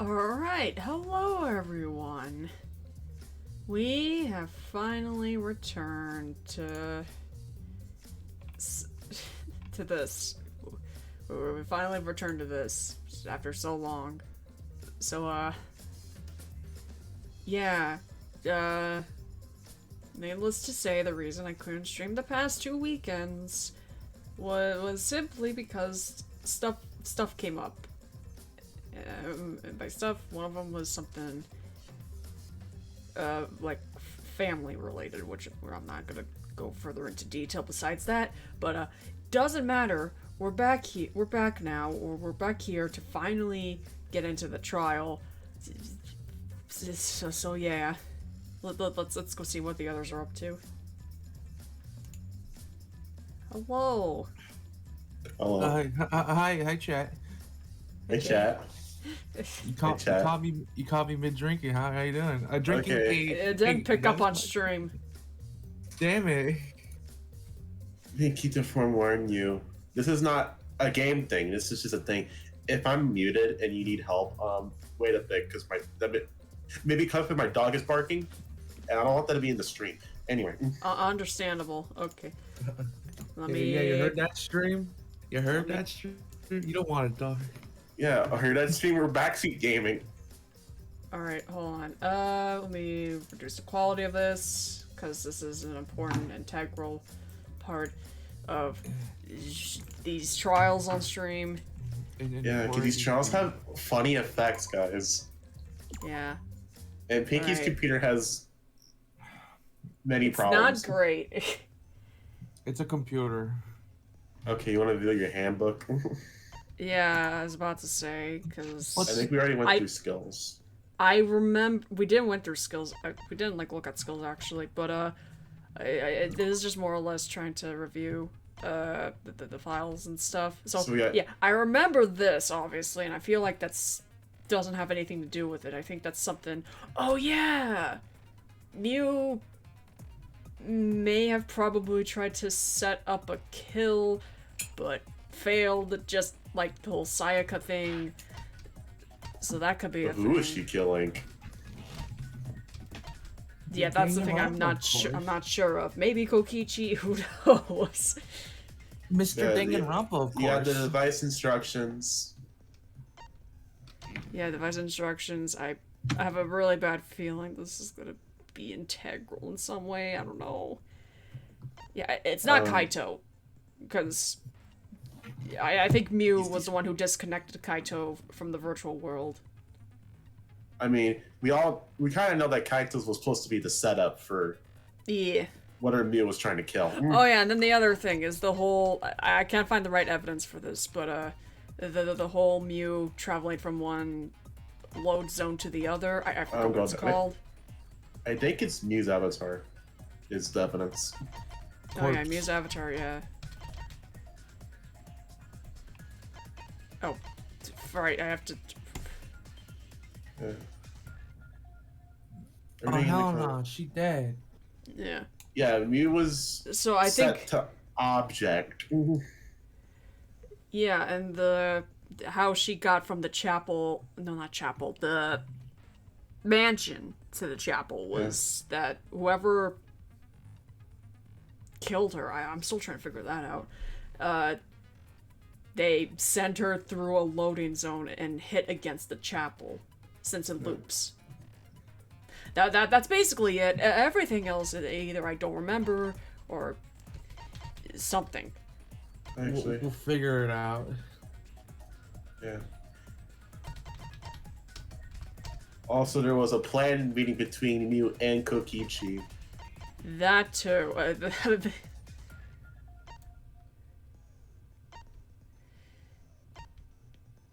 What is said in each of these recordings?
Alright, hello everyone. We have finally returned to this. We finally returned to this after so long. So, yeah, needless to say, the reason I couldn't stream the past 2 weekends was simply because stuff came up. And by stuff, one of them was something, like, family related, which I'm not gonna go further into detail besides that, but, doesn't matter, we're back now, or we're back here to finally get into the trial, so yeah, let's go see what the others are up to. Hello. Hello. Hi, chat. Hey, chat. You caught me mid drinking. How you doing? Drinking Okay. It didn't pick up on stream. Damn it! Keep to forewarn you. This is not a game thing. This is just a thing. If I'm muted and you need help, wait a bit, because maybe because my dog is barking, and I don't want that to be in the stream. Anyway. Understandable. Okay. Yeah, you heard that stream? You heard that stream? You don't want a dog. Yeah, I heard that stream. We're backseat gaming. Alright, hold on. Let me reduce the quality of this, because this is an important, integral part of these trials on stream. Yeah, because these trials have funny effects, guys. Yeah. And Pinky's computer has many it's problems. It's not great. It's a computer. Okay, you want to reveal your handbook? Yeah, I was about to say, because... I think we already went through skills. I remember... We didn't went through skills. We didn't, like, look at skills, actually, but, this is just more or less trying to review, the files and stuff. So yeah, I remember this, obviously, and I feel like that's... doesn't have anything to do with it. I think that's something... Oh, yeah! Mew may have probably tried to set up a kill, but failed, just like the whole Sayaka thing. So that could be a thing. Who is she killing? Yeah, that's the thing I'm not sure of. Maybe Kokichi, who knows? Mr. Danganronpa, of course. Yeah, the device instructions. Yeah, device instructions. I have a really bad feeling this is gonna be integral in some way. I don't know. Yeah, it's not Kaito, because I think Mew was the one who disconnected Kaito from the virtual world. I mean, we kind of know that Kaito's was supposed to be the setup for whatever Mew was trying to kill. Oh yeah, and then the other thing is the whole... I can't find the right evidence for this, but the whole Mew traveling from one load zone to the other. I forgot what it's called. I think it's Mew's avatar is the evidence. Oh yeah, Mew's avatar, yeah. Oh, right, I have to... Yeah. Oh hell no, she dead. Yeah. Yeah, Mew was set to object. Yeah, and how she got from the chapel... No, not chapel. The mansion to the chapel was that whoever killed her, I'm still trying to figure that out, they sent her through a loading zone and hit against the chapel, since it loops. That's basically it. Everything else, either I don't remember, or something. Actually. We'll figure it out. Yeah. Also, there was a planned meeting between Mew and Kokichi. That too.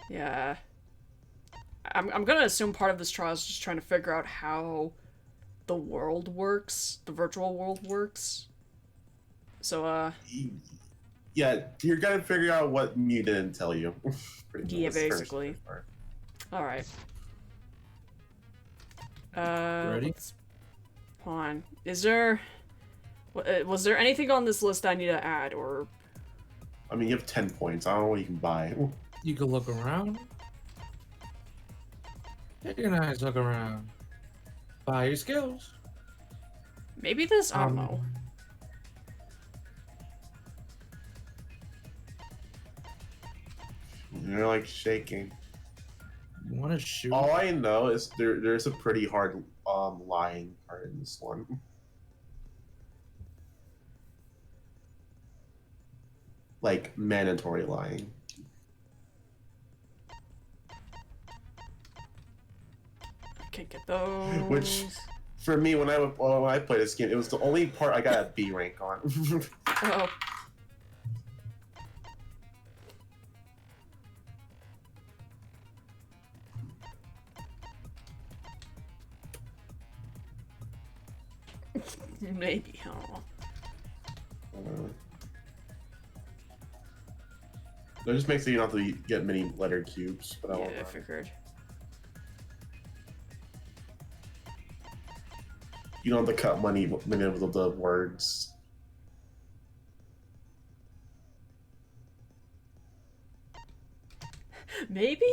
Yeah. I'm gonna assume part of this trial is just trying to figure out how the world works, the virtual world works. So, yeah, you're gonna figure out what Mew didn't tell you. Yeah, basically. Alright. Ready? Hold on. Is there... was there anything on this list I need to add, or... I mean, you have 10 points. I don't know what you can buy. You can look around. Take a nice look around. Buy your skills. Maybe this, I don't know. You're like shaking. You want to shoot? All I know is there's a pretty hard lying part in this one. Like mandatory lying. I can't get those. Which, for me, when I played this game, it was the only part I got a B rank on. Oh. Maybe, I don't know. That just makes it you don't have to get many letter cubes, but Yeah, I figured. You don't have to cut many of the words. Maybe?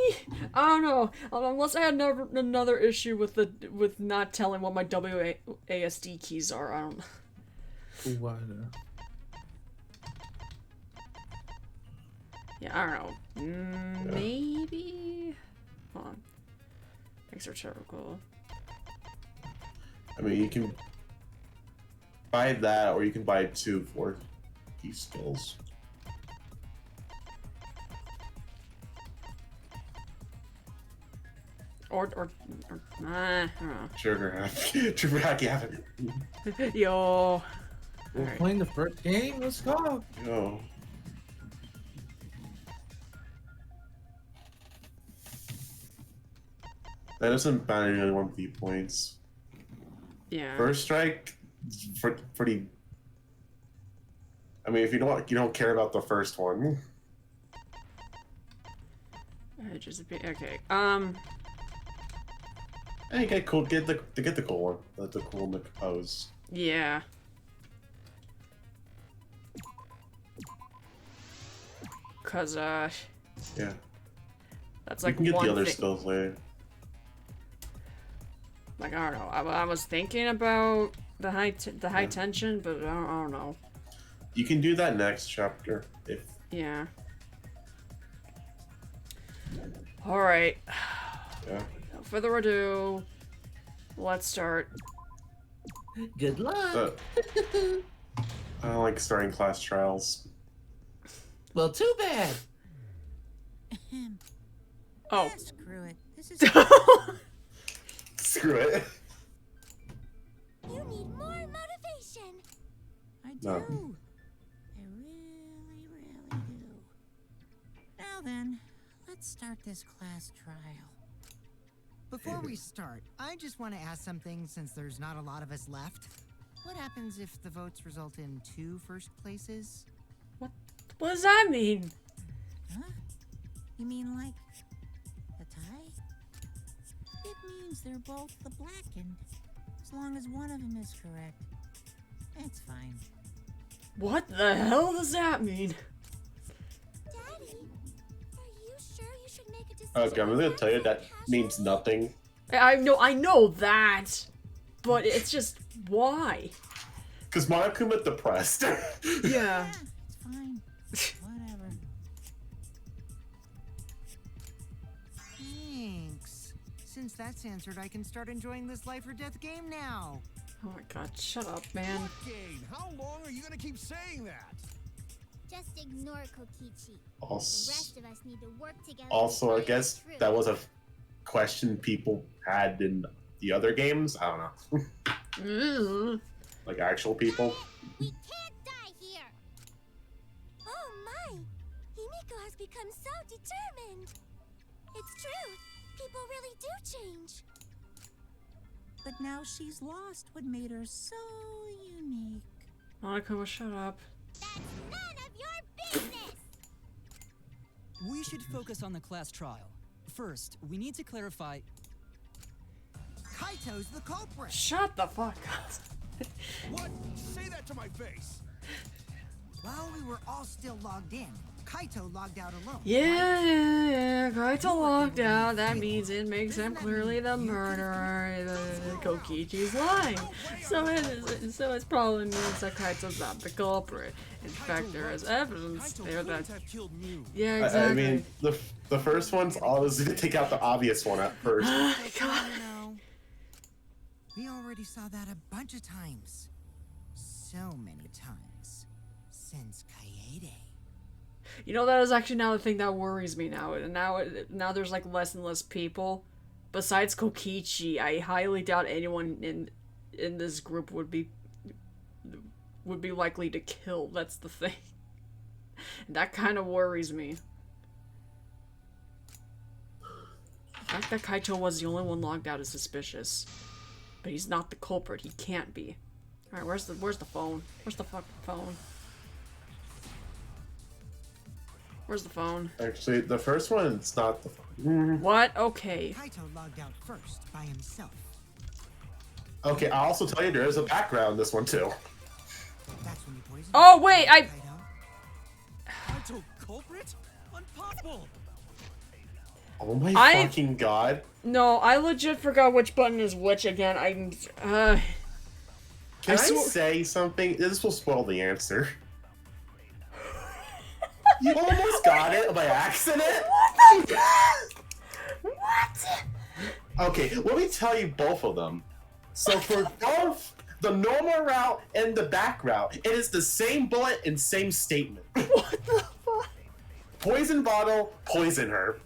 I don't know. Unless I had another issue with not telling what my WASD keys are. I don't know. Why? Yeah, I don't know. Maybe? Hold on. Thanks for typical. I mean, you can buy that, or you can buy 2 for these skills. Or I don't know. Trigger hack, you have it. Yo. We're Right. playing the first game? Let's go. Yo. That doesn't matter any 1v points. Yeah. First strike, pretty. I mean, if you don't care about the first one. Okay. Hey, get cool. Get the cool one. The cool pose. Yeah. Cause Yeah. that's You like can get one the other thing. skills later. Like I don't know. I was thinking about the high tension, but I don't know. You can do that next chapter if. Yeah. All right. Yeah. No further ado, let's start. Good luck. I don't like starting class trials. Well, too bad. Oh. Screw it. This is. Screw it. You need more motivation. I do. No. I really, really do. Now then, let's start this class trial. Before we start, I just want to ask something since there's not a lot of us left. What happens if the votes result in 2 first places? What does that mean? Huh? You mean like a tie? It means they're both the blackened. As long as one of them is correct. It's fine. What the hell does that mean? Daddy, are you sure you should make a decision? Okay, I'm gonna tell you that means nothing. I know that, but it's just why? Cause Monokuma depressed. Yeah. It's fine. Whatever. Thanks. Since that's answered, I can start enjoying this life or death game now. Oh my god, shut up, man. What game? How long are you gonna keep saying that? Just ignore Kokichi. The Also, rest of us need to work together. I guess that was a question people had in the other games. I don't know. Like actual people. We can't die here. Oh my! Himiko has become so determined. It's true. People really do change. But now she's lost what made her so unique. Monokuma, shut up. That's none of your business. We should focus on the class trial. First, we need to clarify. Kaito's the culprit. Shut the fuck up. What? Say that to my face. While we were all still logged in, Kaito logged out alone. Yeah, Kaito logged out. That means it makes him clearly the murderer. The Kokichi's lying. So it probably means that Kaito's not the culprit. In fact, there is evidence there that. Yeah, exactly. I mean, the first one's always gonna take out the obvious one at first. Oh my god. We already saw that a bunch of times. So many times. Since Kaede. You know, that is actually now the thing that worries me now. And now there's like less and less people. Besides Kokichi, I highly doubt anyone in this group would be likely to kill. That's the thing. That kind of worries me. The fact that Kaito was the only one logged out is suspicious. But he's not the culprit. He can't be. Alright, where's the phone? Where's the fucking phone? Where's the phone? Actually, the first one's not the phone. What? Okay. Kaito logged out first by himself. Okay, I'll also tell you there is a background in this one too. That's when you poisoned Oh wait, Kaito culprit? Impossible. Oh my fucking god. No, I legit forgot which button is which again. Can I say something? This will spoil the answer. You almost got it by accident? What the fuck? What? Okay, let me tell you both of them. So for both the normal route and the back route, it is the same bullet and same statement. What the fuck? Poison bottle, poison her.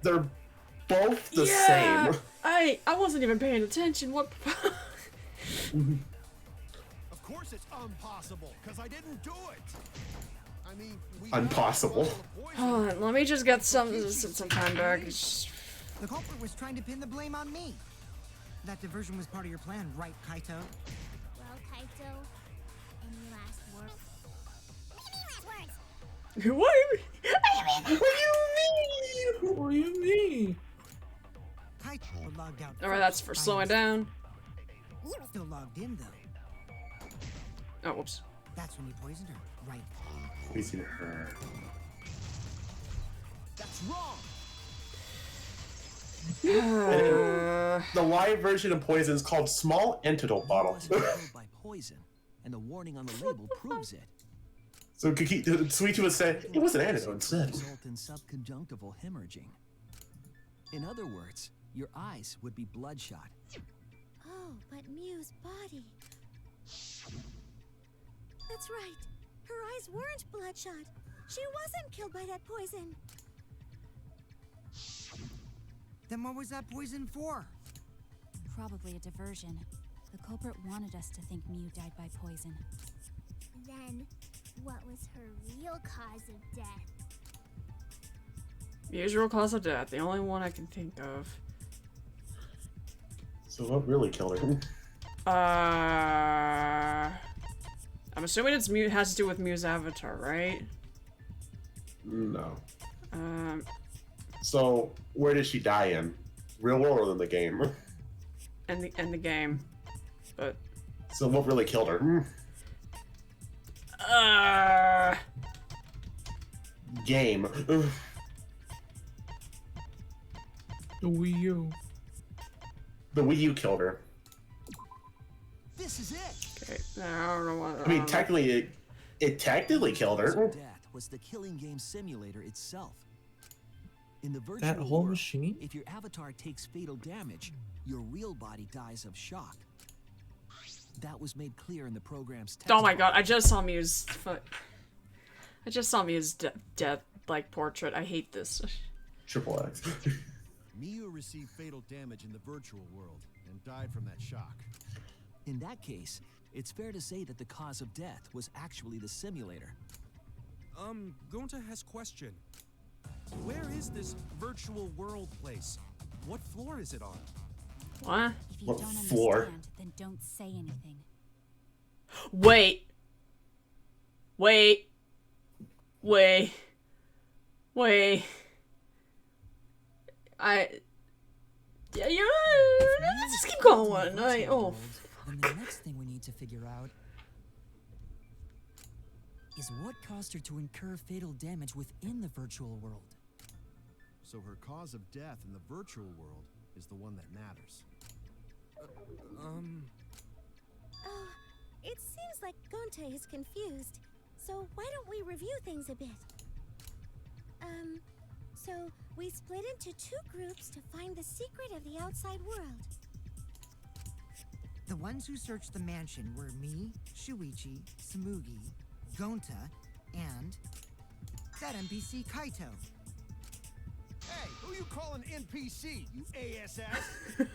They're both the same. I wasn't even paying attention. What? Of course it's impossible, because I didn't do it. I mean, impossible. Hold on, let me just get some time back. The culprit was trying to pin the blame on me. That diversion was part of your plan, right, Kaito? Well, Kaito, any last words? What do you mean? Kaito logged out. Alright, that's for slowing down. Still logged in though. Oh, whoops. That's when you poisoned her, right? Poison her. That's wrong. The live version of poison is called small antidote bottle. by poison, and the warning on the label proves it. So Suichi was saying it was an antidote instead. Result in subconjunctival hemorrhaging. In other words, your eyes would be bloodshot. Oh, but Miu's body. That's right. Her eyes weren't bloodshot. She wasn't killed by that poison. Then what was that poison for? Probably a diversion. The culprit wanted us to think Miu died by poison. Then, what was her real cause of death? Usual cause of death, the only one I can think of. So what really killed her? I'm assuming it's Miu has to do with Miu's avatar, right? No. Um. So where did she die in? Real world or in the game? In the game, but. So what really killed her? Game. The Wii U. The Wii U killed her. This is it. Okay, I don't know what. I mean, technically, it technically killed her. Death was the killing game simulator itself. In the virtual That whole world, machine? if your avatar takes fatal damage, your real body dies of shock. That was made clear in the program's text. Oh my god! I just saw Miu's. I just saw Miu's death like portrait. I hate this. Triple X. Miu received fatal damage in the virtual world and died from that shock. In that case, it's fair to say that the cause of death was actually the simulator. Gonta has question. Where is this virtual world place? What floor is it on? What? If you What don't floor? understand, then don't say anything. Wait. Yeah, let's just keep going. Then the next thing we need to figure out is what caused her to incur fatal damage within the virtual world. So her cause of death in the virtual world is the one that matters. Oh, it seems like Gonta is confused. So why don't we review things a bit? So we split into 2 groups to find the secret of the outside world. The ones who searched the mansion were me, Shuichi, Samugi, Gonta, and that NPC Kaito. Hey, who you calling NPC, you ASS?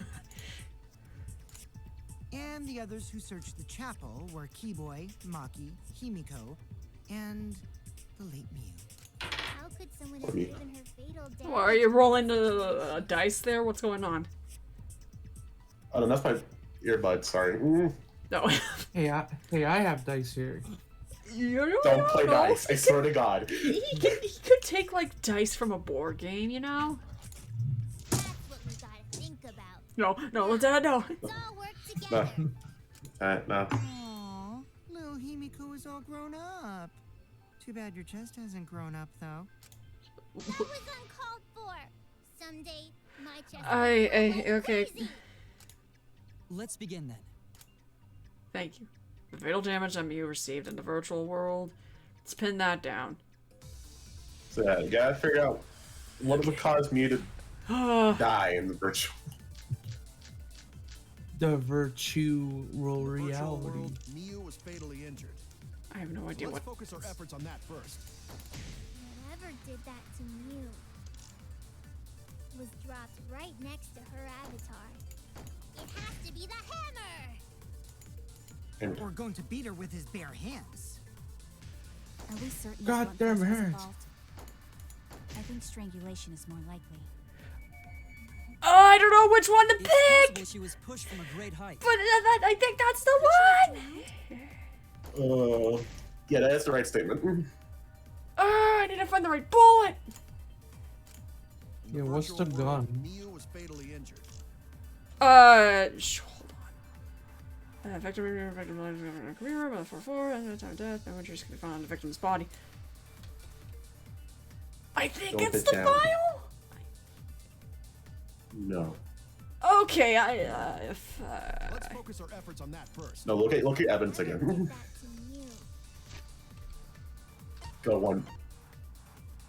And the others who searched the chapel were Keyboy, Maki, Himiko, and the late Miu. How could someone have given her fatal damage? Well, are you rolling a dice there? What's going on? Oh, no, that's my earbud. Sorry. No. Hey, I have dice here. You don't play dice. I swear to God. He could take like dice from a board game, you know. That's what we gotta think about. No, Lieutenant, no. Let's all work together. No. Aww, little Himiko is all grown up. Too bad your chest hasn't grown up, though. That was uncalled for. Someday, my chest Okay. crazy. Let's begin then. Thank you. The fatal damage that Miu received in the virtual world. Let's pin that down. So yeah, you gotta figure out what would cause Mew to die in the virtual. The virtual reality. World, Miu was fatally injured. I have no idea Let's what. focus our efforts on that first. Whatever did that to Mew was dropped right next to her avatar. It has to be the hammer! Or going to beat her with his bare hands. Are we certain God this one damn was it. involved? I think strangulation is more likely. Oh, I don't know which one to It's pick. possible she was pushed from a great height. But I think that's the one. Yeah, that's the right statement. I need to find the right bullet. Yeah, what's the gun? Miu was fatally injured. Hold on. Victim career by the 4-4, and the time of death, no injuries can be found on the victim's body. I think Don't it's put the down. file. No. Okay, Let's focus our efforts on that first. No, look at Evans again. That to Mew. Go one.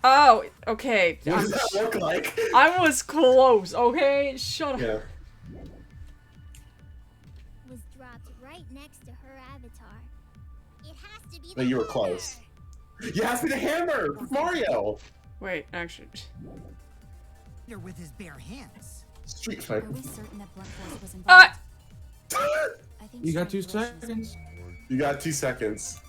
Oh, okay. What does that look like? I was close. Okay, shut up. Yeah. Was dropped right next to her avatar. It has to be the No, you were hammer. close. You asked me the hammer, Mario. Wait, actually. Her with his bare hands. Street Are fight. we certain that blunt force was involved? I think You got 2 strangulation is- seconds. You got 2 seconds.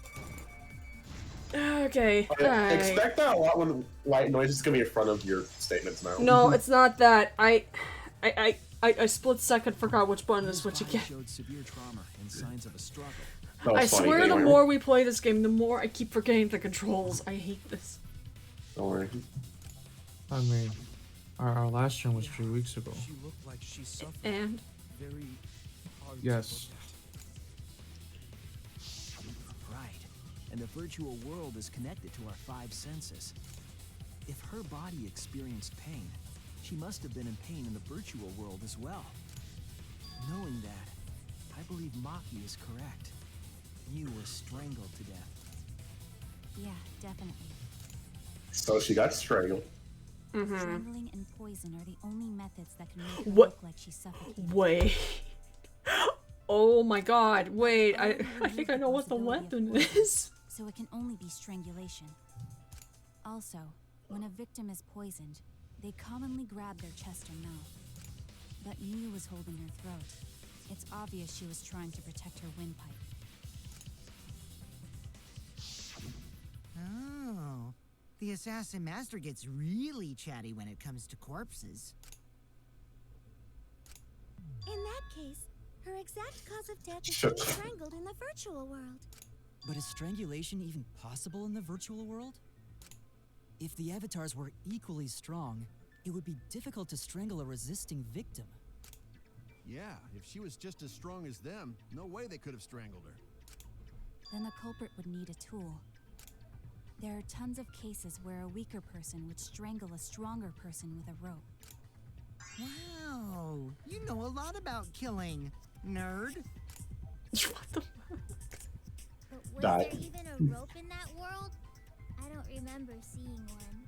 Okay. alright. Expect that a lot when white noise is gonna be in front of your statements now. No, it's not that. I split second forgot which button is what you Body get. showed severe trauma and signs of a struggle. That was I funny, swear the anyway. more we play this game, the more I keep forgetting the controls. I hate this. Don't worry. I mean, our last stream was 3 weeks ago. She looked like she suffered And very hard. Yes. Right. And the virtual world is connected to our 5 senses. If her body experienced pain, she must have been in pain in the virtual world as well. Knowing that, I believe Maki is correct. You was strangled to death. Yeah, definitely. So she got strangled. Strangling and poison are the only methods that can make her What? look like she's suffocated. wait. Oh my god, wait. I think I know what the weapon is. So it can only be strangulation. Also, when a victim is poisoned, they commonly grab their chest or mouth. But Miu was holding her throat. It's obvious she was trying to protect her windpipe. Oh, the assassin master gets really chatty when it comes to corpses. In that case, her exact cause of death is Shut being up. strangled in the virtual world. But is strangulation even possible in the virtual world? If the avatars were equally strong, it would be difficult to strangle a resisting victim. Yeah, if she was just as strong as them, no way they could have strangled her. Then the culprit would need a tool. There are tons of cases where a weaker person would strangle a stronger person with a rope. Wow, you know a lot about killing, nerd. What the But was Die. there even a rope in that world? I don't remember seeing one.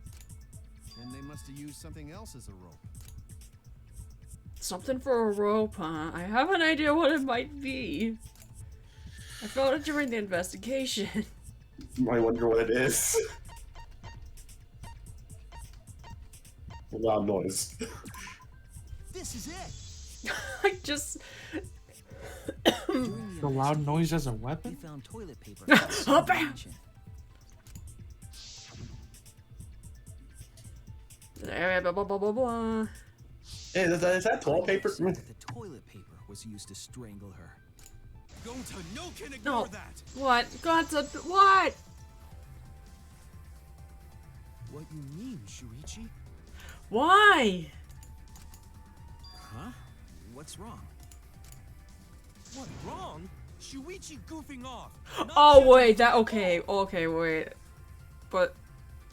Then they must have used something else as a rope. Something for a rope, huh? I have an idea what it might be. I found it during the investigation. I wonder what it is. A loud noise. This is it. I just... The loud noise as a They weapon? found toilet paper. Oh, bam! Blah, blah, blah, blah, blah. Hey, is that toilet paper? The toilet paper was used to strangle her. Gonta, no can ignore No. that. What? Gonta, what? What you mean, Shuichi? Why? Huh? What's wrong? What wrong? Shuichi goofing off. Not Oh, catching wait, the that, ball. okay, wait. But,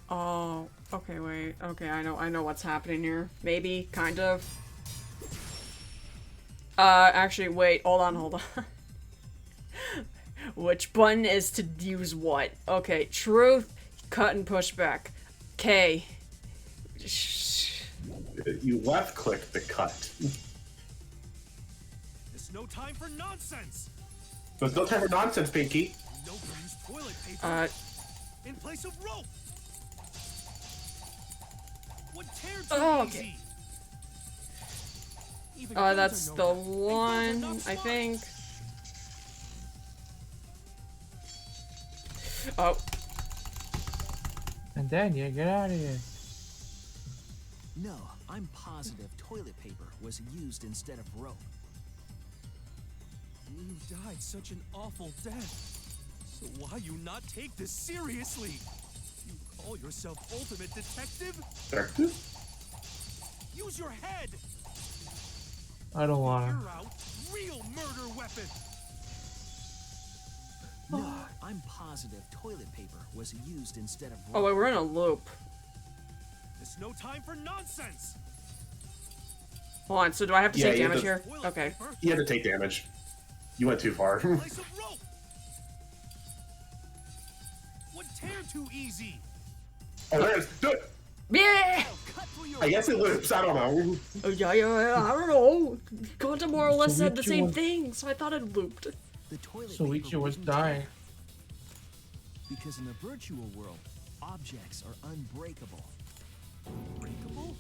oh, okay, wait. Okay, I know what's happening here. Maybe, kind of. Actually, wait, hold on. Which button is to use what? Okay, truth, cut and push back. K. You left click the cut. There's no time for nonsense. There's no time for nonsense, Pinky. No use toilet paper in place of rope. Would tear too Oh, okay. easy. Even Gonta That's know the that. And Gonta one, not I smart. think. Oh. And then you get out of here. No, I'm positive toilet paper was used instead of rope. You died such an awful death. So why you not take this seriously? You call yourself ultimate detective? Detective? Use your head. I don't want You're to. out. Real murder weapon. No, I'm positive toilet paper was used instead of rope. Oh, wait, we're in a loop. There's no time for nonsense. Hold on, so do I have to Yeah, take you have damage to- here? Toilet Okay. paper You had to take damage. You went too far. in place of rope. Would tear too easy. Oh, there it is. Do it. Yeah! Cut through your I guess it loops. I don't know. Oh, yeah, I don't know. Gonta more or less So said the which same one- thing, so I thought it looped. The toilet So paper Ichi was wouldn't dying. tear. Because in the virtual world, objects are unbreakable. Breakable?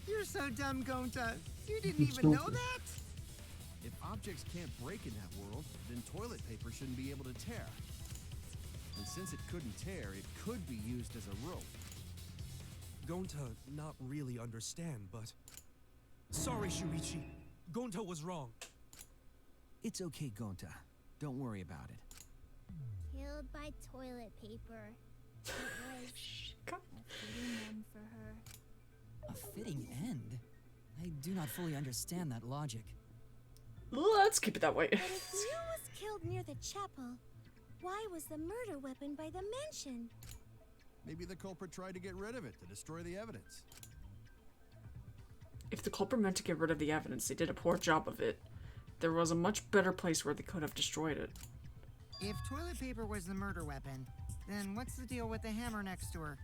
You're so dumb, Gonta. You didn't It's even know stupid. that? If objects can't break in that world, then toilet paper shouldn't be able to tear. And since it couldn't tear, it could be used as a rope. Gonta not really understand, but... Sorry, Shuichi. Gonta was wrong. It's okay, Gonta. Don't worry about it. Killed by toilet paper. It was a fitting end for her. A fitting end? I do not fully understand that logic. Let's keep it that way. But if Mew was killed near the chapel, why was the murder weapon by the mansion? Maybe the culprit tried to get rid of it to destroy the evidence. If the culprit meant to get rid of the evidence, they did a poor job of it. There was a much better place where they could have destroyed it. If toilet paper was the murder weapon, then what's the deal with the hammer next to her?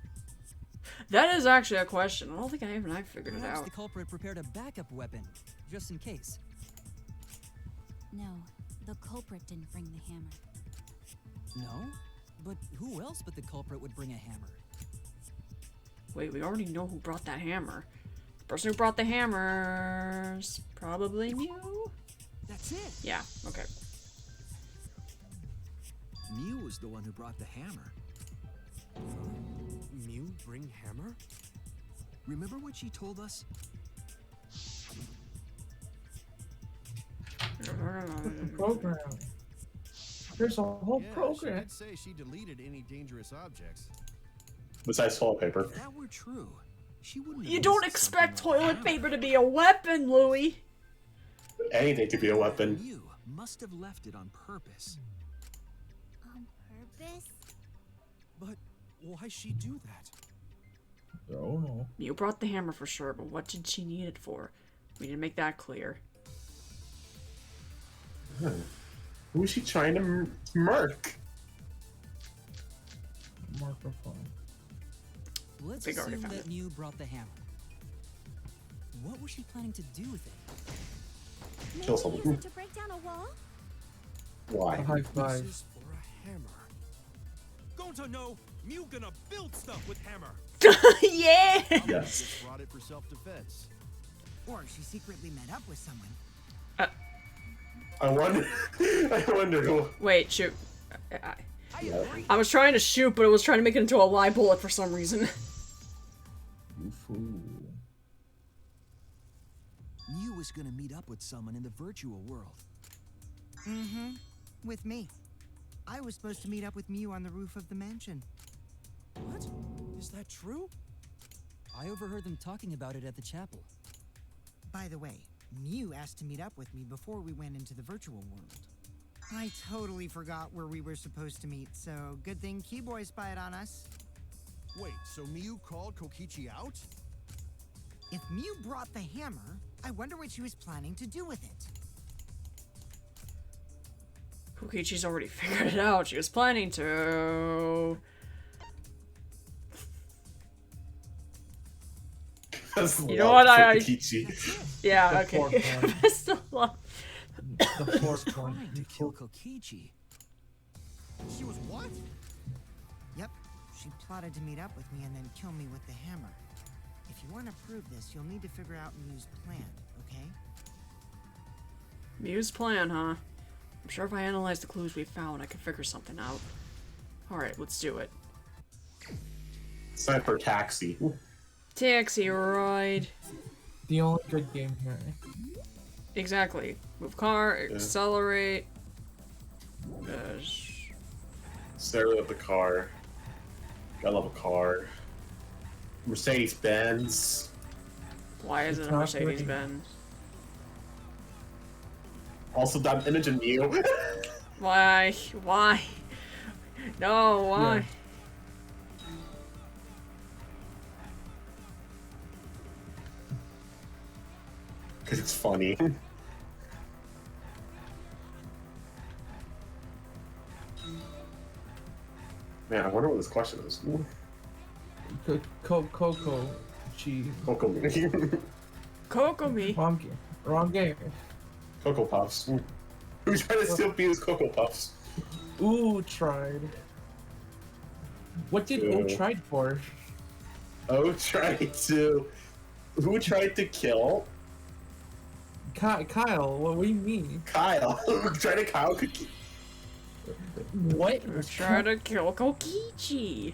That is actually a question. I don't think I figured it Perhaps out. the culprit prepared a backup weapon, just in case. No, the culprit didn't bring the hammer. No? But who else but the culprit would bring a hammer? Wait, we already know who brought that hammer. The person who brought the hammer's probably Mew? That's it. Yeah, okay. Mew was the one who brought the hammer. Mew bring hammer? Remember what she told us? Program. There's a whole Yeah, she program. did say she deleted any dangerous objects. Besides toilet paper. If that were true, she wouldn't. You have don't missed expect something like toilet the hammer. paper to be a weapon, Louie! Anything could be a weapon. Mew must have left it on purpose. On purpose? But why she do that? Oh no. You brought the hammer for sure, but what did she need it for? We need to make that clear. Who is she trying to murk? Microphone. Let's Big already assume found that it. Mew brought the hammer. What was she planning to do with it? Maybe Kill use someone. it to break down a wall? Why? A high This five. is for a hammer. Gonta no, Mew gonna build stuff with hammer. Yeah! Yes. Just brought it for self-defense. Or she secretly met up with someone. I wonder. I wonder who. Wait, shoot. Yeah. I was trying to shoot, but it was trying to make it into a live bullet for some reason. You fool. Mew was gonna meet up with someone in the virtual world. Mm-hmm. With me. I was supposed to meet up with Mew on the roof of the mansion. What? Is that true? I overheard them talking about it at the chapel. By the way, Mew asked to meet up with me before we went into the virtual world. I totally forgot where we were supposed to meet, so good thing Keyboy spied on us. Wait, so Miyu called Kokichi out? If Mew brought the hammer, I wonder what she was planning to do with it. Kokichi's already figured it out. She was planning to. You know what? Yeah, The fourth okay. one. I still love. The fourth one. Trying to kill Kokichi. She was what? Yep, she plotted to meet up with me and then kill me with the hammer. If you want to prove this, you'll need to figure out Mew's plan, okay? Mew's plan, huh? I'm sure if I analyze the clues we found, I could figure something out. Alright, let's do it. It's time for taxi. Taxi ride. The only good game here. Exactly. Move car, accelerate. Sarah of the car. I love a car. Mercedes Benz. Why is it a Mercedes Benz? Also, that image of Mew. Why? Why? No, why? Yeah. Because it's funny. Man, I wonder what this question is. Coco. She. Coco Me. Coco me. Wrong game. Wrong game. Cocoa Puffs. Who's trying to steal Mew's Cocoa Puffs? Ooh, tried. What did O tried for? Oh, tried to. Who tried to kill? Kyle, what do you mean? Kyle. Tried to Kyle Cookie. What? We're trying to kill Kokichi. You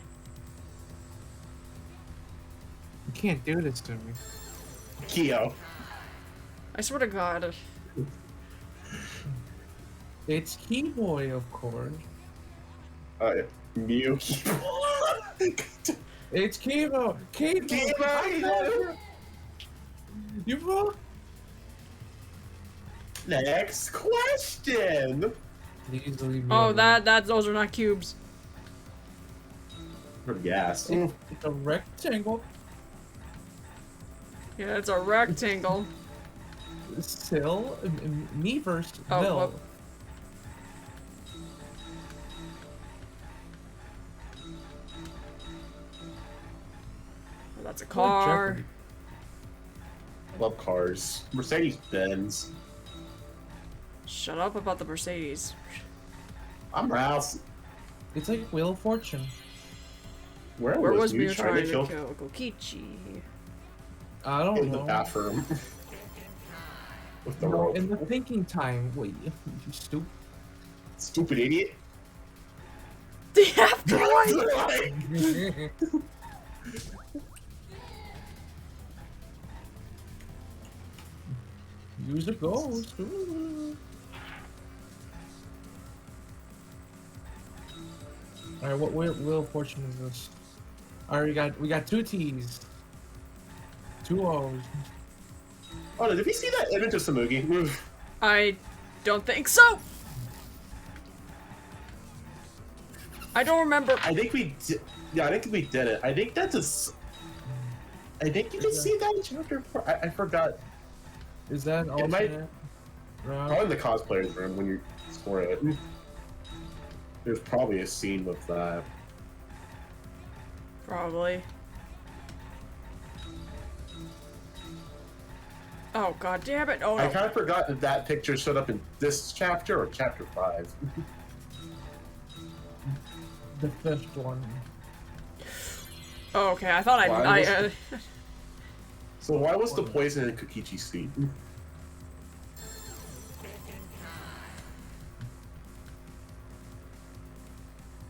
can't do this to me. Kyo. I swear to God. It's Keyboy, of course. Mew. It's Keyboy. Keyboy. You broke. Next question. Please leave me Oh, alone. those are not cubes. Yes. It's a rectangle. Yeah, it's a rectangle. Still, me versus Oh, Bill. whoop. That's a car. Love cars. Mercedes Benz. Shut up about the Mercedes. I'm Rouse. It's like Wheel of Fortune. Where was Mew Mew trying to kill Kokichi? I don't in know. the bathroom? With the No, rope. in the thinking time. Wait, you stupid. Stupid idiot. The afterlife! Use a ghost. Alright, what Wheel of Fortune is this? Alright, we got two T's. Two O's. Oh no, did we see that image of Samugi? I don't think so. I don't remember. I think we did. Yeah, I think we did it. I think that's a. I think you can see that in chapter 4. I forgot. Is that It might. alternate? Probably in the cosplayer's room when you explore it. There's probably a scene with that. Probably. Oh god damn it! Oh no. I kind of forgot that that picture showed up in this chapter or chapter 5. The fifth one. Oh, okay, I thought So why was the poison in Kokichi's seat?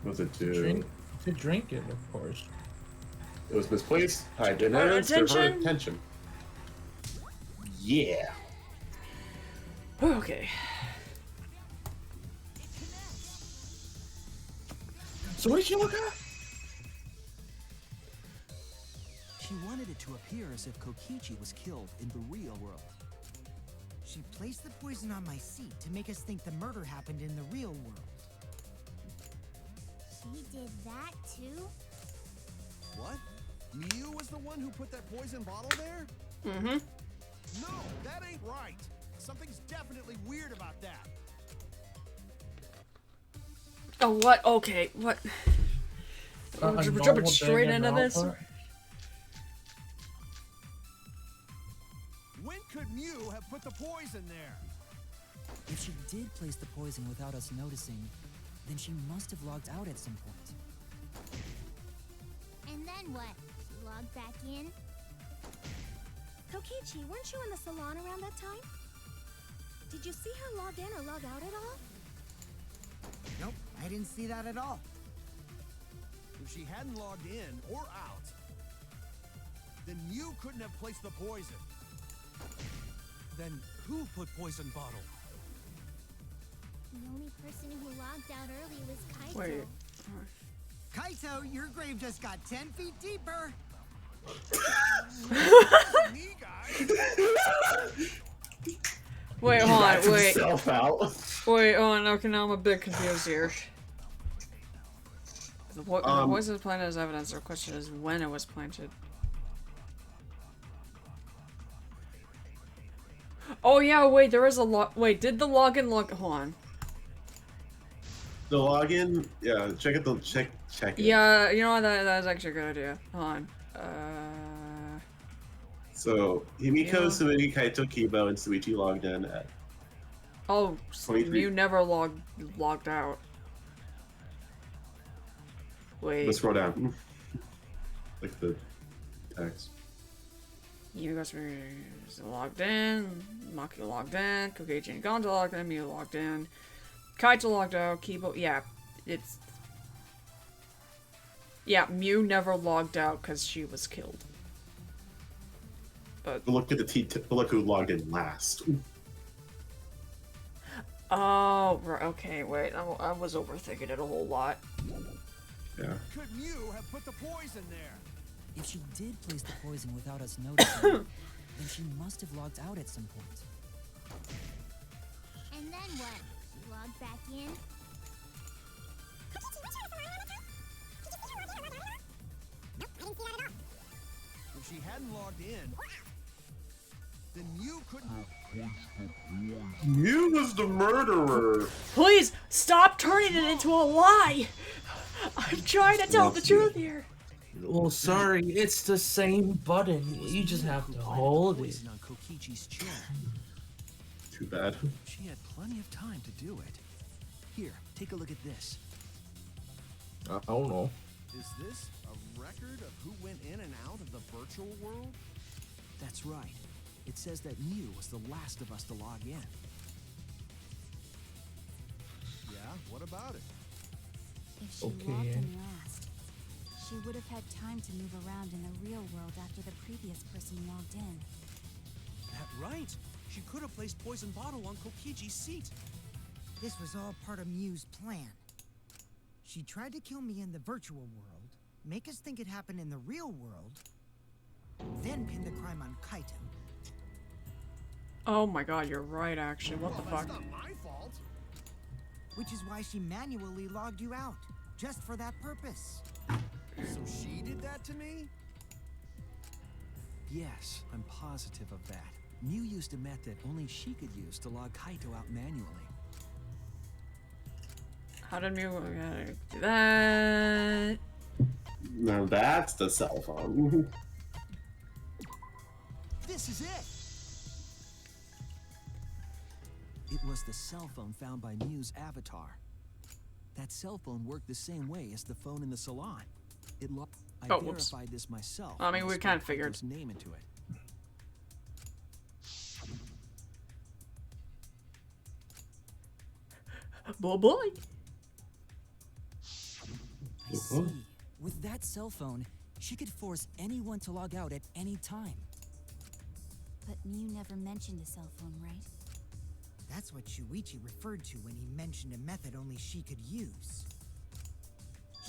Was it to drink it, of course. It was misplaced. I didn't attention. Yeah. Okay. So what did you look at? She wanted it to appear as if Kokichi was killed in the real world. She placed the poison on my seat to make us think the murder happened in the real world. She did that too? What? Miu was the one who put that poison bottle there? Mm-hmm. No, that ain't right. Something's definitely weird about that. Oh, what? Okay, what? We're jumping straight into this. When could Miu have put the poison there? If she did place the poison without us noticing, then she must have logged out at some point. And then what? She logged back in? Kokichi, weren't you in the salon around that time? Did you see her log in or log out at all? Nope, I didn't see that at all. If she hadn't logged in or out, then Miu couldn't have placed the poison. Then who put poison bottle? The only person who logged out early was Kaito. Wait. Kaito, your grave just got 10 feet deeper. Me, guys. Wait, hold on, wait. Out. Wait, oh, okay, now I'm a bit confused here. The poison was planted as evidence. The question is when it was planted. Oh yeah, wait, there is a wait, did the login hold on. The login, yeah, check it. Check it. Yeah, you know what? That is actually a good idea. Hold on. So Himiko, Sumini, Kaito, Kibo, and Suichi logged in at. Oh, 23. you never logged out. Wait. Let's scroll down. Like the text. You guys were logged in. Maki logged in. Kokichi and Gonta logged in. Miu logged in. Kaito logged out. Kibo, yeah, it's. Yeah, Miu never logged out because she was killed. But Look at the look who logged in last. oh, okay, wait, I was overthinking it a whole lot. Yeah. Could Miu have put the poison there? If she did place the poison without us noticing, then she must have logged out at some point. And then what? She logged back in? If she hadn't logged in, then Miu couldn't. You was the murderer. Please stop turning it into a lie. I'm trying to tell the truth here. Well, sorry, it's the same button. You just have to hold it. On Kokichi's chair. Too bad. She had plenty of time to do it. Here, take a look at this. I don't know. Is this a record of who went in and out of the virtual world? That's right. It says that Miu was the last of us to log in. Yeah, what about it? If she Okay. logged in last, she would have had time to move around in the real world after the previous person logged in. That right. She could have placed poison bottle on Kokichi's seat. This was all part of Miu's plan. She tried to kill me in the virtual world, make us think it happened in the real world, then pin the crime on Kaito. Oh my god, you're right, actually. What the fuck? That's not my fault. Which is why she manually logged you out, just for that purpose. So she did that to me? Yes, I'm positive of that. Mew used a method only she could use to log Kaito out manually. How did Mew do that? Now that's the cell phone. This is it! It was the cell phone found by Mew's avatar. That cell phone worked the same way as the phone in the salon. I verified this myself. I mean, we kind of figured. Kaito's name into it. Boy. I see. With that cell phone, she could force anyone to log out at any time. But Mew never mentioned a cell phone, right? That's what Shuichi referred to when he mentioned a method only she could use.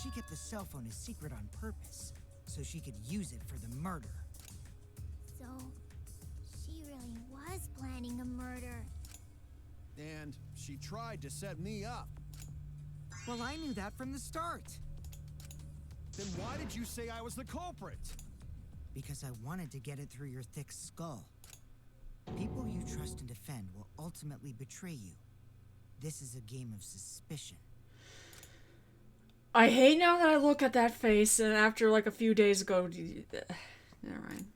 She kept the cell phone a secret on purpose, so she could use it for the murder. So, she really was planning a murder. And she tried to set me up. Well, I knew that from the start. Then why did you say I was the culprit? Because I wanted to get it through your thick skull. People you trust and defend will ultimately betray you. This is a game of suspicion. I hate now that I look at that face and after like a few days ago. Never mind.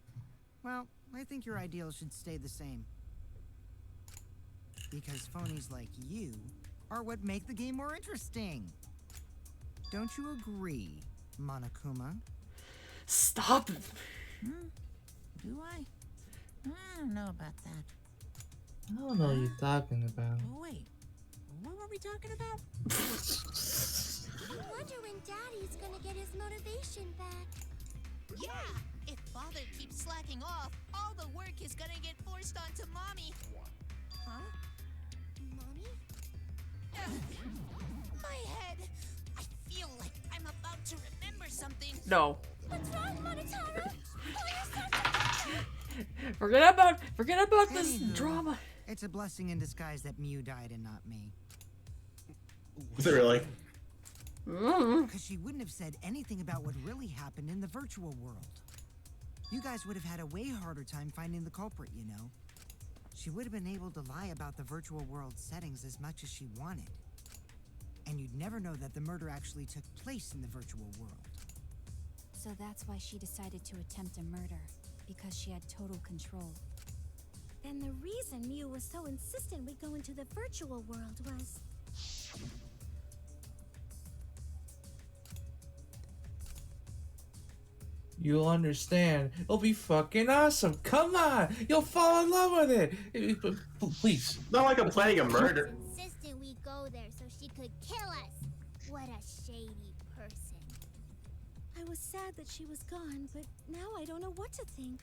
Well, I think your ideals should stay the same. Because phonies like you are what make the game more interesting. Don't you agree, Monokuma? Stop! Do I? I don't know about that. I don't know what you're talking about. Oh, wait. What were we talking about? I wonder when Daddy's gonna get his motivation back. Yeah! If Father keeps slacking off, all the work is gonna get forced onto Mommy. Huh? Mommy? My head! I feel like I'm about to remember something. No. What's wrong, Monotaro? Forget about this drama. It's a blessing in disguise that Mew died and not me. Is it really? Because she wouldn't have said anything about what really happened in the virtual world. You guys would have had a way harder time finding the culprit, you know. She would have been able to lie about the virtual world settings as much as she wanted. And you'd never know that the murder actually took place in the virtual world. So that's why she decided to attempt a murder, because she had total control. And the reason Mew was so insistent we go into the virtual world was... You'll understand. It'll be fucking awesome. Come on, you'll fall in love with it. Please. Not like I'm planning a murder. Insisted we go there so she could kill us. What a shady person. I was sad that she was gone, but now I don't know what to think.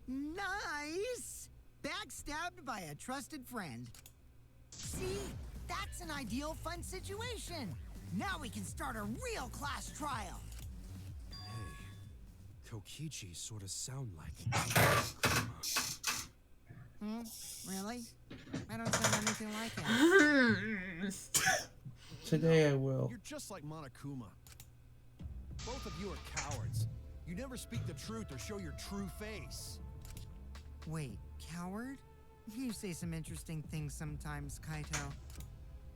Nice! Backstabbed by a trusted friend. See? That's an ideal fun situation. Now we can start a real class trial. Hey, Kokichi sort of sound like... Really? I don't sound anything like it. Today I will. You're just like Monokuma. Both of you are cowards. You never speak the truth or show your true face. Wait, coward? You say some interesting things sometimes, Kaito.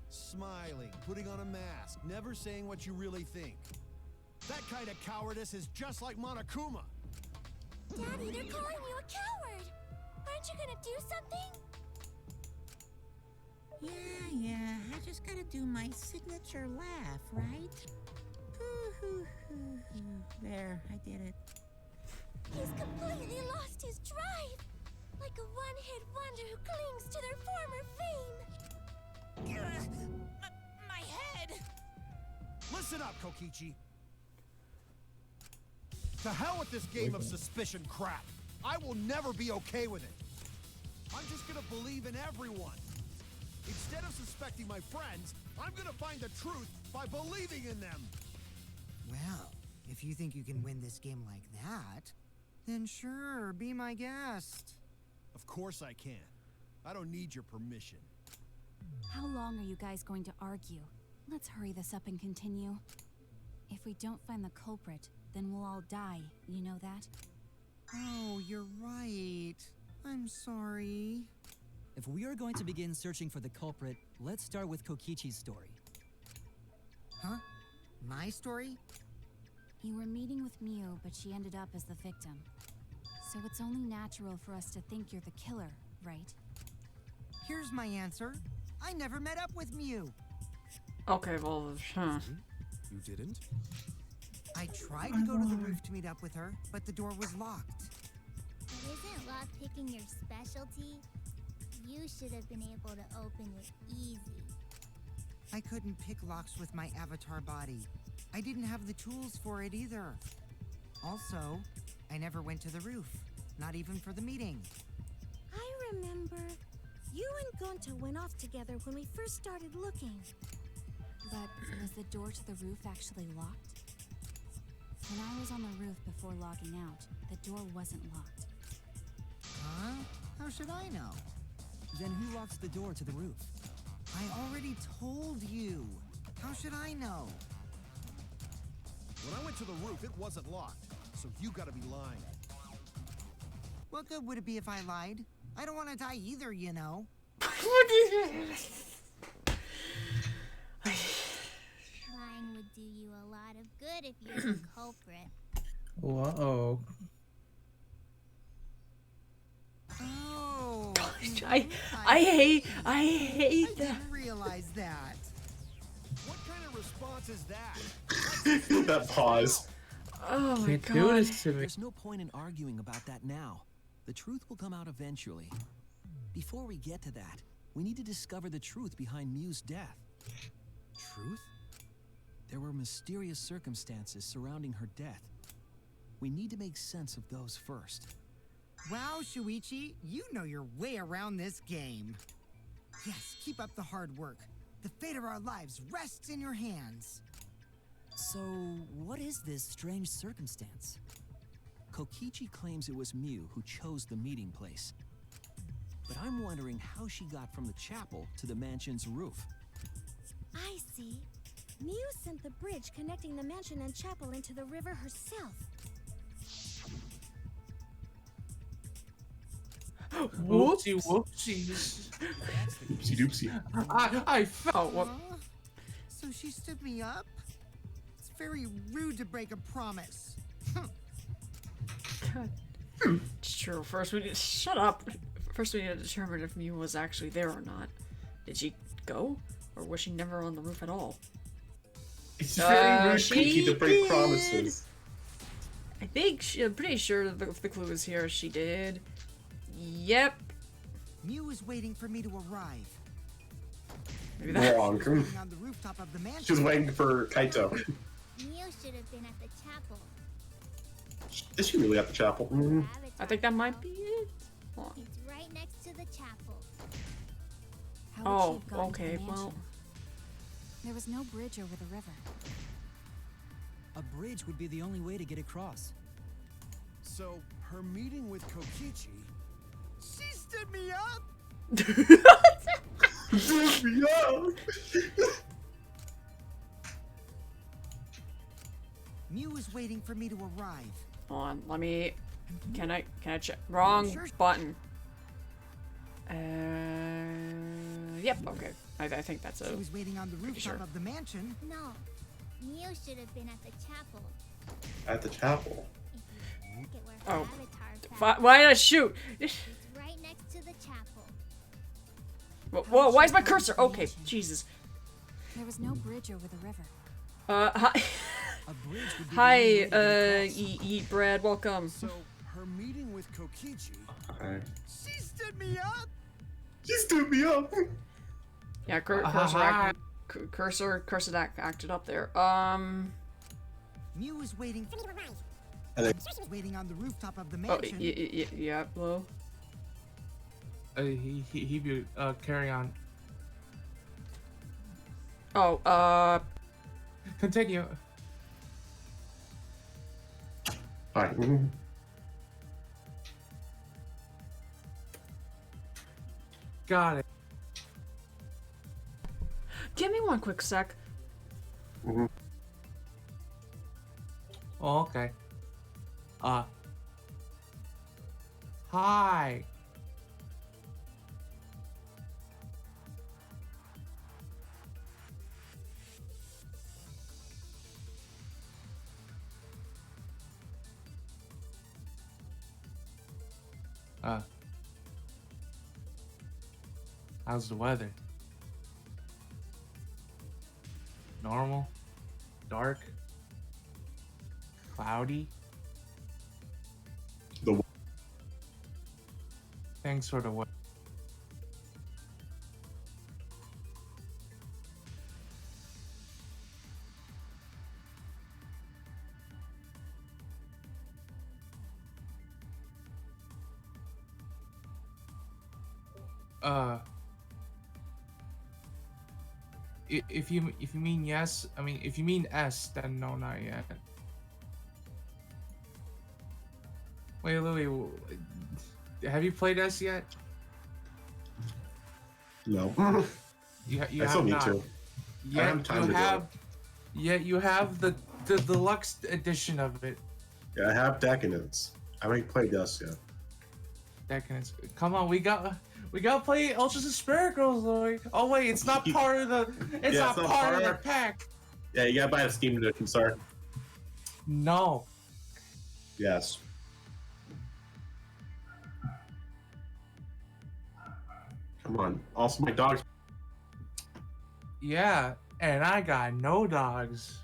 Smiling, putting on a mask, never saying what you really think. That kind of cowardice is just like Monokuma. Daddy, they're calling you a coward. Aren't you gonna do something? Yeah, I just gotta do my signature laugh, right? There, I did it. He's completely lost his drive. Like a one-hit wonder who clings to their former fame. My head! Listen up, Kokichi. To hell with this game of suspicion crap. I will never be okay with it. I'm just gonna believe in everyone. Instead of suspecting my friends, I'm gonna find the truth by believing in them. Well, if you think you can win this game like that, then sure, be my guest. Of course I can. I don't need your permission. How long are you guys going to argue? Let's hurry this up and continue. If we don't find the culprit, then we'll all die. You know that? Oh, you're right. I'm sorry. If we are going to begin searching for the culprit, let's start with Kokichi's story. Huh? My story? You were meeting with Miu, but she ended up as the victim. So it's only natural for us to think you're the killer, right? Here's my answer. I never met up with Miu. Okay, well, You didn't? I tried to go to the roof to meet up with her, but the door was locked. But isn't lockpicking your specialty? You should have been able to open it easy. I couldn't pick locks with my avatar body. I didn't have the tools for it either. Also, I never went to the roof, not even for the meeting. I remember. You and Gonta went off together when we first started looking. But was the door to the roof actually locked? When I was on the roof before logging out, the door wasn't locked. Huh? How should I know? Then who locks the door to the roof? I already told you. How should I know? When I went to the roof, it wasn't locked. So you gotta be lying. What good would it be if I lied? I don't want to die either, you know. Lying would do you a lot of good if you're the culprit. Whoa. Oh. I hate that. I didn't realize that. What kind of response is that? That pause. Oh my Can't god. do this to me. There's no point in arguing about that now. The truth will come out eventually. Before we get to that, we need to discover the truth behind Miu's death. Truth? There were mysterious circumstances surrounding her death. We need to make sense of those first. Wow, Shuichi, you know your way around this game. Yes, keep up the hard work. The fate of our lives rests in your hands. So, what is this strange circumstance? Kokichi claims it was Miu who chose the meeting place. But I'm wondering how she got from the chapel to the mansion's roof. I see. Miu sent the bridge connecting the mansion and chapel into the river herself. Whoopsie whoopsies. Oopsie doopsie. I fell. What? So she stood me up? It's very rude to break a promise. God. It's true. First we need shut up. First we need to determine if Miu was actually there or not. Did she go? Or was she never on the roof at all? It's very rude to break promises. I think I'm pretty sure the clue is here. She did. Yep. Miu is waiting for me to arrive. Maybe that. Wrong. On the rooftop of the mansion. She was waiting for Kaito. Miu should have been at the chapel. Is she really at the chapel? Mm-hmm. I think that might be it. Hold on. It's right next to the chapel. How would she Oh, have gotten to the okay. mansion? Well, There was no bridge over the river. A bridge would be the only way to get across. So, her meeting with Kokichi... She stood me up! Miu is waiting for me to arrive. hold on. Let me. Can I check? Wrong button. Yep. Okay. I think that's She it. was waiting on the rooftop sure. of the mansion. No, Miu should have been at the chapel. At the chapel. Look at where her Oh. avatar Why did I shoot? It's right next to the chapel. Whoa, why is my cursor? Okay, Jesus. There was no bridge over the river. Hi. A bridge would be Hi, the only way to get across. eat bread. Welcome. So, her meeting with Kokichi... Okay. She stood me up! She stood me up. Yeah, cursor acted up there. Miu is waiting for me to arrive. Waiting on the rooftop of the Oh, mansion. yeah, hello. He be carry on. Oh, Continue. Hi. Mm-hmm. Got it. give me one quick sec. Mhm. Oh, okay. Hi. Uh, how's the weather? Normal? Dark? Cloudy? The Thanks for the weather. Uh, if you mean yes, I mean if you mean S, then no, not yet. Wait, Louie, have you played S yet? No. You I still have need not. to. I Yet have time you to do have, it. yet you have the deluxe edition of it. Yeah, I have Decadence. I haven't played this yet. Decadence. Come on, we gotta play Ultra Spherical, Louie. Oh wait, it's not part of the. It's Yeah, not part of the pack. Yeah, you gotta buy the Steam edition, sorry. No. Yes. Come on. Also, my dog's. Yeah, and I got no dogs.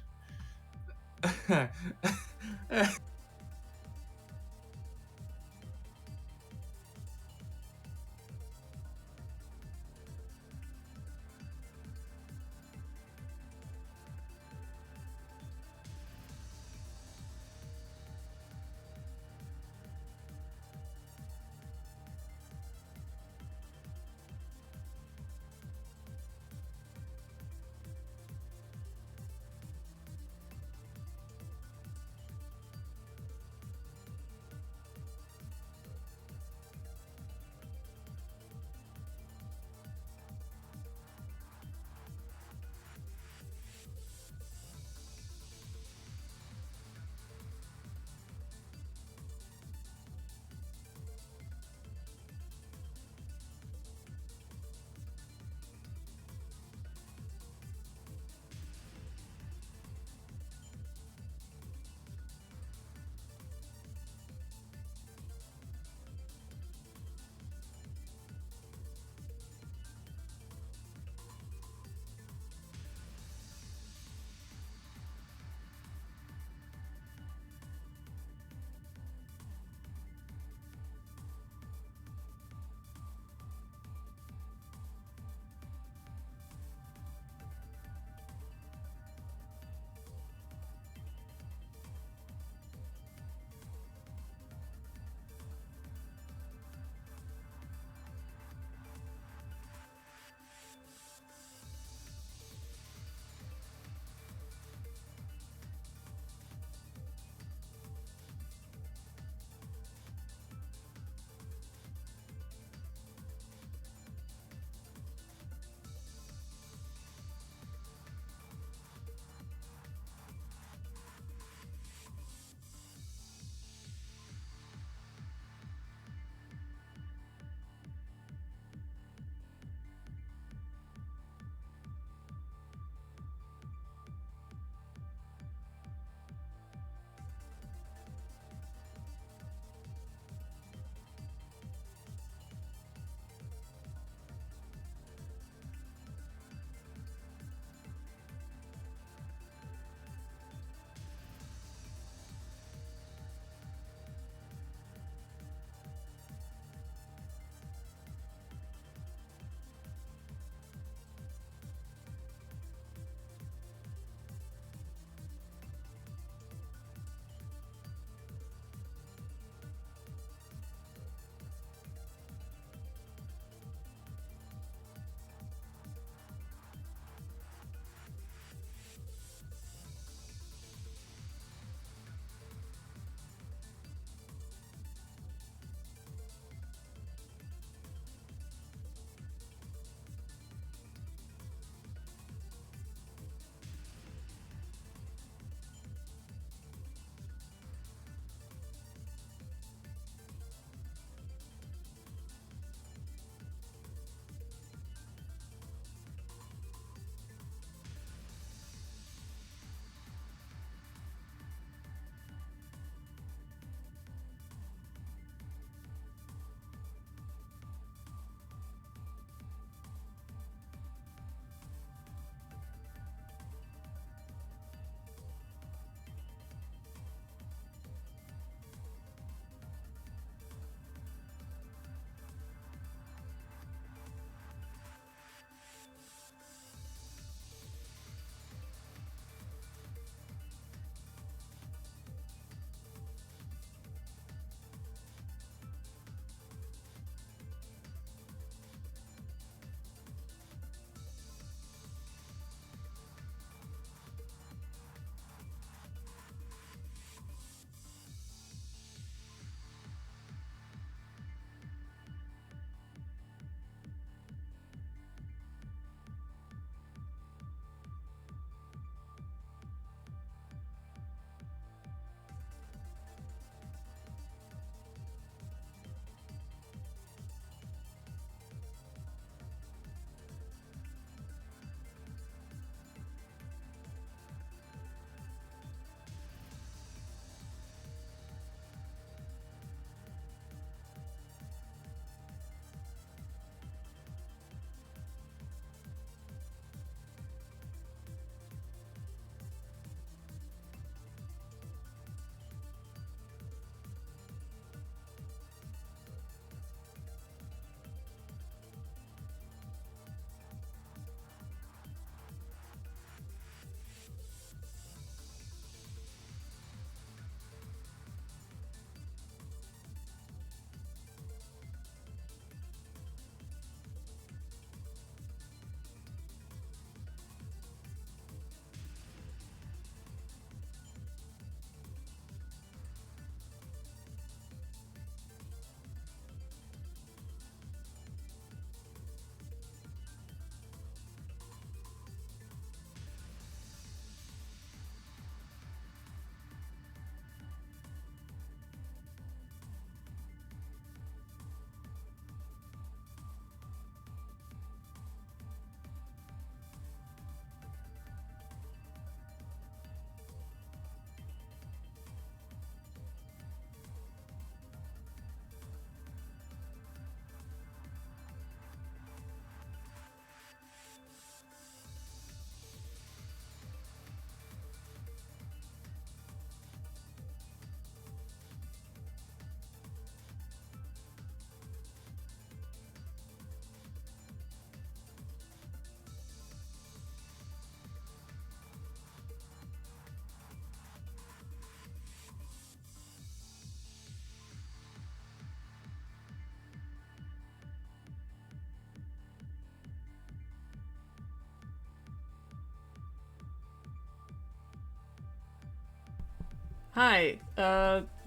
Hi.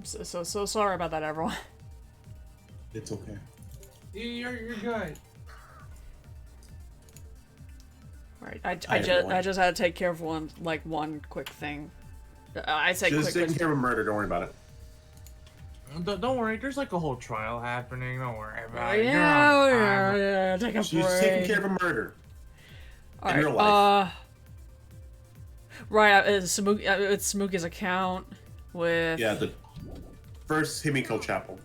So sorry about that, everyone. It's okay. You're good. Right. I just had to take care of one quick thing. I said Just quick. taking care of a murder. Don't worry about it. Don't worry. There's like a whole trial happening. Don't worry about it. Yeah. Take a break. She's taking care of a murder. All in right, real life. Right. It's Smokey's account with. Yeah, the first Himiko Chapel.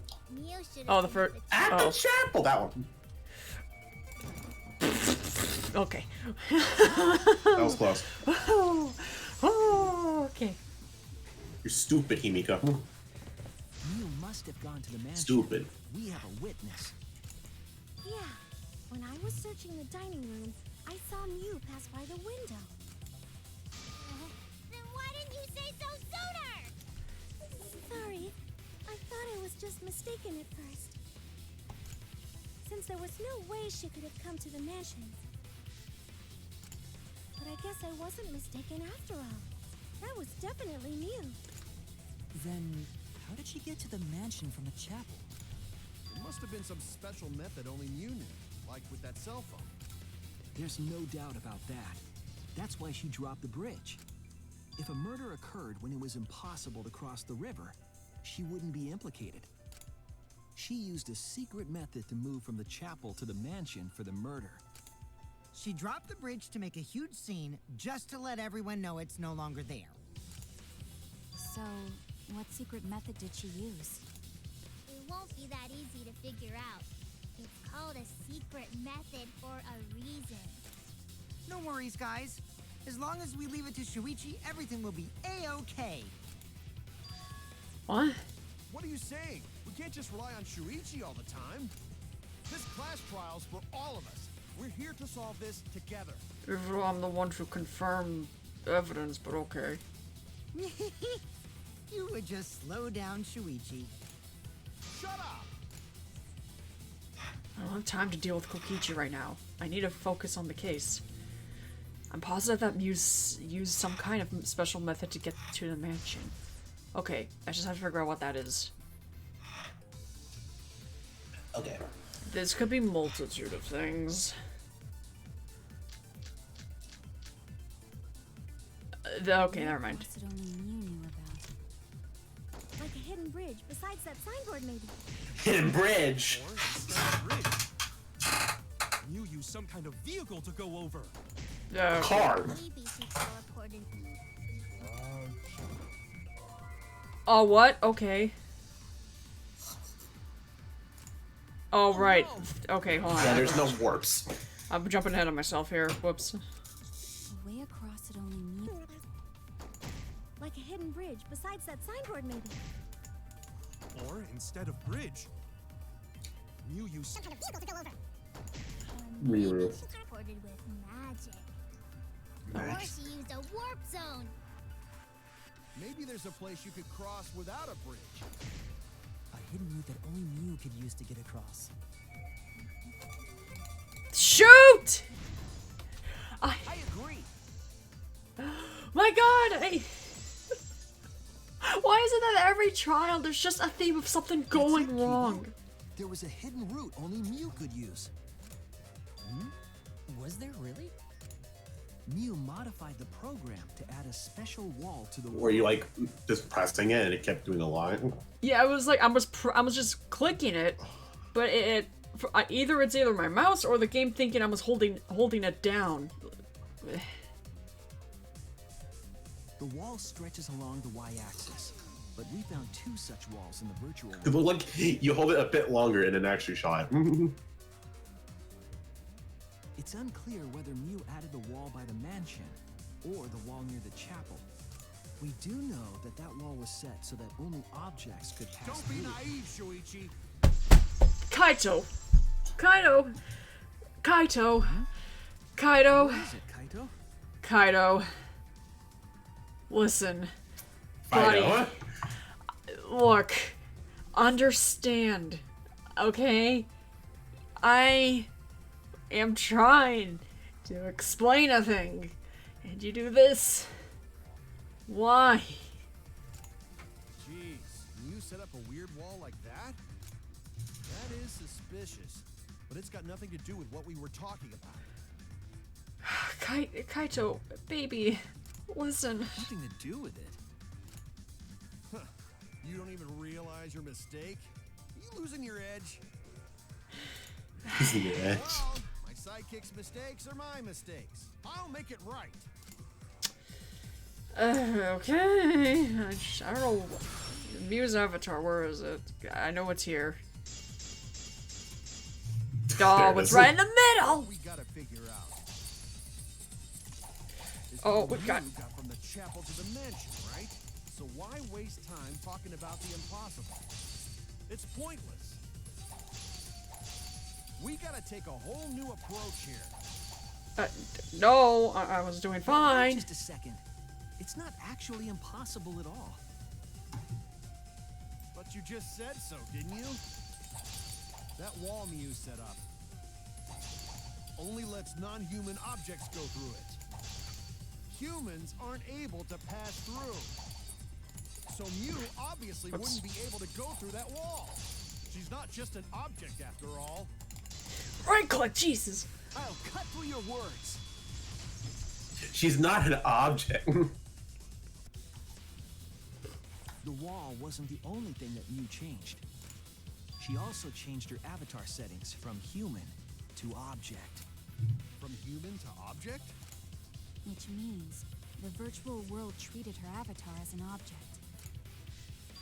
Oh, the first. At the chapel. That one. Okay. That was close. Oh, okay. You're stupid, Himiko. You must have gone to the mansion. Stupid. We have a witness. Yeah. When I was searching the dining room, I saw Mew pass by the window. Then why didn't you say so sooner? Sorry. I thought I was just mistaken at first. Since there was no way she could have come to the mansion. But I guess I wasn't mistaken after all. That was definitely Mew. Then, how did she get to the mansion from the chapel? It must have been some special method only Mew knew, like with that cell phone. There's no doubt about that. That's why she dropped the bridge. If a murder occurred when it was impossible to cross the river, she wouldn't be implicated. She used a secret method to move from the chapel to the mansion for the murder. She dropped the bridge to make a huge scene just to let everyone know it's no longer there. So, what secret method did she use? It won't be that easy to figure out. It's called a secret method for a reason. No worries, guys. As long as we leave it to Shuichi, everything will be A-okay. What? What are you saying? We can't just rely on Shuichi all the time. This class trial's for all of us. We're here to solve this together. Even though I'm the one to confirm evidence, but okay. You would just slow down Shuichi. Shut up! I don't have time to deal with Kokichi right now. I need to focus on the case. I'm positive that Muse used some kind of special method to get to the mansion. Okay, I just have to figure out what that is. Okay. This could be multitude of things. Okay, never mind. It only Mew knew about. Like a hidden bridge besides that signboard, maybe. Hidden bridge. Or instead of bridge. Mew used some kind of vehicle to go over. Car. Maybe she teleported. Oh, what? Okay. Oh, right. Okay, hold on. Yeah, there's no warps. I'm jumping ahead of myself here. Whoops. The way across it only Mew. Like a hidden bridge besides that signboard, maybe. Or instead of bridge, Mew used Some kind of vehicle to go over. Miru. She teleported with magic. Or she used a warp zone. Maybe there's a place you could cross without a bridge. A hidden route that only Mew could use to get across. Shoot! I agree. My God! Why is it that every trial there's just a theme of something going wrong? There was a hidden route only Mew could use. Was there really? Mew modified the program to add a special wall to the Were you like just pressing it and it kept doing a line? Yeah, I was like, I was just clicking it, but either it's either my mouse or the game thinking I was holding it down. The wall stretches along the y-axis, but we found two such walls in the virtual It world. looked like you hold it a bit longer in an actual shot. It's unclear whether Mew added the wall by the mansion or the wall near the chapel. We do know that that wall was set so that only objects could pass Don't be through. naive, Shuichi. Kaito! Kaito! Kaito! What Kaito! is it, Kaito? Kaito. Listen. Buddy. Fido. Look. Understand. Okay? I am trying to explain a thing. And you do this. Why? Jeez, you set up a weird wall like that? That is suspicious, but it's got nothing to do with what we were talking about. Kaito, baby, listen. Nothing to do with it. Huh. You don't even realize your mistake? Are you losing your edge? Losing your edge. Well, my sidekick's mistakes are my mistakes. I'll make it right. Okay. I don't know. Mew's avatar, where is it? I know it's here. Oh, it's right in the middle! We gotta figure out. Oh, we got from the chapel to the mansion, right? So why waste time talking about the impossible? It's pointless. We gotta take a whole new approach here. No, I was doing fine. Just a second. It's not actually impossible at all. But you just said so, didn't you? That wall Mew set up only lets non-human objects go through it. Humans aren't able to pass through. So Mew obviously wouldn't be able to go through that wall. She's not just an object after all. Right click, Jesus. I'll cut through your words. She's not an object. The wall wasn't the only thing that Mew changed. She also changed her avatar settings from human to object. From human to object? Which means the virtual world treated her avatar as an object.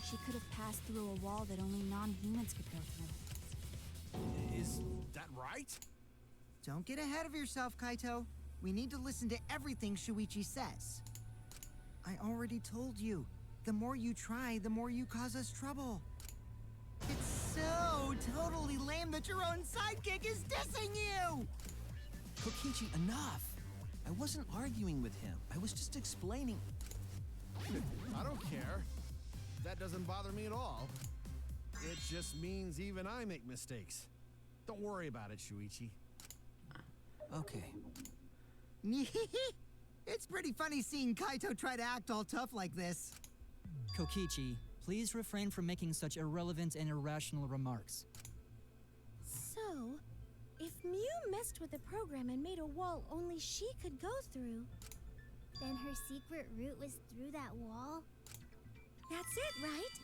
She could have passed through a wall that only non-humans could go through. Is that right? Don't get ahead of yourself, Kaito. We need to listen to everything Shuichi says. I already told you, the more you try, the more you cause us trouble. It's so totally lame that your own sidekick is dissing you! Kokichi, enough! I wasn't arguing with him. I was just explaining. I don't care. That doesn't bother me at all. It just means even I make mistakes. Don't worry about it, Shuichi. Okay. It's pretty funny seeing Kaito try to act all tough like this. Kokichi, please refrain from making such irrelevant and irrational remarks. So, if Mew messed with the program and made a wall only she could go through, Then her secret route was through that wall? that's it, right?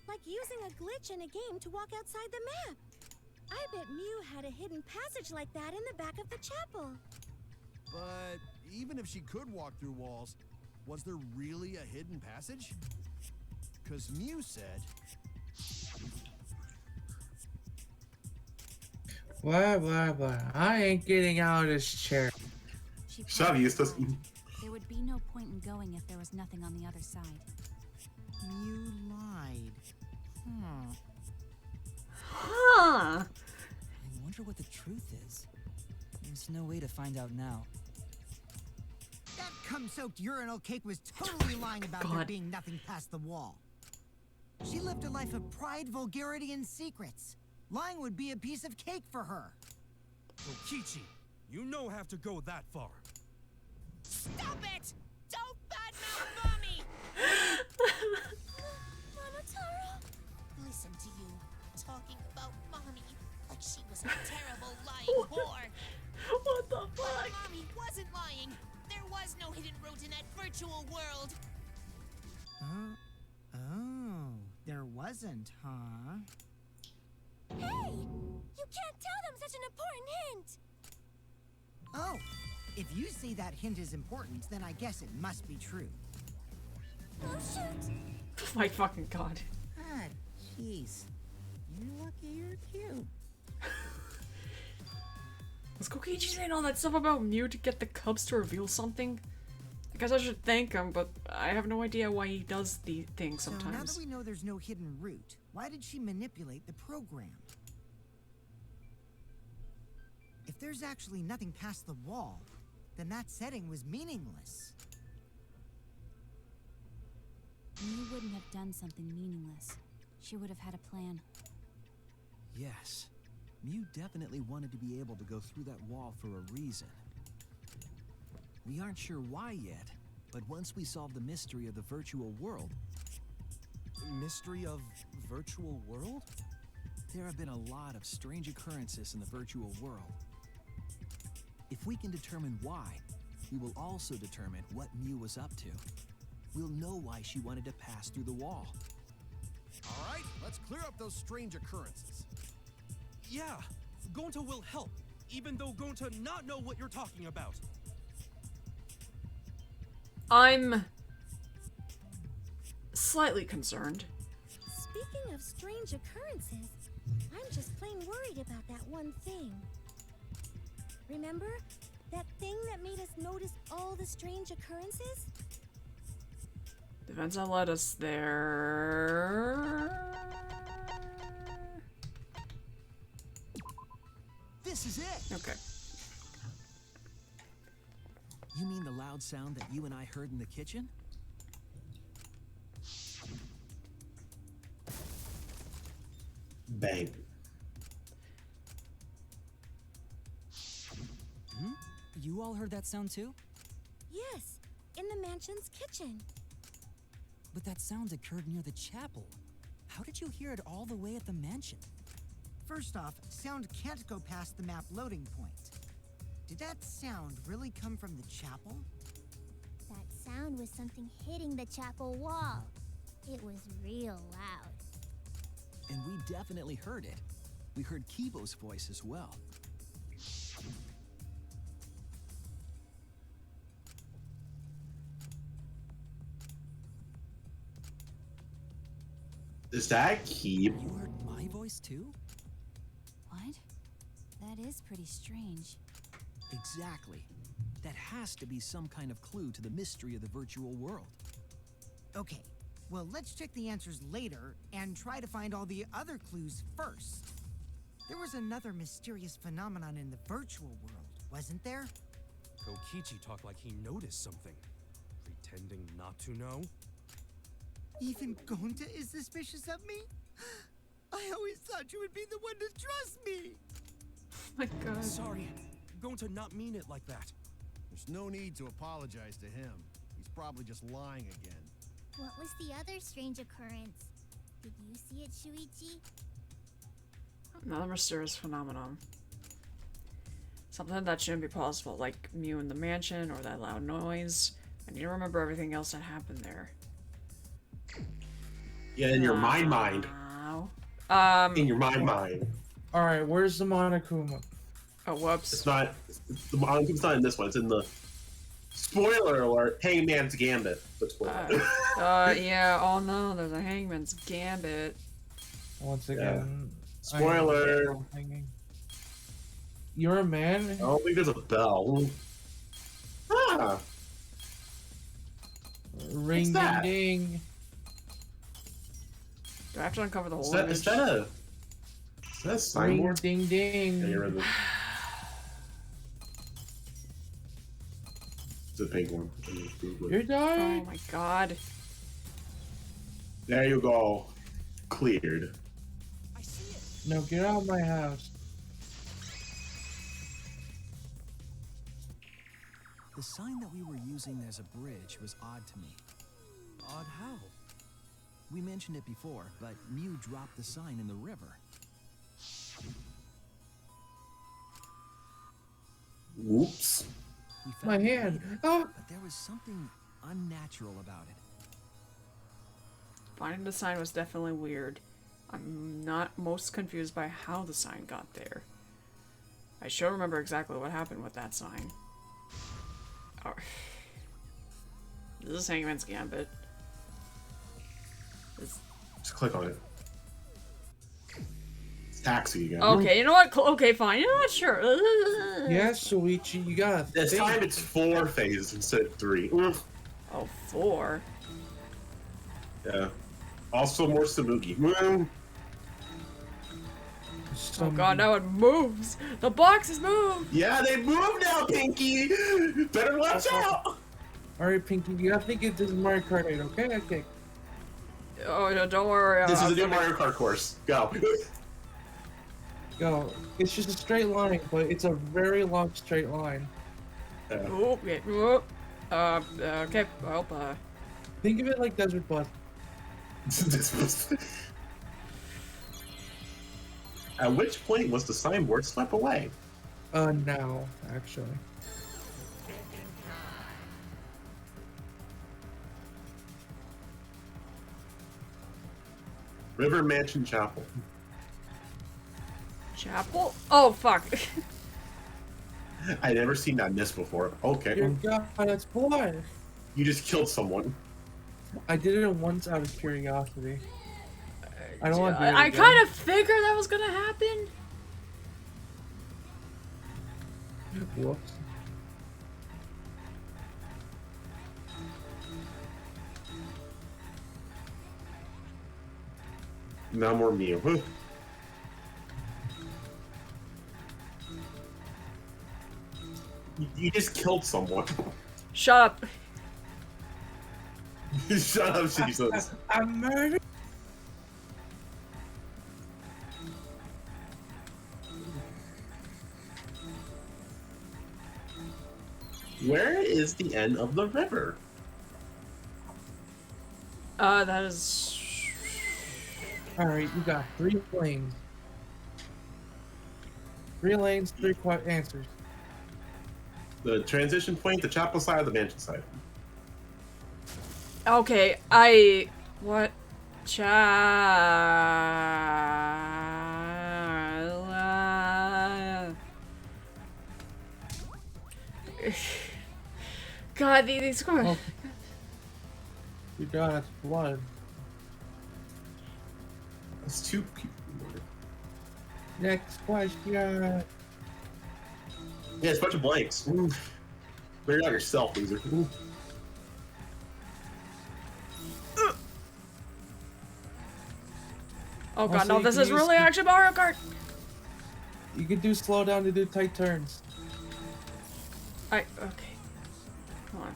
Like using a glitch in a game to walk outside the map. I bet Mew had a hidden passage like that in the back of the chapel. But even if she could walk through walls, was there really a hidden passage? Because Mew said... Blah. I ain't getting out of this chair. Shut up, Eustace. There would be no point in going if there was nothing on the other side. Mew lied. Huh. I wonder what the truth is. There's no way to find out now. That cum-soaked urinal cake was totally lying about there being nothing past the wall. She lived a life of pride, vulgarity, and secrets. Lying would be a piece of cake for her. Kokichi, you no have to go that far. Stop it! Don't badmouth Mommy! Monotaro? Listen to you, talking about Mommy like she was a terrible lying whore. What the fuck? But Mommy wasn't lying. There was no hidden route in that virtual world. Oh, there wasn't, huh? Hey! You can't tell them such an important hint! Oh, if you say that hint is important, then I guess it must be true. Oh, shoot! Oh my fucking god. Ah, jeez. You're lucky you're cute. Was Kokichi saying all that stuff about Mew to get the cubs to reveal something? I guess I should thank him, but I have no idea why he does the things So now sometimes. that we know there's no hidden route, why did she manipulate the program? If there's actually nothing past the wall, then that setting was meaningless. Mew wouldn't have done something meaningless. She would have had a plan. Yes. Mew definitely wanted to be able to go through that wall for a reason. We aren't sure why yet, but once we solve the mystery of the virtual world, mystery of virtual world? There have been a lot of strange occurrences in the virtual world. If we can determine why, we will also determine what Mew was up to. We'll know why she wanted to pass through the wall. All right, let's clear up those strange occurrences. Yeah, Gonta will help, even though Gonta not know what you're talking about. I'm slightly concerned. Speaking of strange occurrences, I'm just plain worried about that one thing. Remember? That thing that made us notice all the strange occurrences? The events that led us there... This is it! Okay. You mean the loud sound that you and I heard in the kitchen? Bang. Hmm? You all heard that sound too? Yes, in the mansion's kitchen. But that sound occurred near the chapel. How did you hear it all the way at the mansion? First off, sound can't go past the map loading point. Did that sound really come from the chapel? That sound was something hitting the chapel wall. It was real loud. And we definitely heard it. We heard Kibo's voice as well. Is that Keep? You heard my voice too? What? That is pretty strange. Exactly. That has to be some kind of clue to the mystery of the virtual world. Okay, well, let's check the answers later and try to find all the other clues first. There was another mysterious phenomenon in the virtual world, wasn't there? Kokichi talked like he noticed something, pretending not to know. Even Gonta is suspicious of me? I always thought you would be the one to trust me! Oh my god. Sorry, Gonta not mean it like that. There's no need to apologize to him. He's probably just lying again. What was the other strange occurrence? Did you see it, Shuichi? Another mysterious phenomenon. Something that shouldn't be possible, like Mew in the mansion or that loud noise. I need to remember everything else that happened there. Yeah, in your mind. In your mind. Alright, where's the Monokuma? Oh, whoops. It's not. The Monokuma's not in this one. It's in the. Spoiler alert! Hangman's Gambit. Yeah. Oh no, there's a Hangman's Gambit. Once again. Yeah. Spoiler. You're a man? I don't think there's a bell. Ah. Ring ding ding. Do I have to uncover the whole image? Is that a sign Ring board? ding ding. Yeah, you're in the... It's a pink one. You're dying. Oh my god. There you go. Cleared. I see it. No, get out of my house. The sign that we were using as a bridge was odd to me. Odd how? We mentioned it before, but Mew dropped the sign in the river. Whoops. We found My it hand. later, Oh. But there was something unnatural about it. Finding the sign was definitely weird. I'm not most confused by how the sign got there. I should remember exactly what happened with that sign. Oh. This is Hangman's Gambit. Just click on it. It's taxi again. Okay, you know what? Okay, fine. You know what? Sure. Yes, Shuichi, you gotta This think. time it's 4 phases instead of 3. Oof. Oh, 4. Yeah. Also more Samugi. Oh god, now it moves! The box has moved! Yeah, they moved now, Pinky! Better watch out! Alright, Pinky, you gotta think this is Mario Kart 8, okay? Okay. Oh, no, don't worry. This is a new Mario Kart course. Go. Go. It's just a straight line, but it's a very long straight line. Oh, okay. Oh. Okay, well, Think of it like Desert Bus. At which point was the signboard swept away? Now, actually. River Mansion Chapel. Chapel? Oh, fuck. I never seen that miss before. Okay. Dear God, that's blood. You just killed someone. I did it once out of curiosity. I don't want to do it I again. kind of figured that was gonna happen. Whoops. No more Mew. You just killed someone. Shut up. Shut up, Jesus. I'm murdered. Where is the end of the river? That is... Alright, you got 3 lanes. 3 lanes, 3 answers. The transition point, the chapel side, or the mansion side? Okay, what? God, these are... Oh. You got blood. That's 2 people. Next question. Yeah, it's a bunch of blanks. Figure it out yourself, loser. Oh god, Also, no, you this can is use- really actually Mario Kart! You can do slow down to do tight turns. Okay. Come on.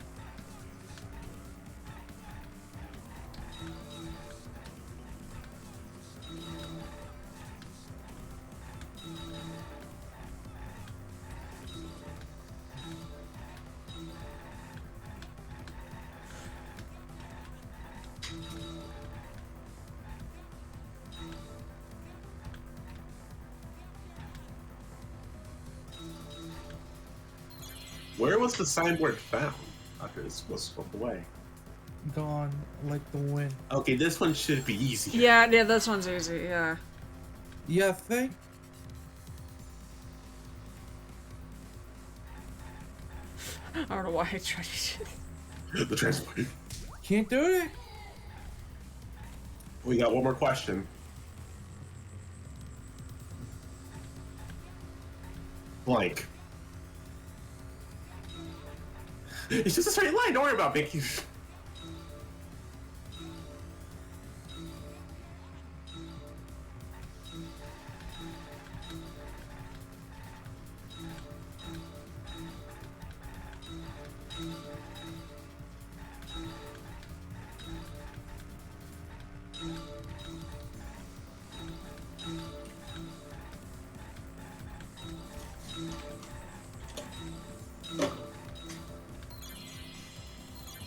Where was the signboard found after this was swept away? Gone like the wind. Okay, this one should be easy. Yeah, this one's easy, yeah. You think? I don't know why I tried to... The transport. Can't do it? We got one more question. Blank. It's just a straight line, don't worry about Mickey.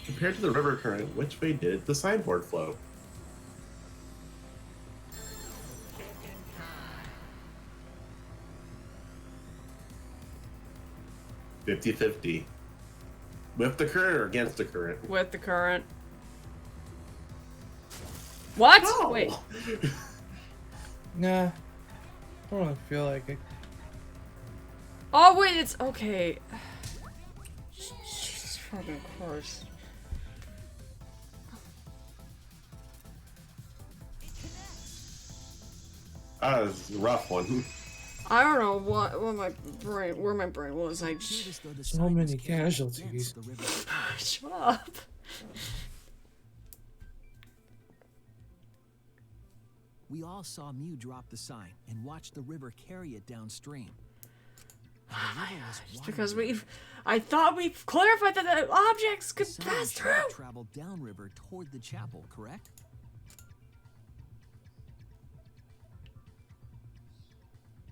Compared to the river current, which way did the signboard flow? (50-50). With the current or against the current? With the current. What? No. Wait. Nah. I don't really feel like it. Oh wait, it's okay. Jesus fucking Christ. It's a rough one. I don't know where my brain was. So many casualties. Shut up. We all saw Mew drop the sign and watch the river carry it downstream. Just because I thought we've clarified that the objects could The pass sign through. traveled downriver toward the chapel, correct?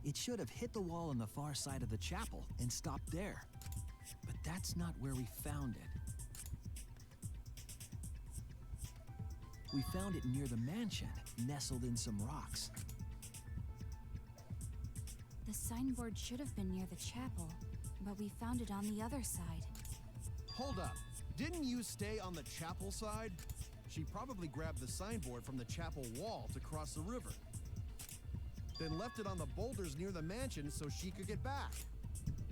It should have hit the wall on the far side of the chapel and stopped there. But that's not where we found it. We found it near the mansion, nestled in some rocks. The signboard should have been near the chapel, but we found it on the other side. Hold up. Didn't you stay on the chapel side? She probably grabbed the signboard from the chapel wall to cross the river. Then left it on the boulders near the mansion so she could get back.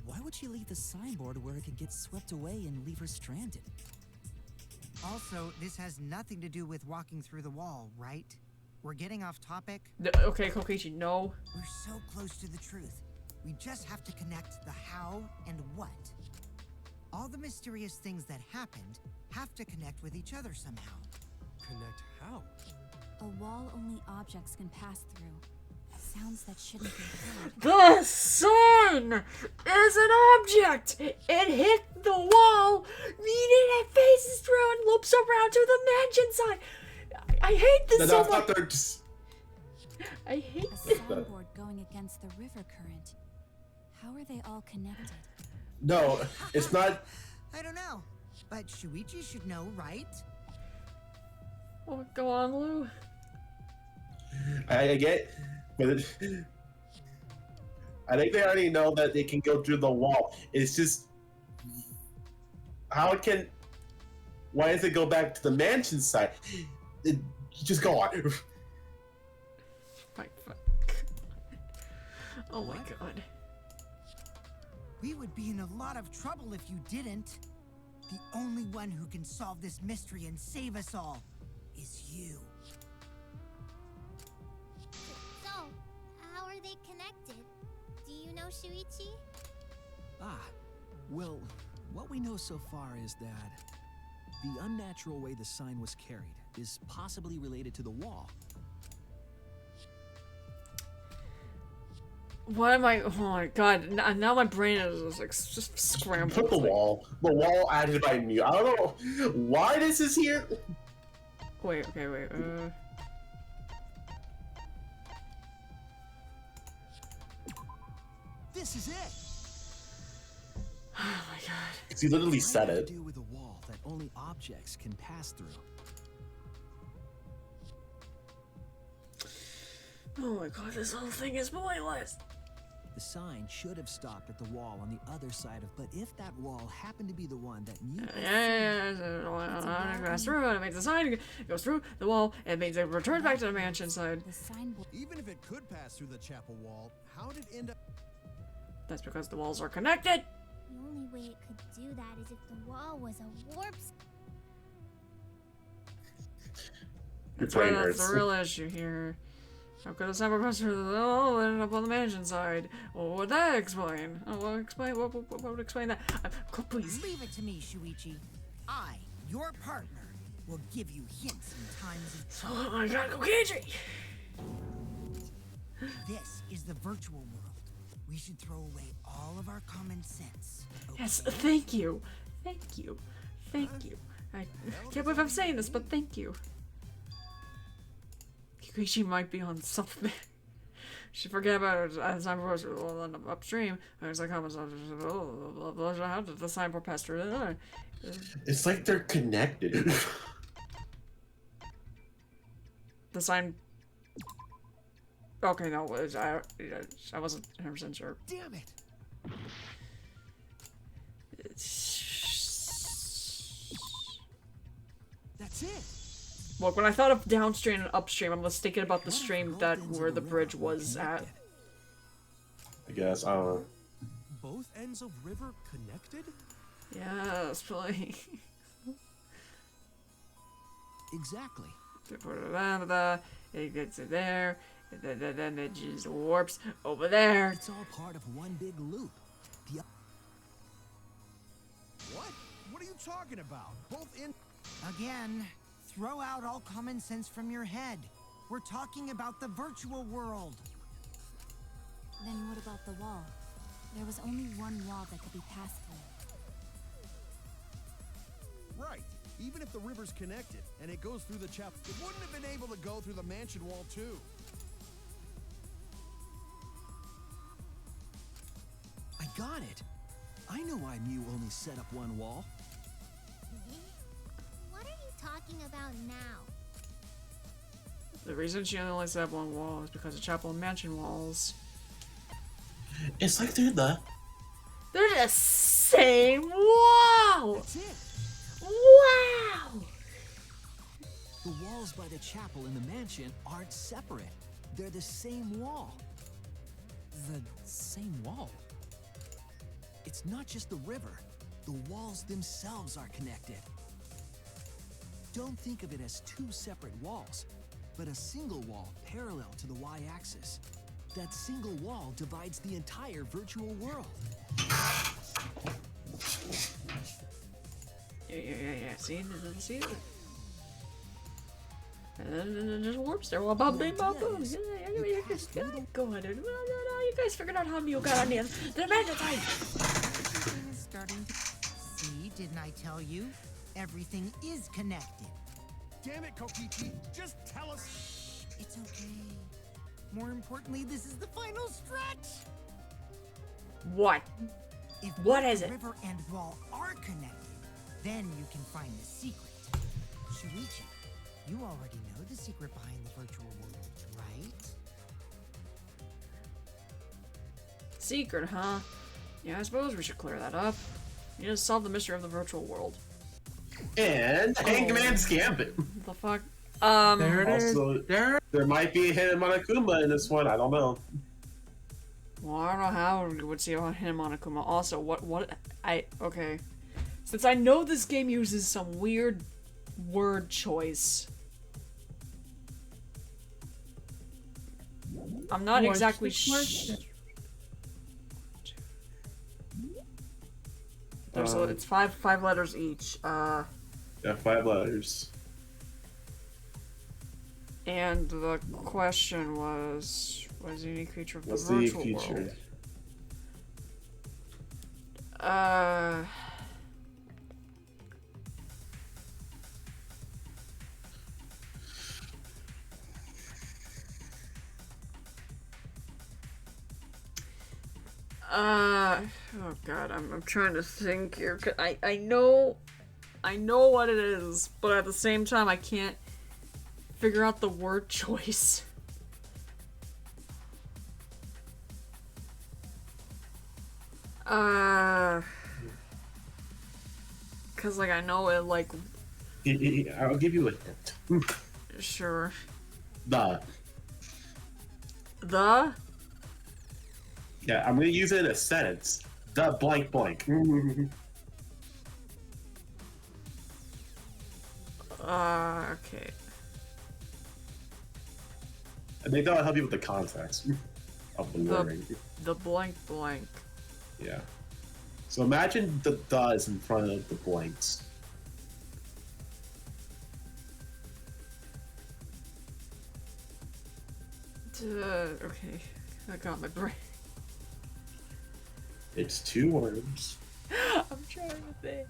Why would she leave the signboard where it could get swept away and leave her stranded? Also, this has nothing to do with walking through the wall, right? We're getting off topic. Okay, Kokichi, no. We're so close to the truth. We just have to connect the how and what. All the mysterious things that happened have to connect with each other somehow. Connect how? A wall only objects can pass through. Sounds that shouldn't be heard. The sign is an object! It hit the wall, meaning it faces through and loops around to the mansion side. I hate this so much. I hate a signboard going against the river current. How are they all connected? No, it's not. I don't know, but Shuichi should know, right? Oh, go on, Lou. I get, but I think they already know that they can go through the wall. It's just how it can. Why does it go back to the mansion side? Just go on. Oh my god. We would be in a lot of trouble if you didn't. The only one who can solve this mystery and save us all is you. So, how are they connected? Do you know, Shuichi? Well, what we know so far is that the unnatural way the sign was carried is possibly related to the wall. What am I? Oh my god! Now my brain is like just scrambled. Put the wall. The wall added by me. I don't know why this is here. Wait. Okay. Wait. This is it. Oh my god! Because he literally said it. To do with a wall that only objects can pass through. Oh my god! This whole thing is pointless. The sign should have stopped at the wall on the other side of, but if that wall happened to be the one that Mew it goes through, and it makes the sign, it goes through the wall, and makes it return back to the mansion side. Even if it could pass through the chapel wall, how did it end up? That's because the walls are connected. The only way it could do that is if the wall was a warp. That's why that's the real issue here. How could a cyber pass through the wall and end up on the mansion side? What would that explain? What would explain that? Please. Leave it to me, Shuichi. I, your partner, will give you hints in times of trouble. Oh my god, Kokichi! This is the virtual world. We should throw away all of our common sense. Okay? Yes, thank you. Thank you. Thank you. I can't believe I'm saying this, but thank you. She might be on something. She forget about it as I'm upstream. I was like, how did the signboard pass through? It's like they're connected. The sign. Okay, no, I wasn't 100% sure. Damn it! That's it. Look, when I thought of downstream and upstream, I was thinking about the stream that where the bridge was at. I guess, I don't know. Both ends of river connected? Yes, please. Exactly. It gets it there, and then it just warps over there. It's all part of one big loop. What? What are you talking about? Both in. Again. Throw out all common sense from your head. We're talking about the virtual world. Then what about the wall? There was only one wall that could be passed through. Right. Even if the river's connected and it goes through the chapel, it wouldn't have been able to go through the mansion wall too. I got it. I know why Mew only set up one wall. What are you talking about now? The reason she only likes that one wall is because the chapel and mansion walls. It's like they're the same wall! That's it. Wow! The walls by the chapel and the mansion aren't separate. They're the same wall. The same wall? It's not just the river. The walls themselves are connected. Don't think of it as two separate walls, but a single wall parallel to the y-axis. That single wall divides the entire virtual world. Yeah. See? And then just warps there. Well, boom. Yeah, go ahead. No, you guys figured out how you got on the magnetype. Everything is starting to... See, didn't I tell you? Everything is connected. Damn it, Kokichi, just tell us. It's okay. More importantly, this is the final stretch. What? What is it? River and wall are connected, then you can find the secret. Shuichi, you already know the secret behind the virtual world, right? Secret, huh? Yeah, I suppose we should clear that up. You just solve the mystery of the virtual world. And Hangman's Gambit. The fuck? There it is. Also, there might be a hidden Monokuma in this one. I don't know. Well, I don't know how we would see about him on Akuma. Also, okay. Since I know this game uses some weird word choice, I'm not exactly sure. It's five letters each. Yeah, 5 letters. And the question was, what is the unique feature of the What's virtual the feature? world? Oh god, I'm trying to think here. I know what it is, but at the same time I can't figure out the word choice. Cause like I know it like. I'll give you a hint. Sure. The. Yeah, I'm gonna use it in a sentence. The blank blank. Okay. I think that'll help you with the context of the wording. The blank blank. Yeah. So imagine the is in front of the blanks. Okay. I got my brain. It's 2 words. I'm trying to think.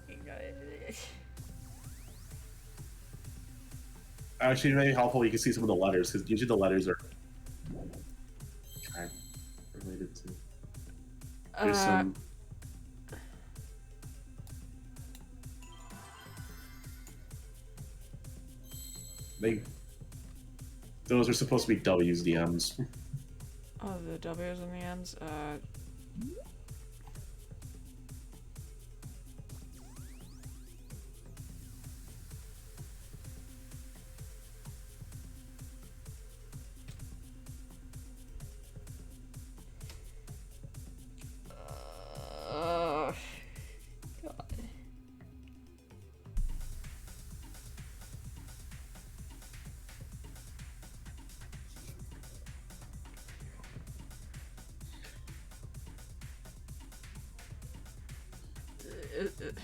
Actually, it may be helpful. You can see some of the letters because usually the letters are kind of related to. There's some. Those are supposed to be W's, the M's. Oh, the W's and the M's.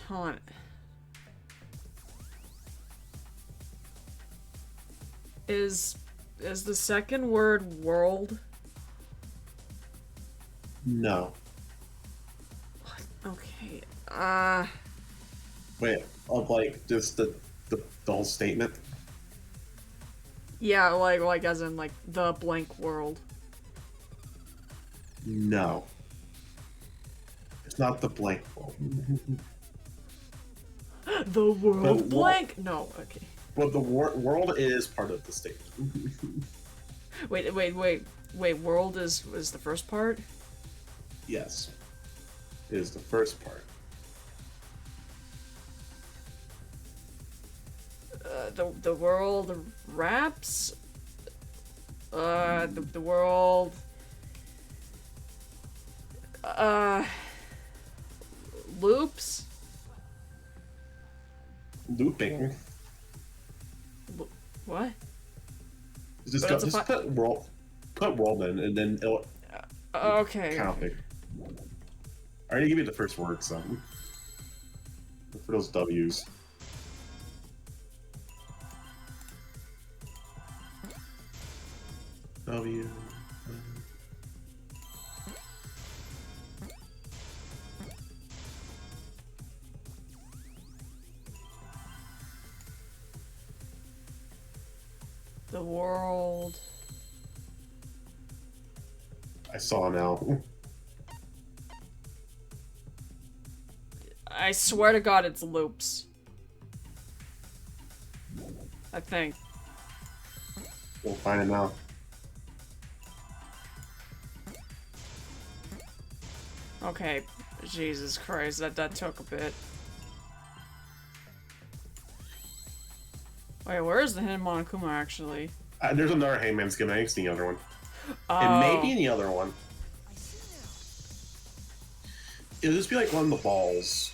Hold on. Is the second word world? No. Okay. Wait, of like just the whole statement? Yeah, like as in like the blank world. No. It's not the blank world. The world blank? No, okay. Well, the world is part of the state. Wait. World is the first part? Yes. It is the first part. The world wraps. The world. Loops. Looping. What? Just put world in, and then it'll okay. count it. I already give you the first word, so for those W's. W. The world. I saw now. I swear to God, it's loops. I think. We'll find it now. Okay, Jesus Christ, that took a bit. Wait, where is the Hidden Monokuma actually? There's another Hangman's Gimmick. I see the other one. Oh. It may be in the other one. It'll just be like one of the balls.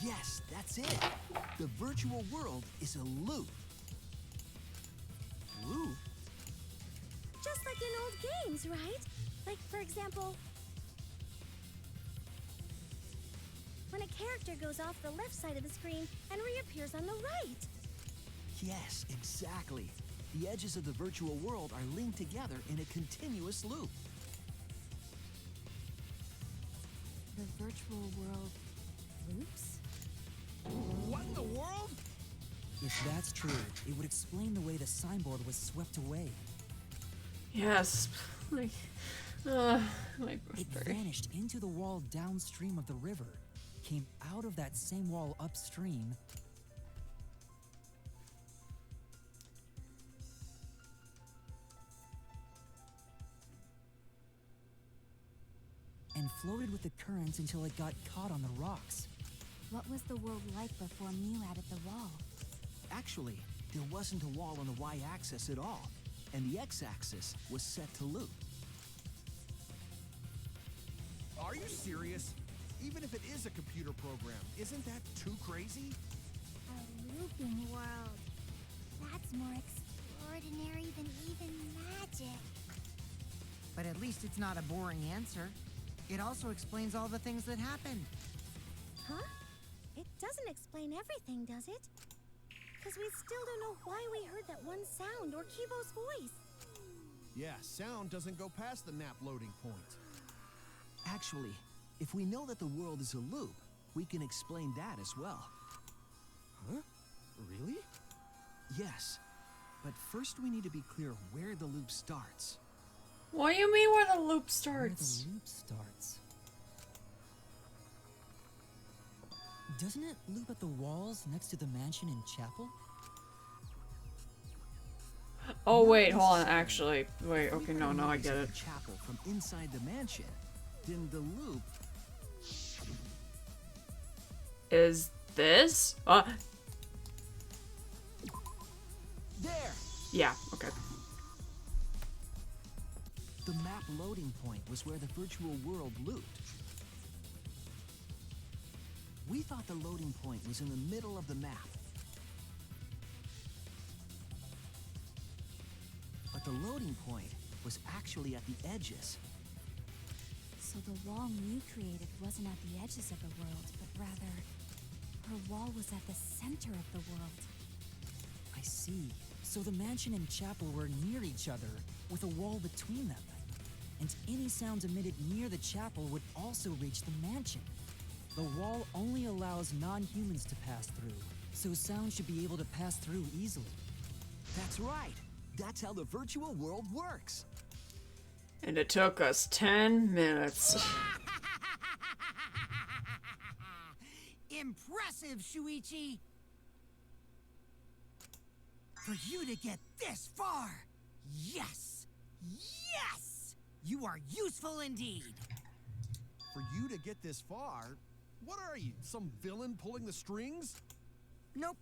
Yes, that's it. The virtual world is a loop. Loop? Just like in old games, right? Like, for example, when a character goes off the left side of the screen and reappears on the right. Yes, exactly. The edges of the virtual world are linked together in a continuous loop. The virtual world loops? What in the world? If that's true, it would explain the way the signboard was swept away. Yes. Like, it vanished into the wall downstream of the river, came out of that same wall upstream, and floated with the current until it got caught on the rocks. What was the world like before Mew added the wall? Actually, there wasn't a wall on the y-axis at all, and the x-axis was set to loop. Are you serious? Even if it is a computer program, isn't that too crazy? A looping world. That's more extraordinary than even magic. But at least it's not a boring answer. It also explains all the things that happened. Huh? It doesn't explain everything, does it? Because we still don't know why we heard that one sound or Kibo's voice. Yeah, sound doesn't go past the map loading point. Actually, if we know that the world is a loop, we can explain that as well. Huh? Really? Yes. But first we need to be clear where the loop starts. What do you mean where the loop starts? Where the loop starts. Doesn't it loop at the walls next to the mansion and chapel? Oh wait, hold on, actually. Wait, okay, no, I get it. Chapel from inside the mansion. Then the loop is this? There! Yeah, okay. The map loading point was where the virtual world looped. We thought the loading point was in the middle of the map. But the loading point was actually at the edges. So the wall Mew created wasn't at the edges of the world, but rather, her wall was at the center of the world. I see. So the mansion and chapel were near each other, with a wall between them. And any sounds emitted near the chapel would also reach the mansion. The wall only allows non-humans to pass through, so sound should be able to pass through easily. That's right. That's how the virtual world works. And it took us 10 minutes. Impressive, Shuichi! For you to get this far! Yes! Yes! You are useful indeed! For you to get this far? What are you, some villain pulling the strings? Nope.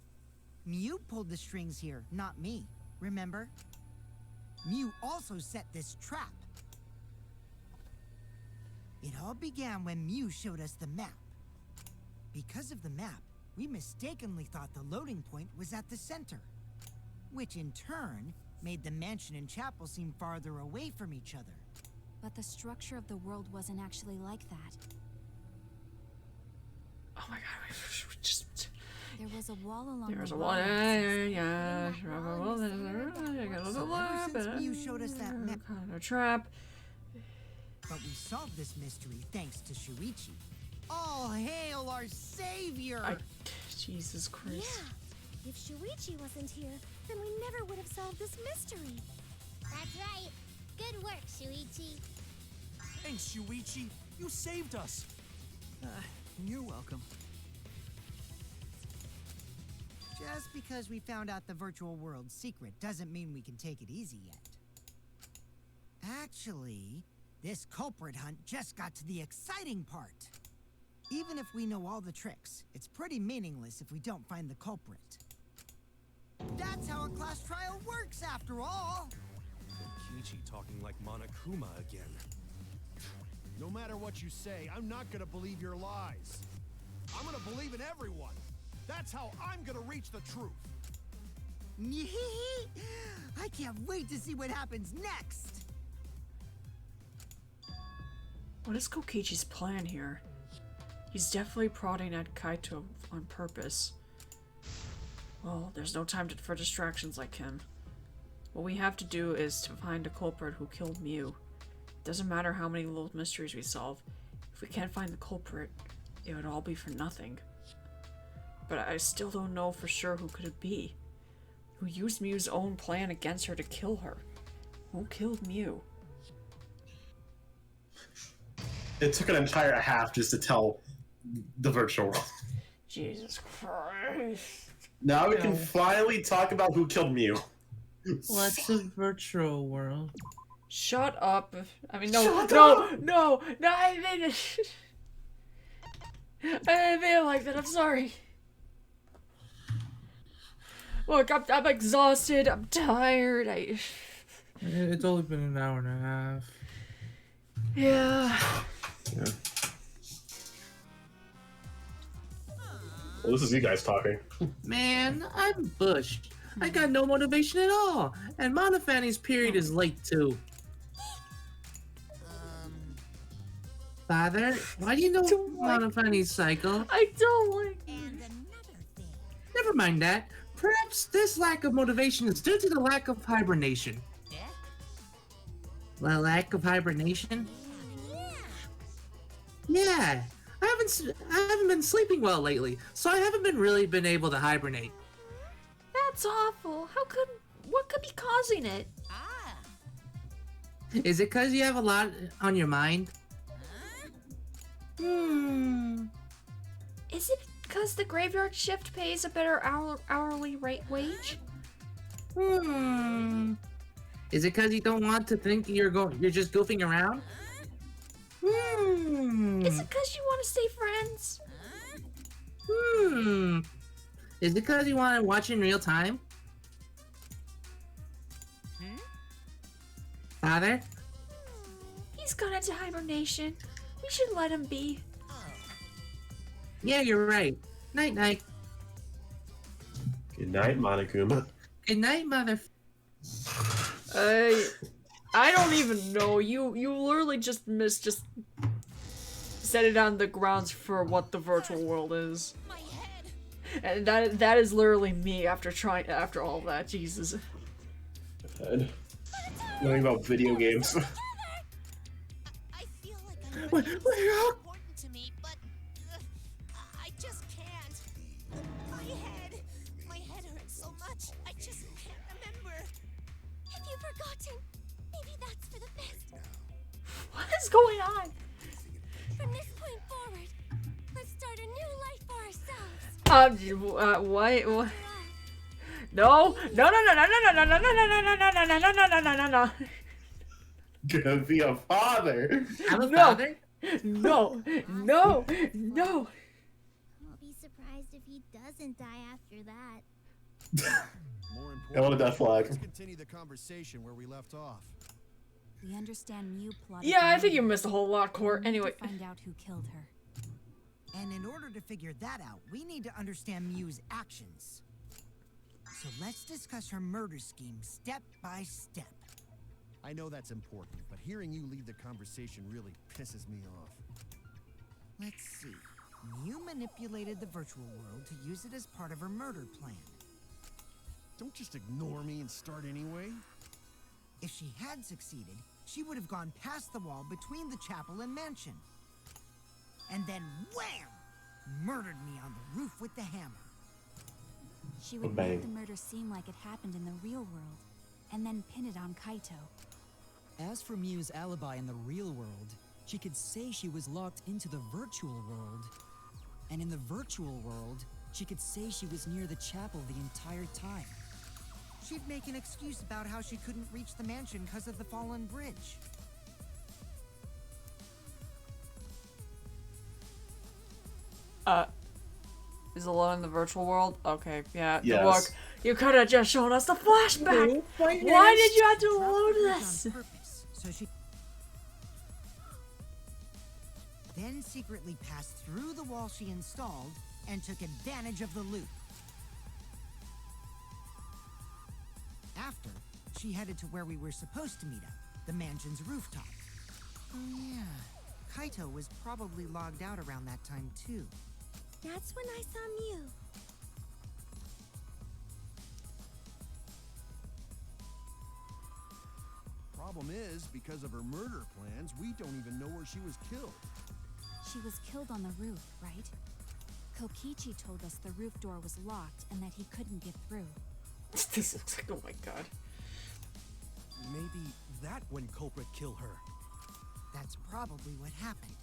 Mew pulled the strings here, not me. Remember? Mew also set this trap. It all began when Mew showed us the map. Because of the map, we mistakenly thought the loading point was at the center, which in turn made the mansion and chapel seem farther away from each other. But the structure of the world wasn't actually like that. Oh my god, we just... There was a wall along There was the a wall. Yeah. Ever since Mew showed us that map, Kind of trap. but we solved this mystery thanks to Shuichi. All hail our savior! Jesus Christ. Yeah. If Shuichi wasn't here, then we never would have solved this mystery. That's right. Good work, Shuichi. Thanks, Shuichi. You saved us. You're welcome. Just because we found out the virtual world's secret doesn't mean we can take it easy yet. Actually, this culprit hunt just got to the exciting part. Even if we know all the tricks, it's pretty meaningless if we don't find the culprit. That's how a class trial works, after all! Kokichi talking like Monokuma again. No matter what you say, I'm not gonna believe your lies. I'm gonna believe in everyone. That's how I'm gonna reach the truth. I can't wait to see what happens next! What is Kokichi's plan here? He's definitely prodding at Kaito on purpose. Well, there's no time for distractions like him. What we have to do is to find a culprit who killed Mew. Doesn't matter how many little mysteries we solve. If we can't find the culprit, it would all be for nothing. But I still don't know for sure who could it be. Who used Mew's own plan against her to kill her? Who killed Mew? It took an entire half just to tell the virtual world. Jesus Christ. Now we can finally talk about who killed Mew. What's a virtual world? Shut up. I mean, no, I made it. I didn't mean it like that, I'm sorry. Look, I'm exhausted, I'm tired, It's only been an hour and a half. Yeah. Well, this is you guys talking. Man, I'm bushed. I got no motivation at all. And Monofanny's period is late too. Father, why do you know Monofanny's cycle? I don't like it. Never mind that. Perhaps this lack of motivation is due to the lack of hibernation. The lack of hibernation? Yeah. I haven't been sleeping well lately, so I haven't really been able to hibernate. That's awful. What could be causing it? Is it because you have a lot on your mind? Is it because the graveyard shift pays a better hourly wage? Is it because you don't want to think you're just goofing around? Is it because you want to stay friends? Is it because you want to watch in real time? Father? He's gone into hibernation. We should let him be. Yeah, you're right. Night-night. Good night, Monokuma. Good night, mother. I don't even know. You literally just set it on the grounds for what the virtual world is. And that is literally me after all that. Jesus. Head. Learning about video games. I feel like I'm important to me, but I just can't. My head hurts so much. I just can't remember. If you've forgotten, maybe that's for the best. What is going on? From this point forward, let's start a new life for ourselves. What? No, no, no, no, no, no, no, no, no, no, no, no, no, no, no, no, no, no, no. Gonna be a father. I'm a No. father? No, no, no. I'll be surprised if he doesn't die after that. More I want a death flag. let's continue the conversation where we left off. We understand Mew plotted. Yeah, I the think you murder. missed a whole lot, Court. We need to Anyway. find out who killed her. And in order to figure that out, we need to understand Mew's actions. So let's discuss her murder scheme step by step. I know that's important, but hearing you lead the conversation really pisses me off. Let's see. Mew manipulated the virtual world to use it as part of her murder plan. Don't just ignore me and start anyway. If she had succeeded, she would have gone past the wall between the chapel and mansion. And then wham! Murdered me on the roof with the hammer. She would Bang. make the murder seem like it happened in the real world, and then pin it on Kaito. As for Mew's alibi in the real world, she could say she was locked into the virtual world. And in the virtual world, she could say she was near the chapel the entire time. She'd make an excuse about how she couldn't reach the mansion because of the fallen bridge. Is Alone in the virtual world? Okay, yeah. Yes. Look, you could have just shown us the flashback. Why did you have to load this? On purpose, so she then secretly passed through the wall she installed and took advantage of the loop. After, she headed to where we were supposed to meet up, the mansion's rooftop. Oh yeah, Kaito was probably logged out around that time too. That's when I saw Mew. Problem is, because of her murder plans, we don't even know where she was killed. She was killed on the roof, right? Kokichi told us the roof door was locked and that he couldn't get through. This looks like, oh my god. Maybe that when culprit kill her. That's probably what happened.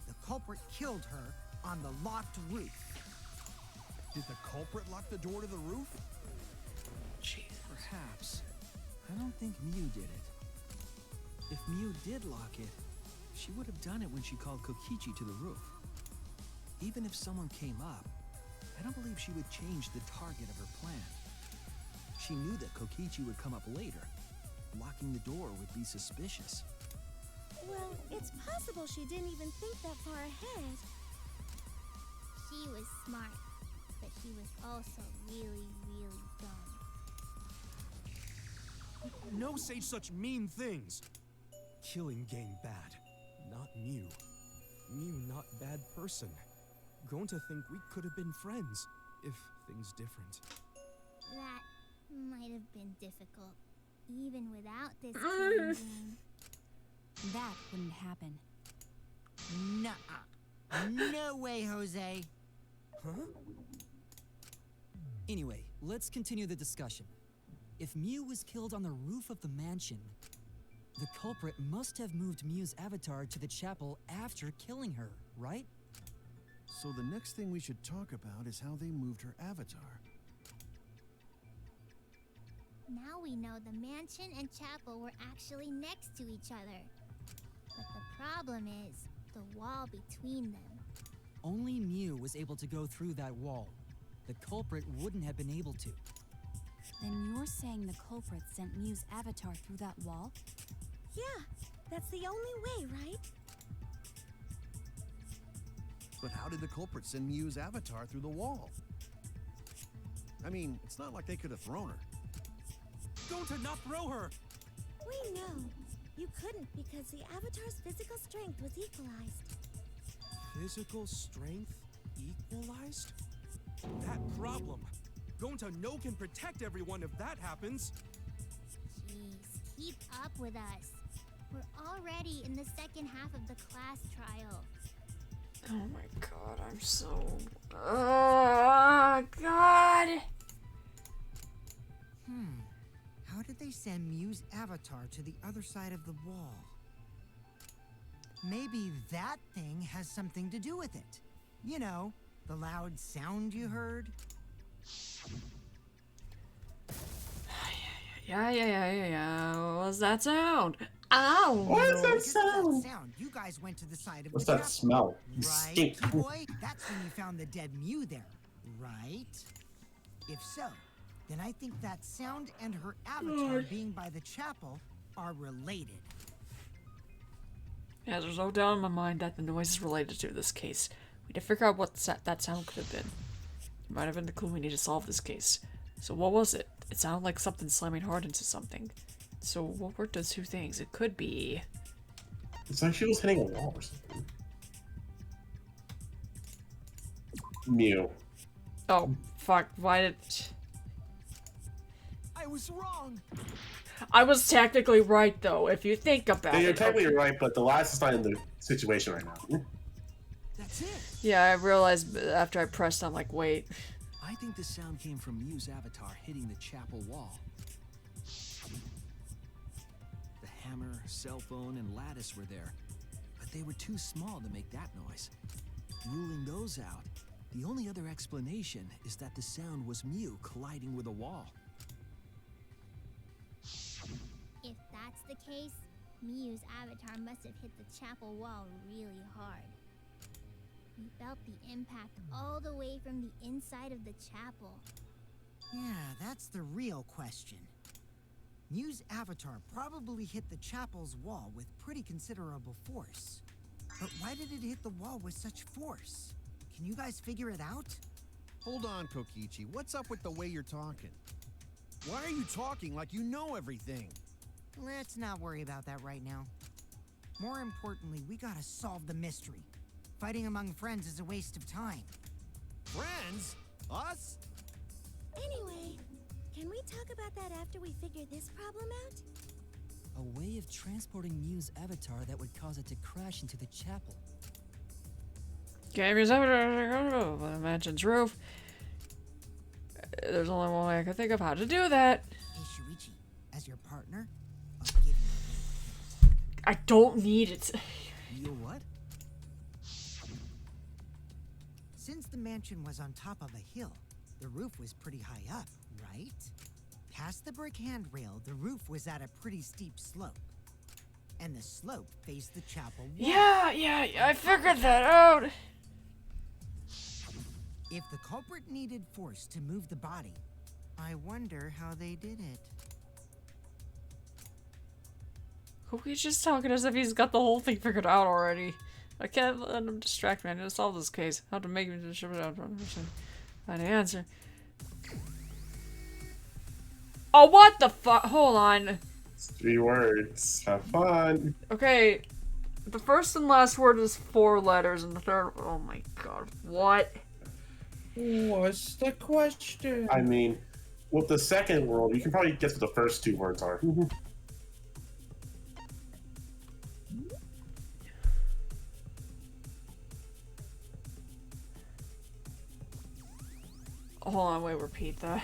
The culprit killed her on the locked roof. Did the culprit lock the door to the roof? Perhaps. I don't think Mew did it. If Mew did lock it, she would have done it when she called Kokichi to the roof. Even if someone came up, I don't believe she would change the target of her plan. She knew that Kokichi would come up later. Locking the door would be suspicious. Well, it's possible she didn't even think that far ahead. She was smart, but she was also really, really dumb. No say such mean things. Killing game bad. Not Mew. Mew not bad person. Going to think we could have been friends if things different. That might have been difficult, even without this killing game. That wouldn't happen. Nuh-uh. No way, Jose. Huh? Anyway, let's continue the discussion. If Mew was killed on the roof of the mansion, the culprit must have moved Mew's avatar to the chapel after killing her, right? So the next thing we should talk about is how they moved her avatar. Now we know the mansion and chapel were actually next to each other. But the problem is the wall between them. Only Mew was able to go through that wall. The culprit wouldn't have been able to. Then you're saying the culprit sent Mew's avatar through that wall? Yeah, that's the only way, right? But how did the culprit send Mew's avatar through the wall? I mean, it's not like they could have thrown her. Don't to not throw her! We know. You couldn't because the avatar's physical strength was equalized. Physical strength equalized? That problem. Going to know can protect everyone if that happens. Jeez, keep up with us. We're already in the second half of the class trial. Oh my god, I'm so... Oh god! How did they send Mew's avatar to the other side of the wall? Maybe that thing has something to do with it. You know, the loud sound you heard? Yeah. What was that sound? Ow! What is that Because of sound? that sound, you guys went to the side of What's the that chapel. smell? You Right, stink. boy? That's when you found the dead Mew there, right? If so, then I think that sound and her avatar being by the chapel are related. Yeah, there's no doubt in my mind that the noise is related to this case. We need to figure out what that sound could have been. It might have been the clue we need to solve this case. So what was it? It sounded like something slamming hard into something. So what were those two things? It could be... It's like she was hitting a wall or something. Mew. Oh, fuck. Why did... I was wrong. I was technically right, though, if you think about Yeah, it. you're technically right, but the last is not in the situation right now. That's it. Yeah, I realized after I pressed, I'm like, wait. I think the sound came from Mew's avatar hitting the chapel wall. The hammer, cell phone, and lattice were there, but they were too small to make that noise. Ruling those out, the only other explanation is that the sound was Mew colliding with a wall. If that's the case, Mew's avatar must have hit the chapel wall really hard. We felt the impact all the way from the inside of the chapel. Yeah, that's the real question. Mew's avatar probably hit the chapel's wall with pretty considerable force. But why did it hit the wall with such force? Can you guys figure it out? Hold on, Kokichi. What's up with the way you're talking? Why are you talking like you know everything? Let's not worry about that right now. More importantly, we gotta solve the mystery. Fighting among friends is a waste of time. Friends? Us? Anyway, can we talk about that after we figure this problem out? A way of transporting Mew's avatar that would cause it to crash into the chapel. Game is over. The mansion's roof. There's only one way I can think of how to do that. Hey, Shuichi, as your partner, I'll give you a hint. I don't need it. You what? Since the mansion was on top of a hill, the roof was pretty high up, right? Past the brick handrail, the roof was at a pretty steep slope. And the slope faced the chapel wall. Yeah, I figured that out. If the culprit needed force to move the body, I wonder how they did it. He's just talking as if he's got the whole thing figured out already. I can't let him distract me. I need to solve this case. How to make me find the answer. Oh, what the fuck? Hold on. 3 words. Have fun. Okay, the first and last word is 4 letters, and the third. Oh my god, what? What's the question? I mean, with the second word, you can probably guess what the first 2 words are. Hold on, wait, repeat that.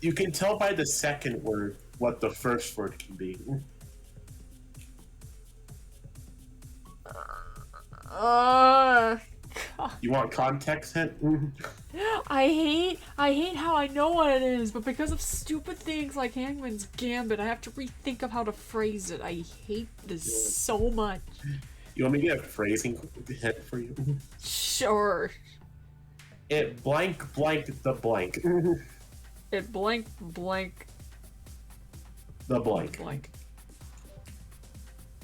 You can tell by the second word what the first word can be. You want context hint? I hate how I know what it is, but because of stupid things like Hangman's Gambit, I have to rethink of how to phrase it. I hate this so much. You want me to get a phrasing hint for you? Sure. It blank the blank. It blank the blank. blank.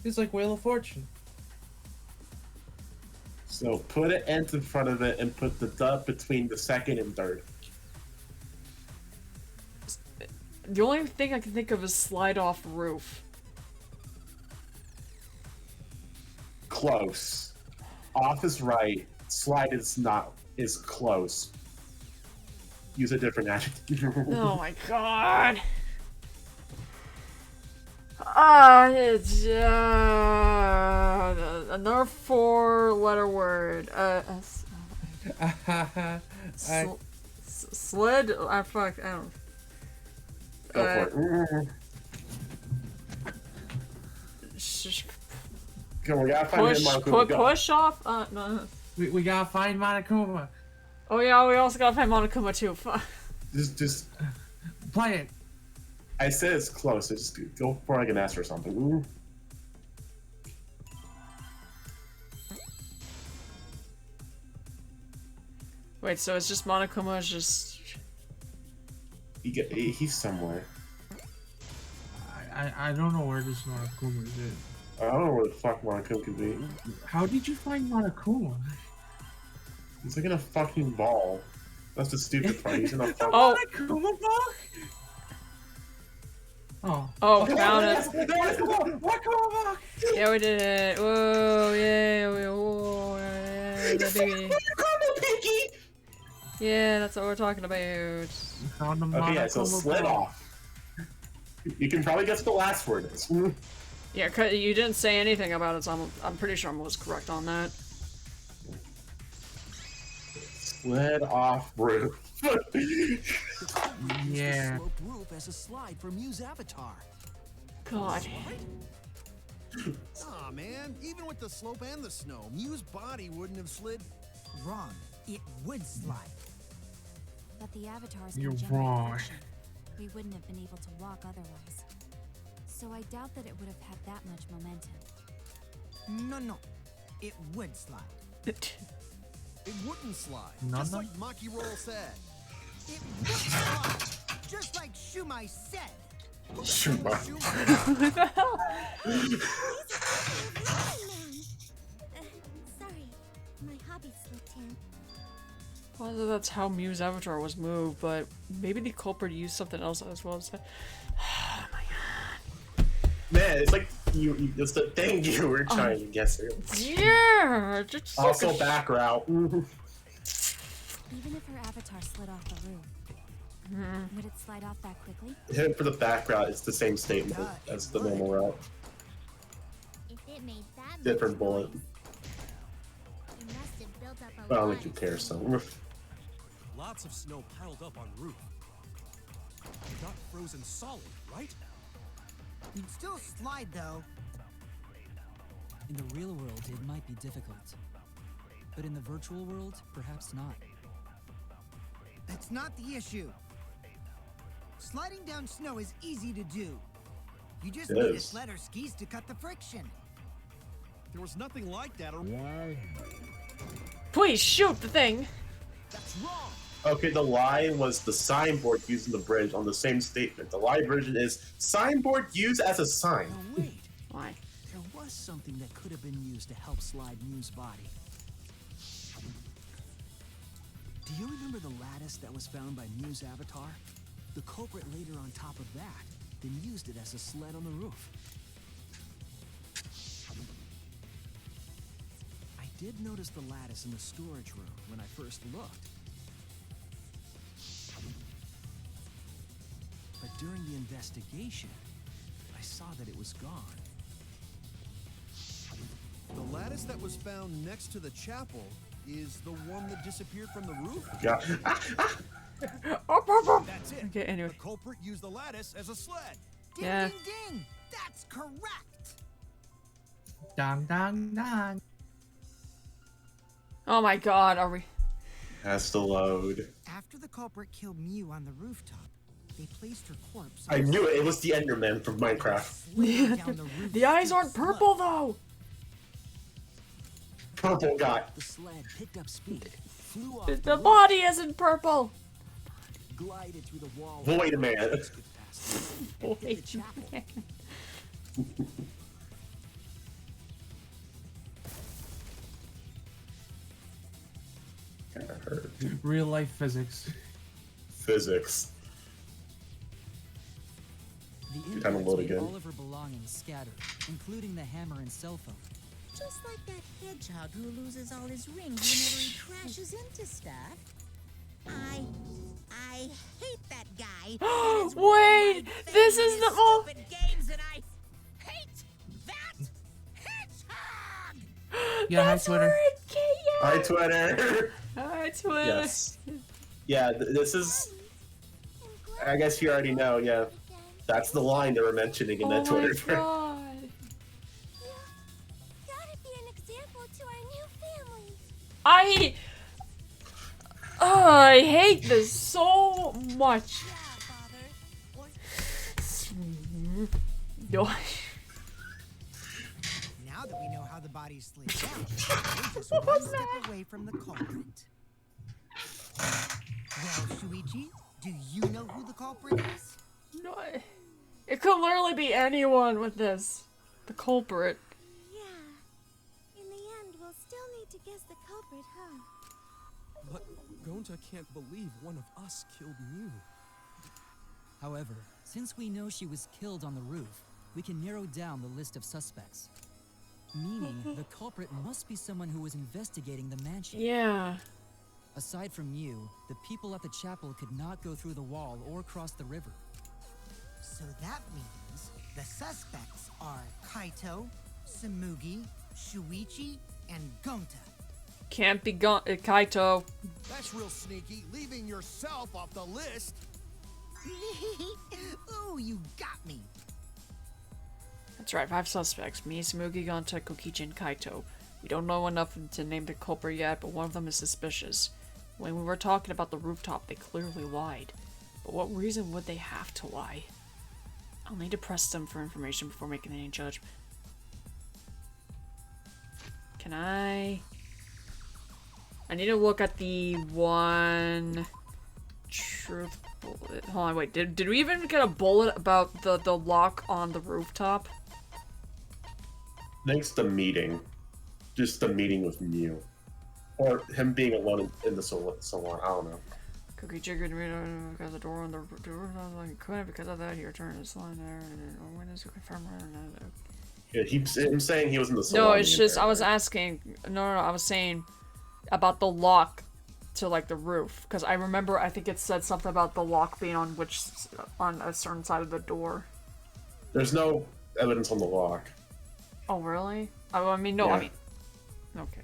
It's like Wheel of Fortune. So put an ent in front of it and put the dub between the second and third. The only thing I can think of is slide off roof. Close. Off is right. Slide is not. Is close. Use a different adjective. Oh my god. It's another 4-letter word. Sled. I fuck. I don't. Go for it. Come on, we gotta find push off. No. We gotta find Monokuma. Oh yeah, we also gotta find Monokuma too. Just Play it. I said it's close. So just go for like an S or something. Ooh. Wait, so it's just Monokuma is just... He's somewhere. I don't know where this Monokuma is. I don't know where the fuck Monokuma could be. How did you find Monokuma? He's like in a fucking ball. That's the stupid part. He's in a fucking... Oh! Monokuma ball? Oh. Oh, found it. Monokuma! Yeah, we did it. Whoa, yeah, whoa, yeah, the biggie. Yeah, that's what we're talking about. Okay, yeah, so slid off. You can probably guess what the last word is. Yeah, cause you didn't say anything about it, so I'm pretty sure I was correct on that. Slid off roof. Yeah. Sloped roof as a slide for Mew's avatar. God. Aw, man. Even with the slope and the snow, Mew's body wouldn't have slid. Wrong. It would slide. But the avatars You're can generate wrong. friction. We wouldn't have been able to walk otherwise. So I doubt that it would have had that much momentum. No. It would slide. It wouldn't slide. No, just no. like Maki Roll said. It would slide. Just like Shumai said. Shumai. Sorry, my hobby slipped in. Well, that's how Mew's avatar was moved, but maybe the culprit used something else as well. Oh my god. Man, it's like it's the thing you were trying to guess earlier. Yeah! Just Also back route. Even if her avatar slid off the roof, would it slide off that quickly? Hit for the back route, it's the same statement as the normal route. If it made that Different much bullet. noise, it must have built up a I don't lot think you of care, so. Lots of snow piled up on roof. Not frozen solid, right? You'd still slide, though. In the real world, it might be difficult. But in the virtual world, perhaps not. That's not the issue. Sliding down snow is easy to do. You just need a sled or skis to cut the friction. There was nothing like that. Please shoot the thing! That's wrong. Okay, the lie was the signboard used in the bridge on the same statement. The lie version is signboard used as a sign. Oh, wait. Why? There was something that could have been used to help slide Mew's body. Do you remember the lattice that was found by Mew's avatar? The culprit laid her on top of that, then used it as a sled on the roof. I did notice the lattice in the storage room when I first looked. But during the investigation, I saw that it was gone. The lattice that was found next to the chapel is the one that disappeared from the roof? Yeah. That's it. Okay, anyway. The culprit used the lattice as a sled. Ding, Yeah. ding, ding! That's correct! Dang, dang, dang. Oh my god, are we... Has to load. After the culprit killed Mew on the rooftop, they placed her corpse. I knew it. It was the Enderman from Minecraft. down the roof. The eyes aren't purple though! Purple guy. The sled picked up speed, flew off The body isn't purple! glided through the wall. Void Man. And hit the chapel. Kinda hurt. Real life physics. Physics. The Time to load made again. all of her belongings scattered, including the hammer and cell phone. Just like that hedgehog who loses all his rings whenever he crashes into stuff. I hate that guy. and his Wait! worldwide This fame is and the... his Oh! stupid games, and I hate that hedgehog! Yeah, hi That's Twitter. where it came- Hi, Twitter. Hi, Twitter. Yes. Yeah, this is. I guess you already know. Yeah, that's the line they were mentioning in that Twitter thread. Oh my god. Gotta be an example to our new families. I hate this so much. Yeah, Father. Yo. Now that we know how the body slid down, we're just one step away from the culprit. Well, Shuichi, do you know who the culprit is? No, it could literally be anyone with this. The culprit. Yeah. In the end, we'll still need to guess the culprit, huh? But Gonta can't believe one of us killed Mew. However, since we know she was killed on the roof, we can narrow down the list of suspects. Meaning, the culprit must be someone who was investigating the mansion. Yeah. Aside from you, the people at the chapel could not go through the wall or cross the river. So that means the suspects are Kaito, Samugi, Shuichi, and Gonta. Can't be Kaito. That's real sneaky, leaving yourself off the list. Ooh, you got me. That's right, 5 suspects. Me, Samugi, Gonta, Kokichi, and Kaito. We don't know enough to name the culprit yet, but one of them is suspicious. When we were talking about the rooftop, they clearly lied. But what reason would they have to lie? I'll need to press them for information before making any judgment. Can I need to look at the one truth bullet. Hold on, wait. Did we even get a bullet about the lock on the rooftop? Next, the meeting. Just the meeting with Mew. Or him being alone in the salon. I don't know. Cookie chicken got the door on the door like couldn't because of that he returned his line there and when is it confirmed? Yeah, him saying he was in the salon. No, it's just I was asking. No, I was saying about the lock to like the roof because I remember I think it said something about the lock being on a certain side of the door. There's no evidence on the lock. Oh really? I mean no. Yeah. I mean okay.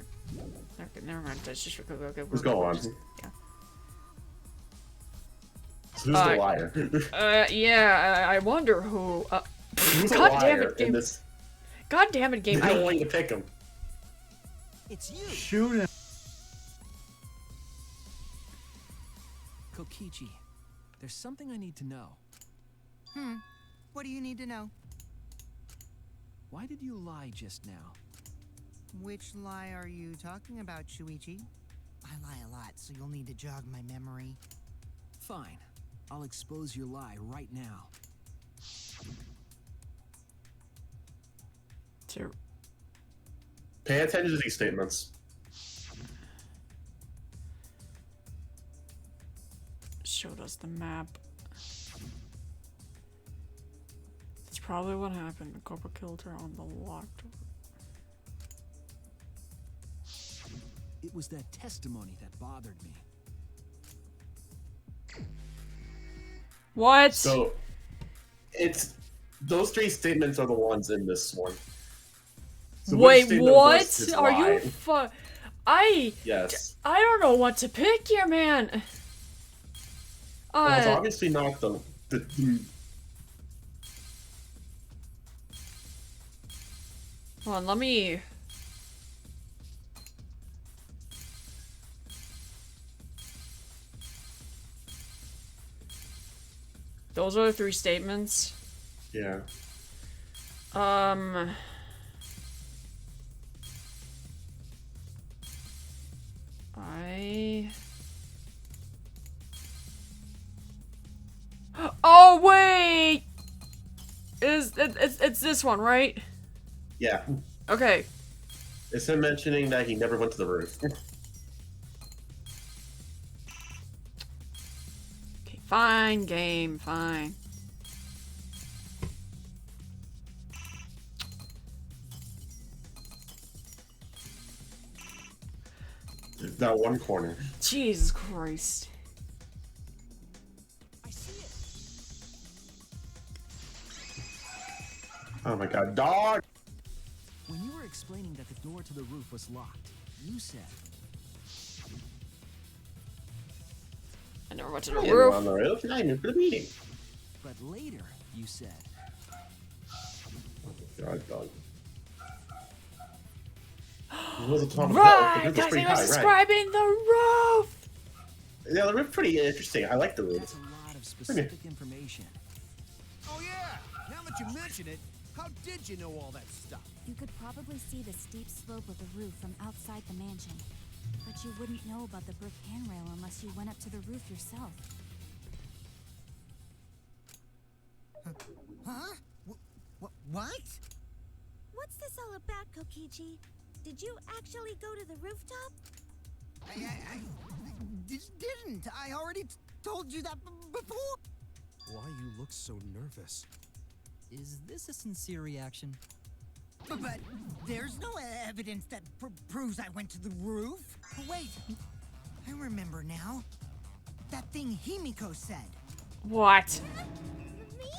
Okay, never mind. That's just okay. Let's go on. Yeah. So who's the liar? Yeah, I wonder who. Who's God a liar damn it, game. in this? God damn it, game. I don't want you to pick him. It's you. Shoot him. Kokichi, there's something I need to know. What do you need to know? Why did you lie just now? Which lie are you talking about, Shuichi? I lie a lot, so you'll need to jog my memory. Fine. I'll expose your lie right now. Pay attention to these statements. Showed us the map. That's probably what happened. The corporal killed her on the locked door. It was that testimony that bothered me. What? So, it's those 3 statements are the ones in this one. So wait, what? Are you Yes. I don't know what to pick here, man. Well, it's obviously not the Hold on, let me. Those are the 3 statements. Yeah. Oh wait! It's this one, right? Yeah. Okay. It's him mentioning that he never went to the roof. Okay, fine, game, fine. That one corner. Jesus Christ. I see it. Oh my god, dog! When you were explaining that the door to the roof was locked, you said... I never went to the I roof. On the roof, and I knew for the meeting. But later, you said... God, dog. It was a top Right, of the because roof. he was describing the roof. Yeah, the roof's pretty interesting. I like the roof. That's a lot of specific information. Oh yeah, now that you mention it, how did you know all that stuff? You could probably see the steep slope of the roof from outside the mansion. But you wouldn't know about the brick handrail unless you went up to the roof yourself. Huh? What? What's this all about, Kokichi? Did you actually go to the rooftop? I didn't. I already told you that before. Why you look so nervous? Is this a sincere reaction? But there's no evidence that proves I went to the roof. Wait, I remember now. That thing Himiko said. What? Me?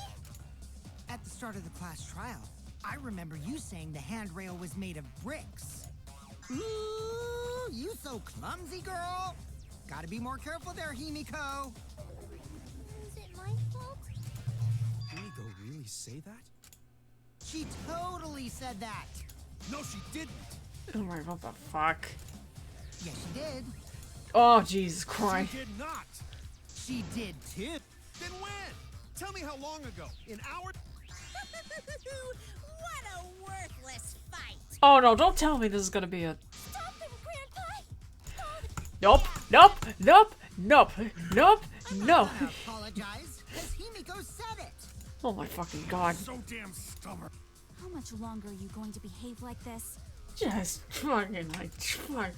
At the start of the class trial, I remember you saying the handrail was made of bricks. Ooh, you so clumsy, girl. Gotta be more careful there, Himiko. Is it my fault? Himiko really say that? She totally said that. No, she didn't. Oh my, what the fuck? Yes, she did. Oh, Jesus Christ. She did not. She did too. Then when? Tell me how long ago. An hour? What a worthless fight! Oh no, don't tell me this is gonna be a... Stop them, Grandpa! Stop! Nope, nope, nope, nope, nope, no. I apologize, because Himiko said it. Oh my fucking god. So damn stubborn. How much longer are you going to behave like this? Just fucking like, fuck. I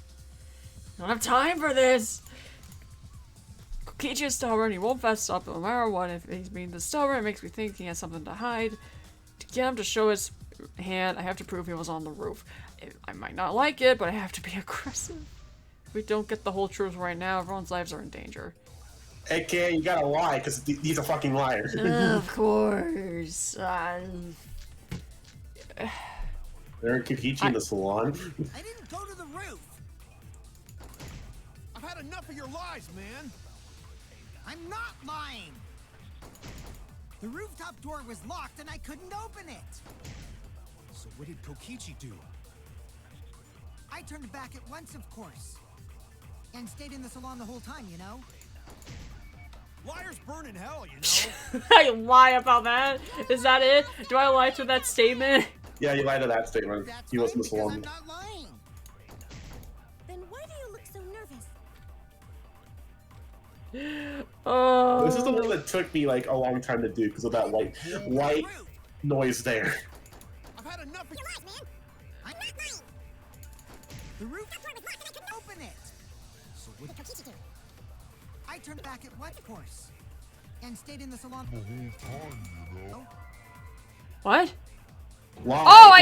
don't have time for this. Kokichi is stubborn, he won't fess up no matter what. If he's being this stubborn, it makes me think he has something to hide. To get him to show his hand, I have to prove he was on the roof. I might not like it, but I have to be aggressive. If we don't get the whole truth right now, everyone's lives are in danger. AKA, you gotta lie, because he's a fucking liar. Of course. They're in Kokichi in the salon. I didn't go to the roof. I've had enough of your lies, man. I'm not lying. The rooftop door was locked and I couldn't open it. So what did Kokichi do? I turned back at once, of course. And stayed in the salon the whole time, you know? Liars burn in hell, you know? I lie about that? Is that it? Do I lie to that statement? Yeah, you lied to that statement. That's He was in the fine, because I'm salon. not lying. Then why do you look so nervous? Oh. This is the one that took me like a long time to do because of that white noise there. I've had enough of Your lies, man! I'm not lying! The rooftop door was locked and I couldn't open it. So what What did Kokichi do? I turned back at once, of course. And stayed in the salon. What? Wow. Oh,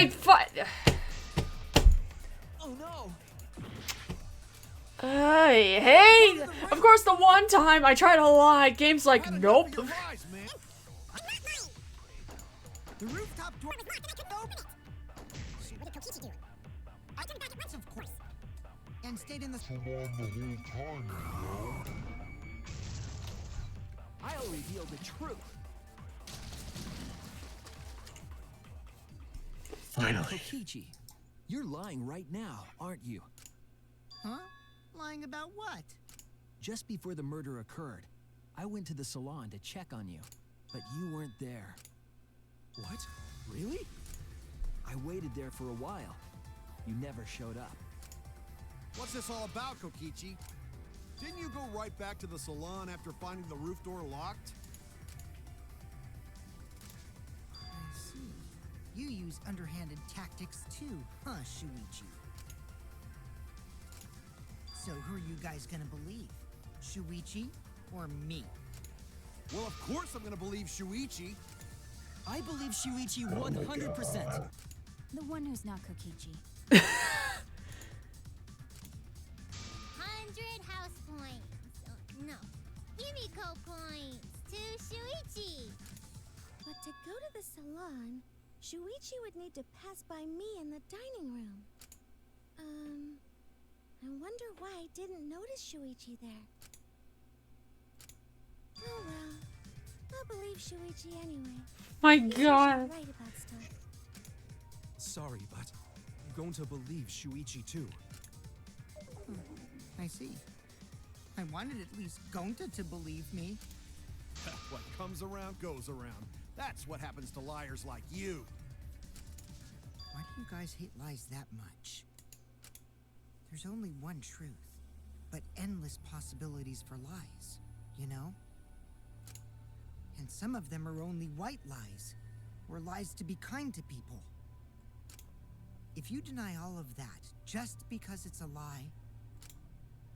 Oh no! Hey! Of course, the one time I try to lie, game's like, nope. your lies, man. I'm not lying! The rooftop door Was locked and I couldn't open it! So What did Kokichi do? I turned back at once, of course. And stayed in the I'll reveal the truth. Finally. Kokichi, you're lying right now, aren't you? Huh? Lying about what? Just before the murder occurred, I went to the salon to check on you, but you weren't there. What? Really? I waited there for a while. You never showed up. What's this all about, Kokichi? Didn't you go right back to the salon after finding the roof door locked? I see. You use underhanded tactics too, huh, Shuichi? So who are you guys gonna believe? Shuichi or me? Well, of course I'm gonna believe Shuichi. I believe Shuichi 100%. The one who's not Kokichi. 100 house points. No, Himiko points to Shuichi. But to go to the salon, Shuichi would need to pass by me in the dining room. I wonder why I didn't notice Shuichi there. Oh well, I'll believe Shuichi anyway. My He's god. usually right about stuff. Sorry, but I'm going to believe Shuichi too. I see. I wanted at least Gonta to believe me. What comes around goes around. That's what happens to liars like you. Why do you guys hate lies that much? There's only one truth, but endless possibilities for lies, you know? And some of them are only white lies, or lies to be kind to people. If you deny all of that just because it's a lie,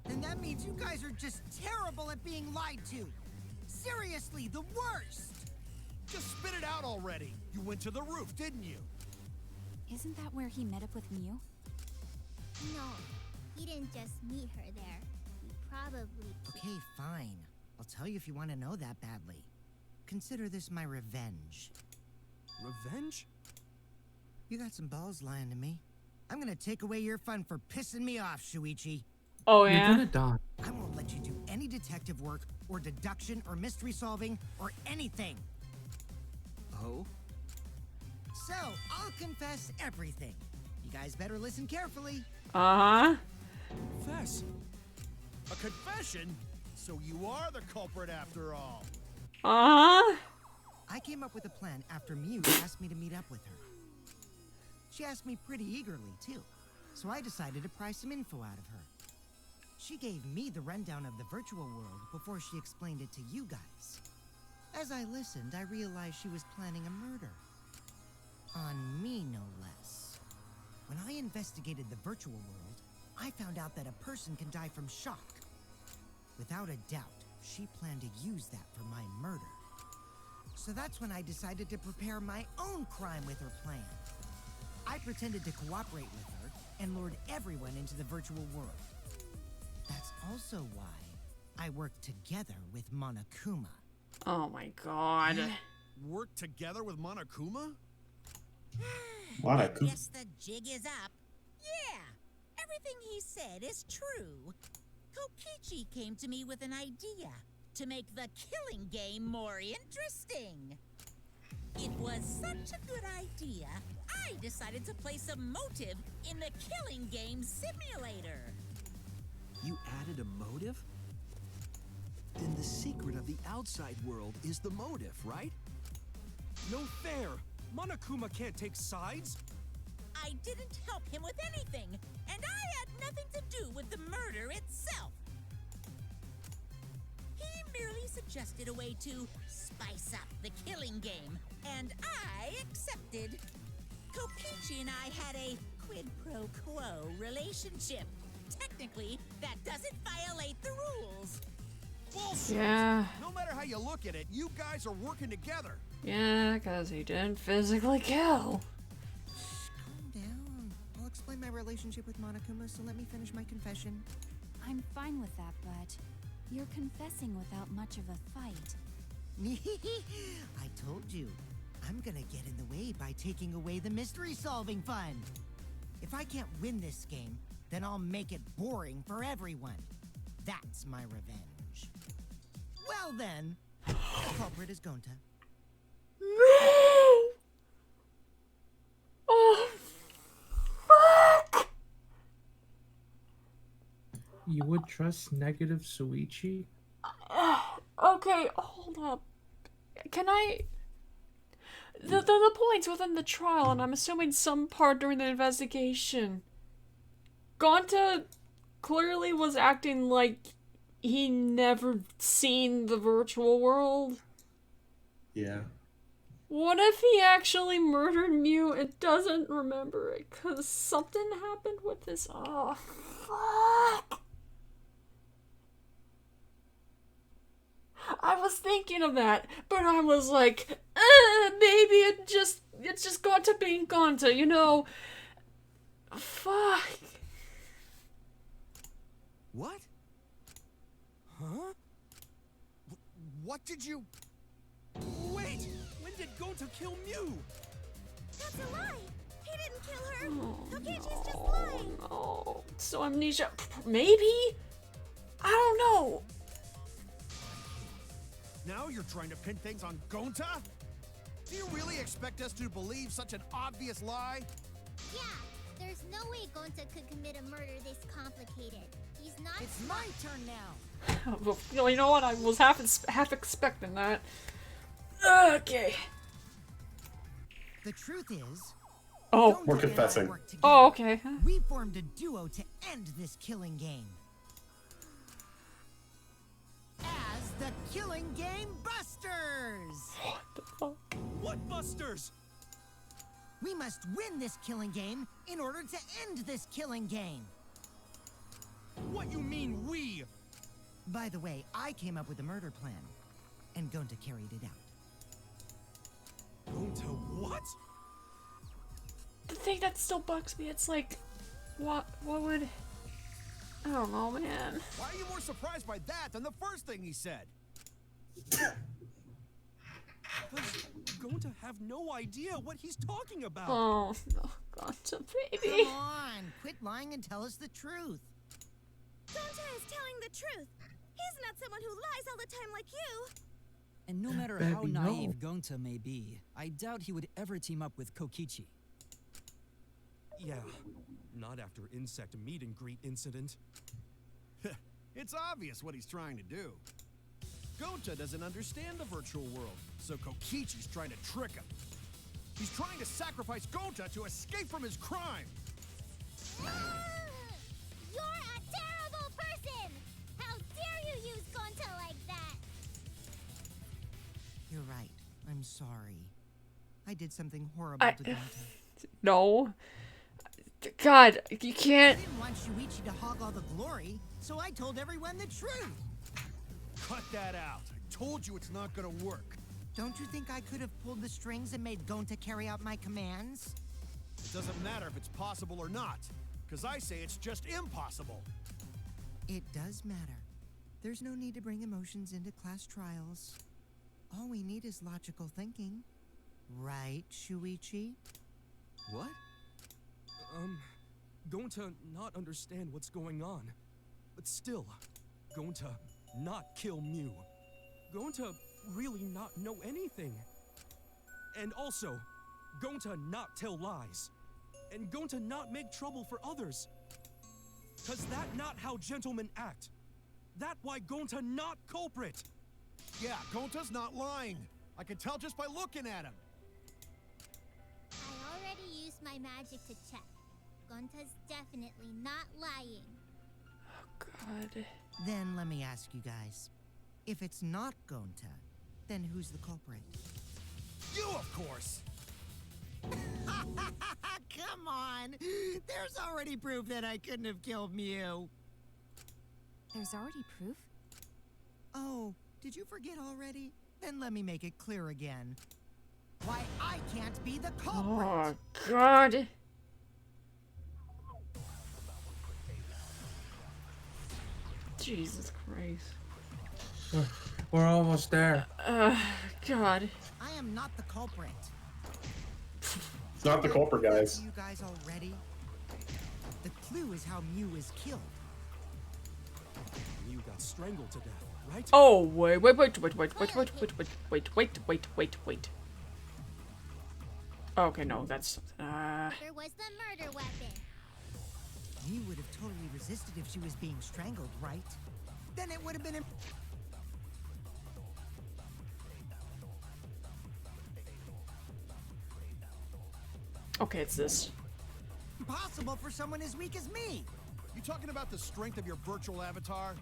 then that means you guys are just terrible at being lied to. Seriously, the worst! Just spit it out already. You went to the roof, didn't you? Isn't that where he met up with Mew? No, he didn't just meet her there. He probably... Okay, fine. I'll tell you if you want to know that badly. Consider this my revenge. Revenge? You got some balls lying to me. I'm gonna take away your fun for pissing me off, Shuichi. Oh, yeah? You're gonna die. I won't let you do any detective work, or deduction, or mystery solving, or anything. Oh? So, I'll confess everything. You guys better listen carefully. Uh-huh. Confess. A confession? So you are the culprit after all. Uh-huh. I came up with a plan after Mew asked me to meet up with her. She asked me pretty eagerly, too, so I decided to pry some info out of her. She gave me the rundown of the virtual world before she explained it to you guys. As I listened, I realized she was planning a murder. On me, no less. When I investigated the virtual world, I found out that a person can die from shock. Without a doubt, she planned to use that for my murder. So that's when I decided to prepare my own crime with her plan. I pretended to cooperate with her and lured everyone into the virtual world. That's also why I worked together with Monokuma. Oh my god. Work together with Monokuma? Why? I guess the jig is up. Yeah, everything he said is true. Kokichi came to me with an idea to make the killing game more interesting. It was such a good idea, I decided to place a motive in the killing game simulator. You added a motive? Then the secret of the outside world is the motive, right? No fair! Monokuma can't take sides! I didn't help him with anything, and I had nothing to do with the murder itself. He merely suggested a way to spice up the killing game, and I accepted. Kokichi and I had a quid pro quo relationship. Technically, that doesn't violate the rules. Bullshit! Yeah. No matter how you look at it, you guys are working together. Yeah, because he didn't physically kill. Calm down. I'll explain my relationship with Monokuma, so let me finish my confession. I'm fine with that, but you're confessing without much of a fight. I told you. I'm gonna get in the way by taking away the mystery-solving fun. If I can't win this game, then I'll make it boring for everyone. That's my revenge. Well then, the culprit is Gonta. No! Oh, fuck! You would trust negative Shuichi? Okay, hold up. Can I... The points within the trial, and I'm assuming some part during the investigation. Gonta clearly was acting like he never seen the virtual world. Yeah. What if he actually murdered Mew and doesn't remember it because something happened with this? Oh, fuck. I was thinking of that, but I was like, maybe it's just Gonta being Gonta, you know? Fuck. What? Huh? What did you... Wait! When did Gonta kill Mew? That's a lie! He didn't kill her! Oh, Kokichi's just lying! No. So amnesia... Maybe? I don't know. Now you're trying to pin things on Gonta? Do you really expect us to believe such an obvious lie? Yeah, there's no way Gonta could commit a murder this complicated. He's not... It's my turn now! Well, you know what? I was half expecting that. Okay. The truth is, oh, we're confessing. Oh, okay. We formed a duo to end this killing game. As the Killing Game Busters! What the fuck? What Busters? We must win this killing game in order to end this killing game. What you mean, we? By the way, I came up with a murder plan, and Gonta carried it out. Gonta what? The thing that still bugs me, it's like, what would... I don't know, man. Why are you more surprised by that than the first thing he said? Does Gonta have no idea what he's talking about? Oh, no, Gonta, baby. Come on, quit lying and tell us the truth. Gonta is telling the truth. He's not someone who lies all the time like you. And no matter how naive Gonta may be, I doubt he would ever team up with Kokichi. Yeah, not after insect meet and greet incident. It's obvious what he's trying to do. Gonta doesn't understand the virtual world, so Kokichi's trying to trick him. He's trying to sacrifice Gonta to escape from his crime. You're a terrible person! How dare you use Gonta like that? You're right. I'm sorry. I did something horrible to Gonta. No. God, you can't. I didn't want Shuichi to hog all the glory, so I told everyone the truth. Cut that out. I told you it's not gonna work. Don't you think I could have pulled the strings and made Gonta carry out my commands? It doesn't matter if it's possible or not, because I say it's just impossible. It does matter. There's no need to bring emotions into class trials. All we need is logical thinking. Right, Shuichi? What? Gonta not understand what's going on. But still, Gonta not kill Mew. Gonta really not know anything. And also, Gonta not tell lies. And Gonta not make trouble for others. Cause that not how gentlemen act. That why Gonta not culprit. Yeah, Gonta's not lying. I can tell just by looking at him. I already used my magic to check. Gonta's definitely not lying. Oh, God. Then let me ask you guys. If it's not Gonta, then who's the culprit? You, of course! Come on! There's already proof that I couldn't have killed Mew. There's already proof? Oh, did you forget already? Then let me make it clear again. Why I can't be the culprit! Oh, God. Jesus Christ. We're almost there. God. I am not the culprit. It's not the culprit, guys. You guys already? The clue is how Mew is killed. Mew got strangled to death, right? Oh, wait. Okay, no, that's... There was the murder weapon. Mew would have totally resisted if she was being strangled, right? Then it would have been... Okay, it's this. impossible for someone as weak as me. You talking about the strength of your virtual avatar?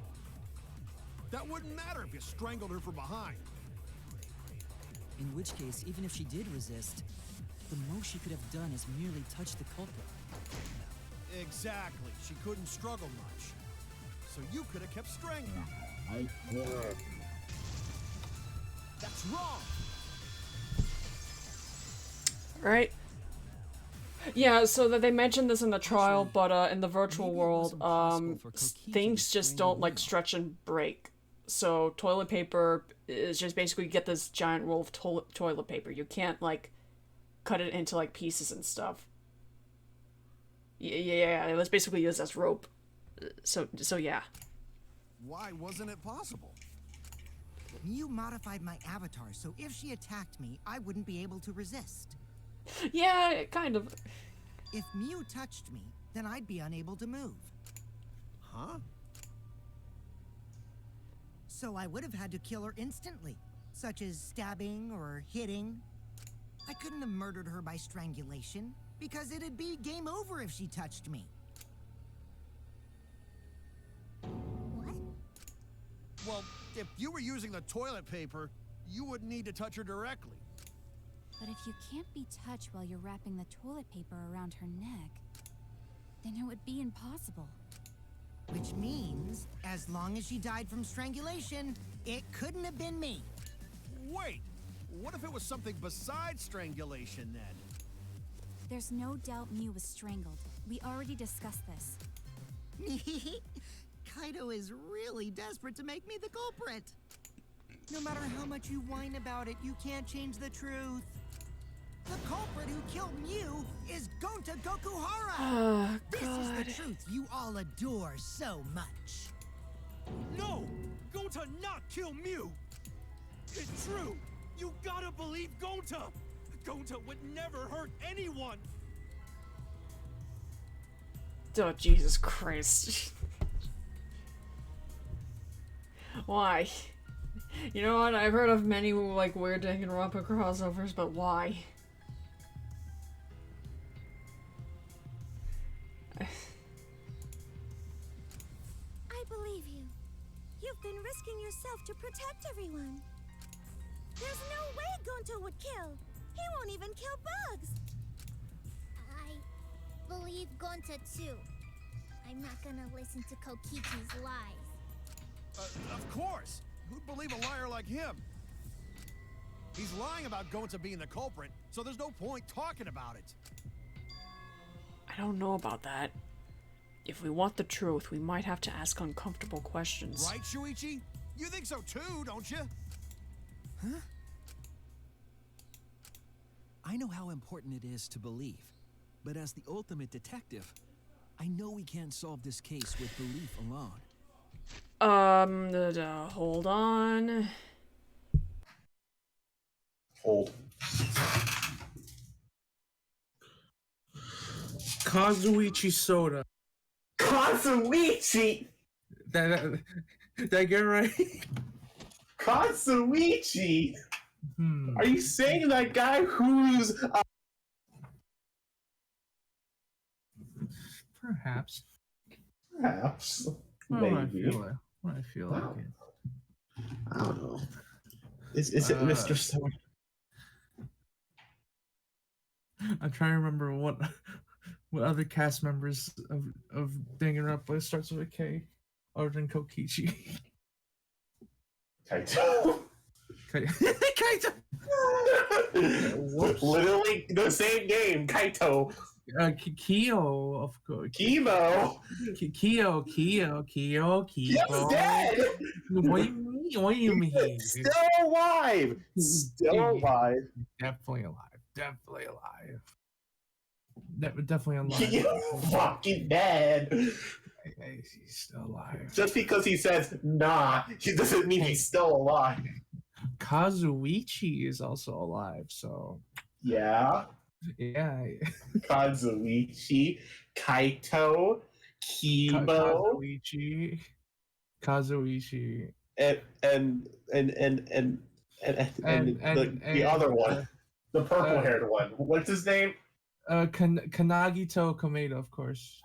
That wouldn't matter if you strangled her from behind. In which case, even if she did resist, the most she could have done is merely touch the culprit. Exactly. She couldn't struggle much. So you could have kept strangling. That's wrong. Right? Yeah, so that they mentioned this in the trial, but in the virtual world, things just don't like stretch and break. So toilet paper is just basically you get this giant roll of toilet paper. You can't like cut it into like pieces and stuff. Yeah, it was basically used as rope. So yeah. Why wasn't it possible? You modified my avatar, so if she attacked me, I wouldn't be able to resist. Yeah, kind of. If Mew touched me, then I'd be unable to move. Huh? So I would have had to kill her instantly, such as stabbing or hitting. I couldn't have murdered her by strangulation, because it'd be game over if she touched me. What? Well, if you were using the toilet paper, you wouldn't need to touch her directly. But if you can't be touched while you're wrapping the toilet paper around her neck, then it would be impossible. Which means, as long as she died from strangulation, it couldn't have been me. Wait, what if it was something besides strangulation then? There's no doubt Mew was strangled. We already discussed this. Kaito is really desperate to make me the culprit. No matter how much you whine about it, you can't change the truth. The culprit who killed Mew is Gonta Gokuhara! Oh, this is God. the truth you all adore so much. No! Gonta not kill Mew! It's true! You gotta believe Gonta! Gonta would never hurt anyone! Oh, Jesus Christ. Why? You know what? I've heard of many, like, weird Danganronpa crossovers, but why? I believe you. You've been risking yourself to protect everyone. There's no way Gonta would kill. He won't even kill bugs. I believe Gonta too. I'm not gonna listen to Kokichi's lies. Of course! Who'd believe a liar like him? He's lying about Gonta being the culprit, so there's no point talking about it. I don't know about that. If we want the truth, we might have to ask uncomfortable questions. Right, Shuichi? You think so too, don't you? Huh? I know how important it is to believe, but as the ultimate detective, I know we can't solve this case with belief alone. Hold on. Hold. Kazuichi Soda. Kazuichi! Did I get it right? Kazuichi! Are you saying that guy who's... Perhaps. Perhaps. When Maybe. I feel like it. I don't know. Is it Mr. Soda? I'm trying to remember what other cast members of Danganronpa starts with a K, other than Kokichi. Kaito. Kaito. Literally the same name, Kaito. Kyo, of course. Chemo. Kyo. He's dead. What do you mean? What do you mean? Still alive. Still alive. Definitely alive. Definitely alive. Definitely alive. You fucking dead. Hey, he's still alive. Just because he says nah, he doesn't mean he's still alive. Kazuichi is also alive, so yeah. Yeah. Kazuichi, Kaito, Kibo, Kazuichi, and the other one, the purple-haired one. What's his name? Kanagito Komeda, of course.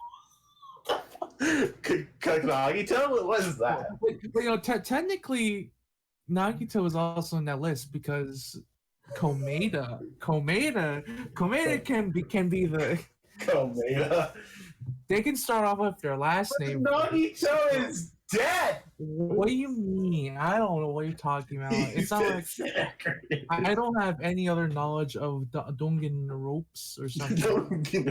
Nagito? What is that? But, technically, Nagito is also in that list because Komeda can be the Komeda. They can start off with their last name. Nagito is dead. What do you mean? I don't know what you're talking about. It's not like I don't have any other knowledge of Danganronpa or something.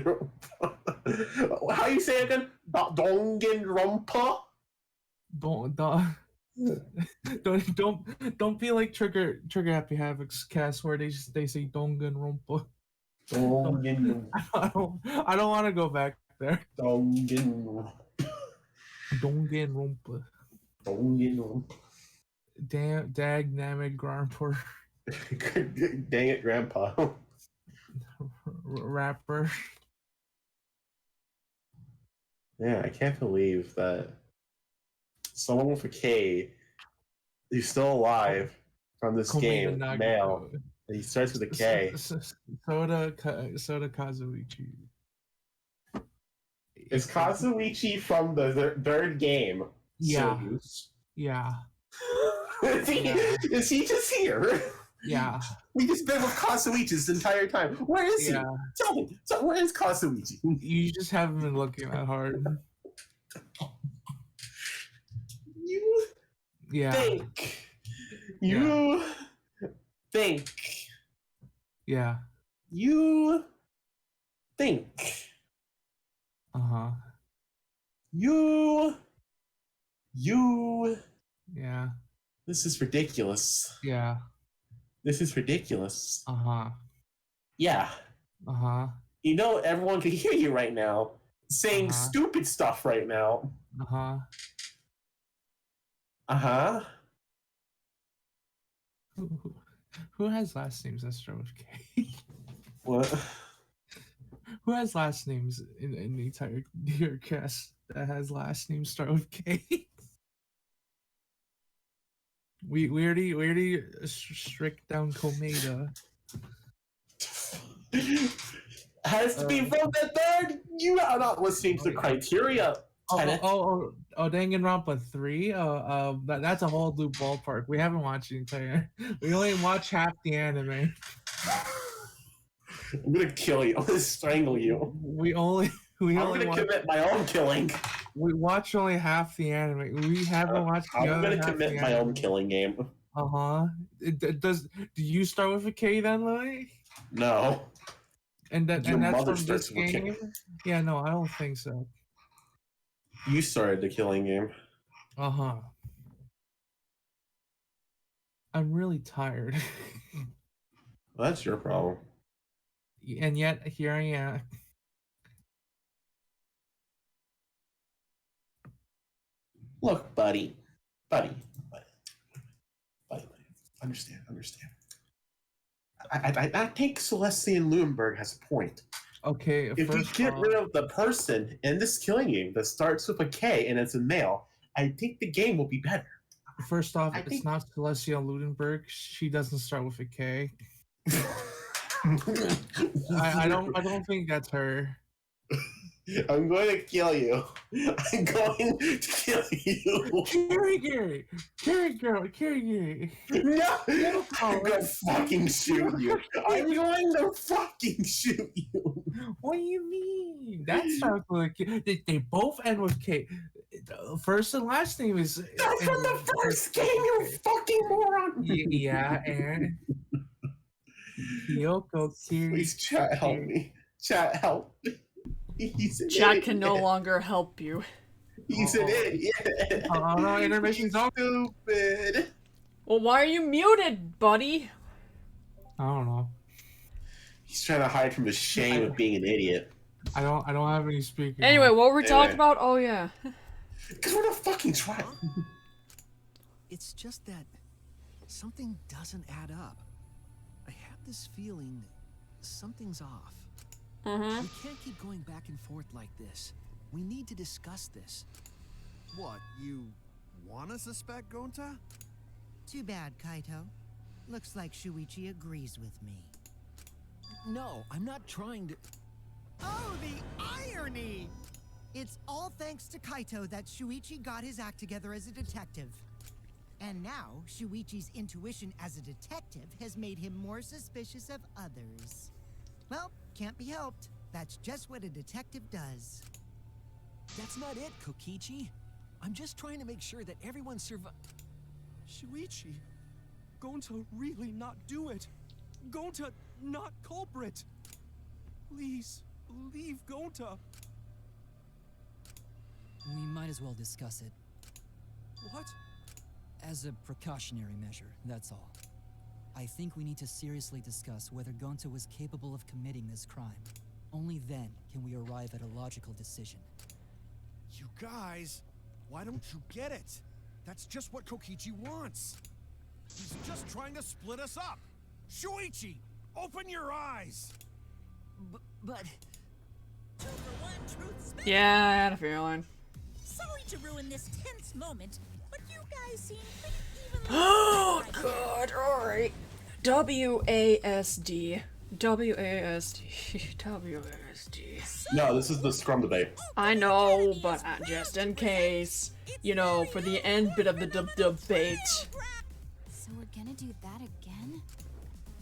How you say it again? Danganronpa? Don't be like Trigger Happy Havoc's cast where they say Danganronpa. I don't want to go back there. Danganronpa. Dagnammit Grandpa. Dang it, Grandpa. Rapper. Yeah, I can't believe that someone with a K who's still alive from this game, male. He starts with a K. Soda Kazuichi. Is Kazuichi from the third game? Yeah. Serious? Yeah. Is he just here? Yeah. We just been with Kazuichi this entire time. Where is he? Tell me. Where is Kazuichi? You just haven't been looking that hard. You think. You think. Yeah. You think. Uh-huh. You. Yeah. This is ridiculous. Yeah. This is ridiculous. Uh-huh. Yeah. Uh-huh. You know everyone can hear you right now saying stupid stuff right now. Uh-huh. Uh-huh. Who has last names that start with K? What? Who has last names in the entire cast that has last names start with K? we already strict down Komeda. Has to be from the third. You are not listening to the criteria. Danganronpa 3. That's a whole new ballpark. We haven't watched the entire. We only watch half the anime. I'm gonna kill you. I'm gonna strangle you. I'm gonna commit my own killing. We watch only half the anime. We haven't watched the other half. I'm gonna commit my own killing game. Do you start with a K then, Louie? No. And that's from this game? Yeah, no, I don't think so. You started the killing game. Uh-huh. I'm really tired. Well, that's your problem. And yet, here I am. Look, buddy. Understand. I think Celestian Luenberg has a point. Okay, if we get rid of the person in this killing game that starts with a K and it's a male, I think the game will be better. First off, it's not Celestia Ludenberg. She doesn't start with a K. I don't think that's her. I'm going to kill you. I'm going to kill you. Carry No! I'm going to fucking shoot you. I'm going to fucking shoot you. What do you mean? That starts with a K. They both end with K. First and last name is... That's from the first game, you fucking moron! Yeah, and... Kyoko, Please, chat, help me. Chat, help me. Chat can no longer help you. He's an idiot. Oh no, intermission's over. Stupid. Well, why are you muted, buddy? I don't know. He's trying to hide from the shame of being an idiot. I don't have any speakers. Anyway, what were we talking about? Oh yeah. Because we're not fucking trying. It's just that something doesn't add up. I have this feeling something's off. We can't keep going back and forth like this. We need to discuss this. What, you wanna suspect Gonta? Too bad, Kaito. Looks like Shuichi agrees with me. No, I'm not trying to... Oh, the irony! It's all thanks to Kaito that Shuichi got his act together as a detective. And now, Shuichi's intuition as a detective has made him more suspicious of others. Well, can't be helped. That's just what a detective does. That's not it, Kokichi. I'm just trying to make sure that everyone Shuichi, Gonta really not do it. Gonta not culprit. Please, leave Gonta. We might as well discuss it. What? As a precautionary measure, that's all. I think we need to seriously discuss whether Gonta was capable of committing this crime. Only then can we arrive at a logical decision. You guys, why don't you get it? That's just what Kokichi wants. He's just trying to split us up. Shuichi, open your eyes. But... Two for one, truth special. Yeah, I had a feeling. Sorry to ruin this tense moment, but you guys seem pretty evenly. Oh god, alright. WASD. WASD. WASD. No, this is the scrum debate. I know, but just in case, you know, for the end bit of the debate. So we're gonna do that again?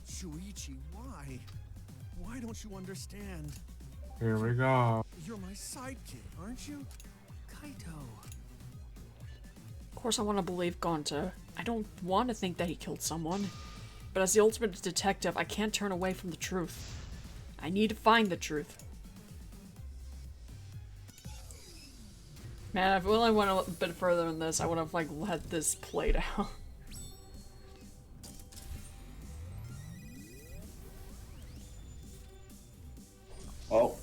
Shuichi, why? Why don't you understand? Here we go. You're my sidekick, aren't you? Kaito. Of course I want to believe Gonta. I don't want to think that he killed someone. But as the ultimate detective, I can't turn away from the truth. I need to find the truth. Man, if we only went a bit further than this, I would have, like, let this played out. Oh.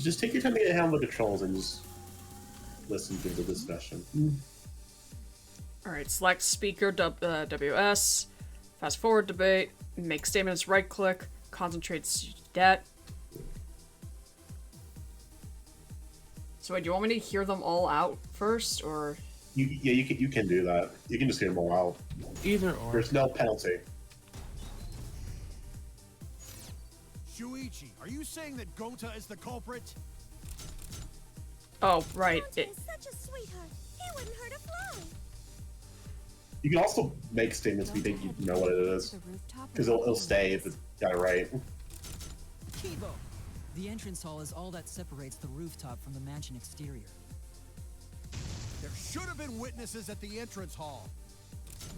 Just take your time to get a handle of the controls and just listen to the discussion. Alright, select speaker, WS, fast forward debate, make statements, right click, concentrate that. So wait, do you want me to hear them all out first, or? You can do that. You can just hear them all out. Either or. There's no penalty. Shuichi, are you saying that Gonta is the culprit? Oh, right. Gonta is such a sweetheart. He wouldn't hurt a fly. You can also make statements if you think you know what it is. Because it'll stay if it's got it right. Kibo! The entrance hall is all that separates the rooftop from the mansion exterior. There should have been witnesses at the entrance hall.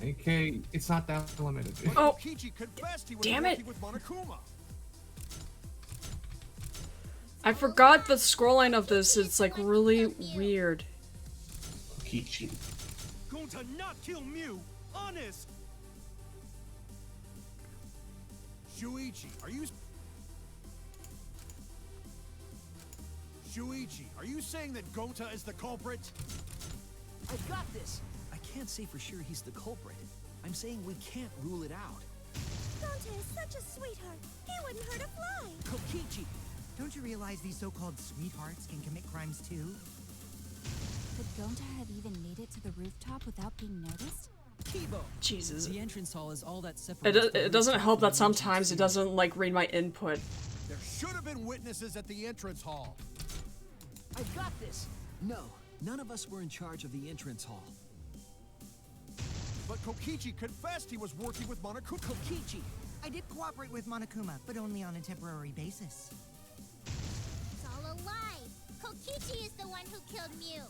AK, it's not that limited. Oh, Kichi confessed he was damn it. working with Monokuma. I forgot the scrollline of this. It's like really weird. Kichi. Gonta not kill Mew, honest. Shuichi, are you saying that Gonta is the culprit? I got this. I can't say for sure he's the culprit. I'm saying we can't rule it out. Gonta is such a sweetheart. He wouldn't hurt a fly. Kokichi, don't you realize these so-called sweethearts can commit crimes too? Could Gonta have even made it to the rooftop without being noticed? Kibo! Jesus. The entrance hall is all that separates It doesn't help that sometimes it doesn't, like, read my input. There should have been witnesses at the entrance hall. I got this. No, none of us were in charge of the entrance hall. But Kokichi confessed he was working with Monokuma. Kokichi, I did cooperate with Monokuma, but only on a temporary basis. It's all a lie. Kokichi is the one who killed Mew.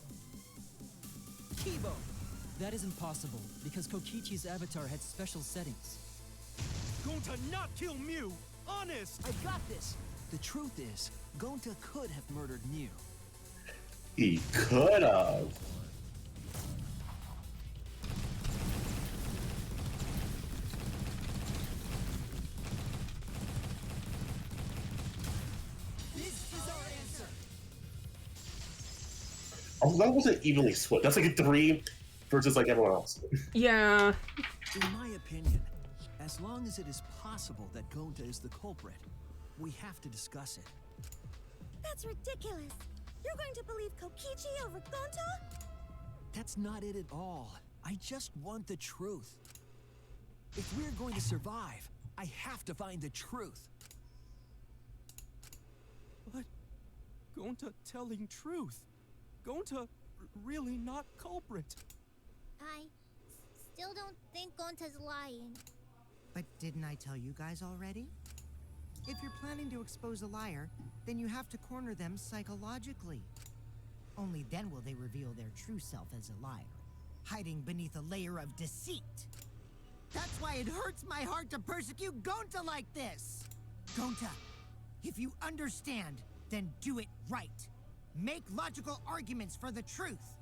Kibo! That isn't possible, because Kokichi's avatar had special settings. Gonta not kill Mew, honest. I got this. The truth is, Gonta could have murdered Mew. He could have. This is our answer. Oh, that wasn't evenly split. That's like a 3 versus like everyone else. Yeah. In my opinion, as long as it is possible that Gonta is the culprit, we have to discuss it. That's ridiculous. You're going to believe Kokichi over Gonta? That's not it at all. I just want the truth. If we're going to survive, I have to find the truth. But Gonta telling truth. Gonta really not culprit. I still don't think Gonta's lying. But didn't I tell you guys already? If you're planning to expose a liar, then you have to corner them psychologically. Only then will they reveal their true self as a liar, hiding beneath a layer of deceit. That's why it hurts my heart to persecute Gonta like this! Gonta, if you understand, then do it right. Make logical arguments for the truth.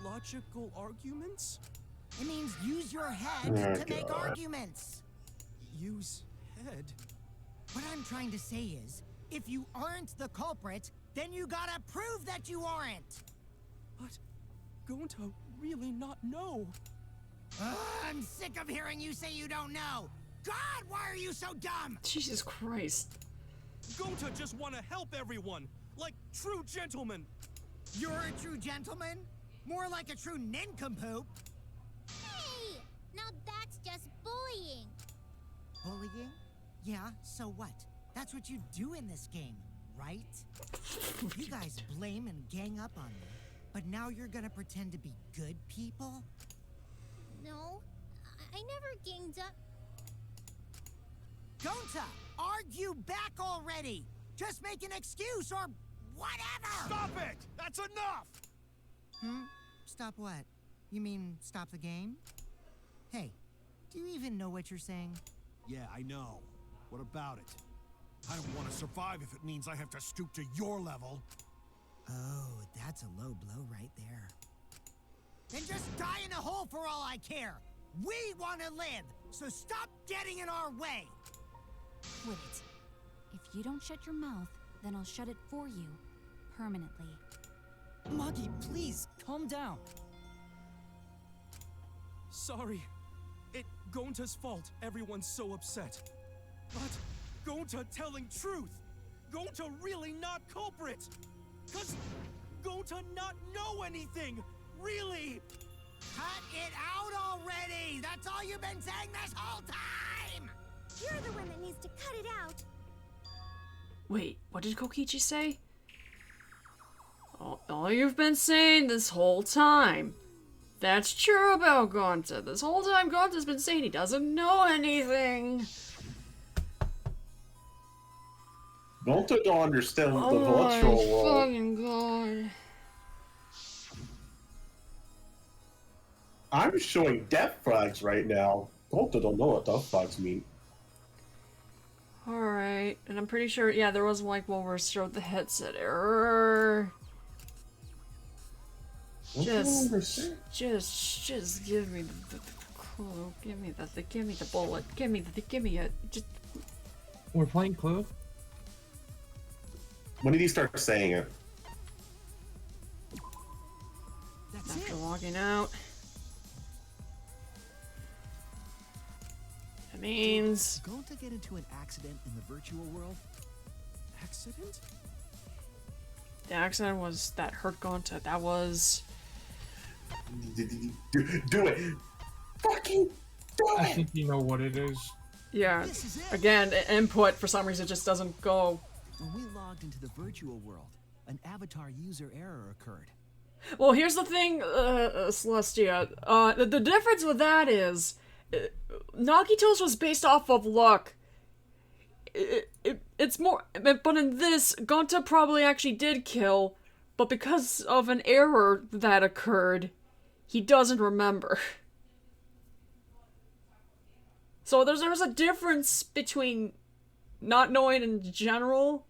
Logical arguments? It means use your head to make arguments. Use head? What I'm trying to say is, if you aren't the culprit, then you gotta prove that you aren't! But Gonta really not know. I'm sick of hearing you say you don't know! God, why are you so dumb? Jesus Christ. Gonta just want to help everyone, like true gentlemen. You're a true gentleman? More like a true nincompoop. Hey! Now that's just bullying. Bullying? Yeah, so what? That's what you do in this game, right? You guys blame and gang up on me, but now you're gonna pretend to be good people? No, I never ganged up. Gonta, argue back already! Just make an excuse or whatever! Stop it! That's enough! Stop what? You mean stop the game? Hey, do you even know what you're saying? Yeah, I know. What about it? I don't want to survive if it means I have to stoop to your level. Oh, that's a low blow right there. Then just die in a hole for all I care! We want to live, so stop getting in our way! Quit it. If you don't shut your mouth, then I'll shut it for you. Permanently. Magi, please, calm down. Sorry. It Gonta's fault everyone's so upset. But Gonta telling truth. Gonta really not culprit. Cause Gonta not know anything. Really. Cut it out already! That's all you've been saying this whole time! You're the one that needs to cut it out. Wait, what did Kokichi say? All you've been saying this whole time. That's true about Gonta. This whole time Gonta's been saying he doesn't know anything. Gonta don't understand the virtual world. Oh my fucking god. I'm showing death flags right now. Gonta don't know what death flags mean. Alright, and I'm pretty sure, yeah, there was like one where it showed the headset error. Just give me the clue. Give me the bullet. Give me it. Just. We're playing Clue? When did he start saying it? After logging out. That means. Gonta get into an accident in the virtual world? Accident? The accident was that hurt Gonta. That was. Do it! Fucking do it! I think you know what it is. Yeah. Again, input for some reason just doesn't go. When we logged into the virtual world, an avatar user error occurred. Well, here's the thing, Celestia. The difference with that is, Nagito's was based off of luck. It's more, but in this, Gonta probably actually did kill, but because of an error that occurred, he doesn't remember. So there's a difference between not knowing in general,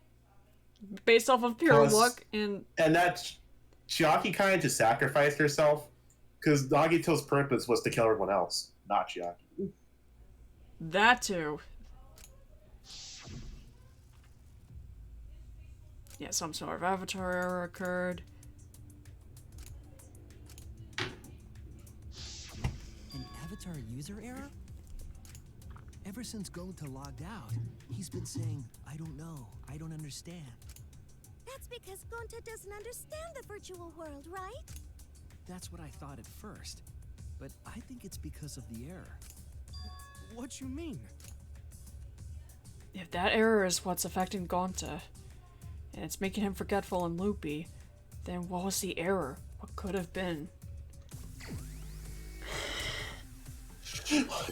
based off of pure luck, and that Chiaki kind of just sacrificed herself, because Nagito's purpose was to kill everyone else, not Chiaki. That too. Yeah, some sort of avatar error occurred. An avatar user error? Ever since Gonta logged out, he's been saying, I don't know, I don't understand. That's because Gonta doesn't understand the virtual world, right? That's what I thought at first, but I think it's because of the error. What you mean? If that error is what's affecting Gonta, and it's making him forgetful and loopy, then what was the error? What could have been?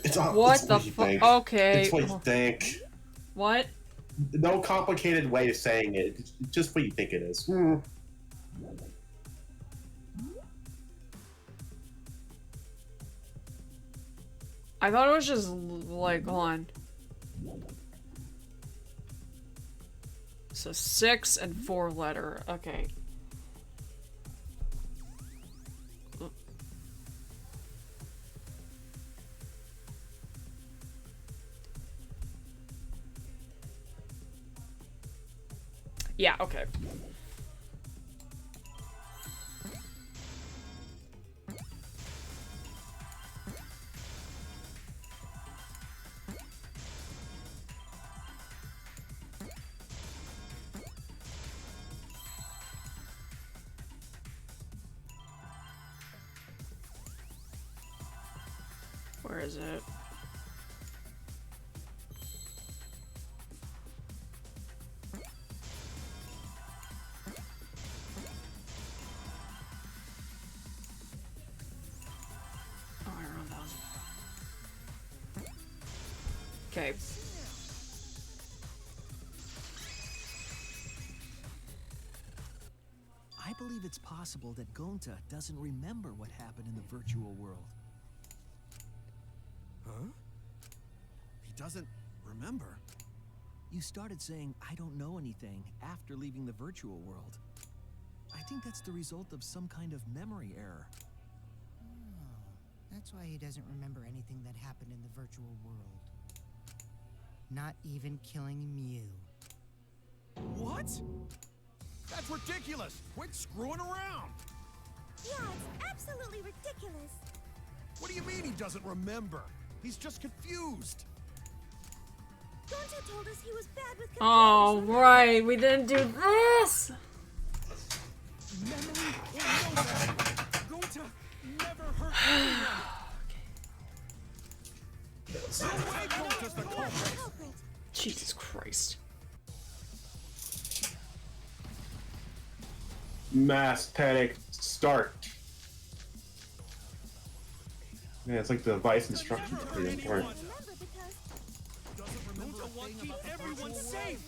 It's what the fuck? Okay. It's what you think. What? No complicated way of saying it. It's just what you think it is. I thought it was just like, hold on. So 6 and 4 letter. Okay. Yeah, okay. Where is it? Oh, I remember that. Okay. I believe it's possible that Gonta doesn't remember what happened in the virtual world. Huh? He doesn't remember. You started saying, I don't know anything, after leaving the virtual world. I think that's the result of some kind of memory error. Oh, that's why he doesn't remember anything that happened in the virtual world. Not even killing Mew. What? That's ridiculous! Quit screwing around! Yeah, it's absolutely ridiculous. What do you mean he doesn't remember? He's just confused. Gonta told us he was bad with computers. Oh, right. We didn't do this. Memory or no memory, Gonta never hurt anyone. No way Gonta's the culprit! Jesus Christ. Mass panic start. Yeah, it's like the device instructions for the important. Gonta wants to keep everyone safe.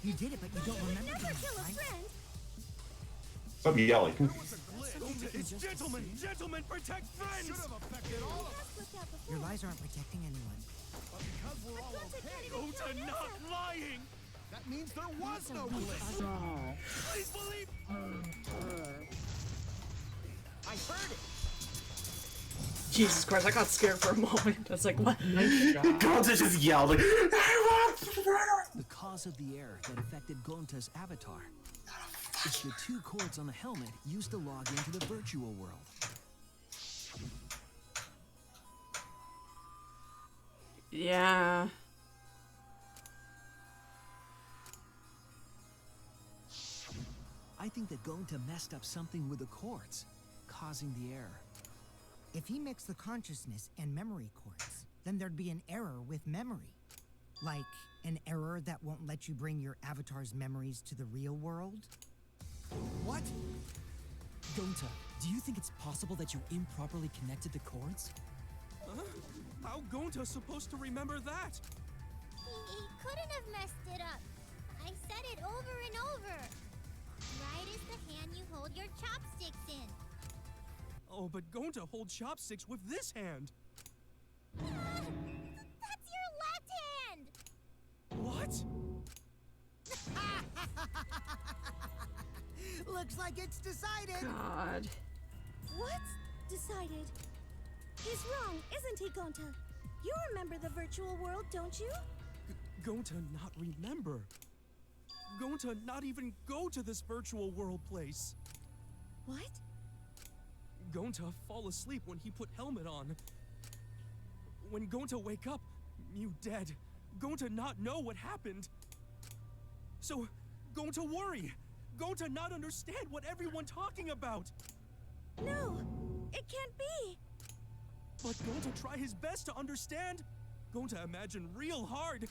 You did it, but you don't remember Never them, kill a right? friend. Stop yelling. It's gentlemen protect friends. Your lies aren't protecting anyone. But because we're all okay, Gonta not lying. that means there was no glitch. Please believe. I heard it. Jesus Christ, I got scared for a moment. I was like, what? Gonta just yelled like, The cause of the error that affected Gonta's avatar is the 2 cords on the helmet used to log into the virtual world. Yeah. I think that Gonta messed up something with the cords, causing the error. If he mixed the consciousness and memory cords, then there'd be an error with memory. Like an error that won't let you bring your avatar's memories to the real world? What? Gonta, do you think it's possible that you improperly connected the cords? How Gonta's supposed to remember that? He couldn't have messed it up. I said it over and over. Right is the hand you hold your chopsticks in. Oh, but Gonta holds chopsticks with this hand. That's your left hand! What? Looks like it's decided. God. What's decided? He's wrong, isn't he, Gonta? You remember the virtual world, don't you? Gonta not remember. Gonta not even go to this virtual world place. What? Gonta fall asleep when he put helmet on. When Gonta wake up, Mew dead. Gonta not know what happened. So, Gonta worry. Gonta not understand what everyone talking about. No, it can't be. But Gonta try his best to understand. Gonta imagine real hard.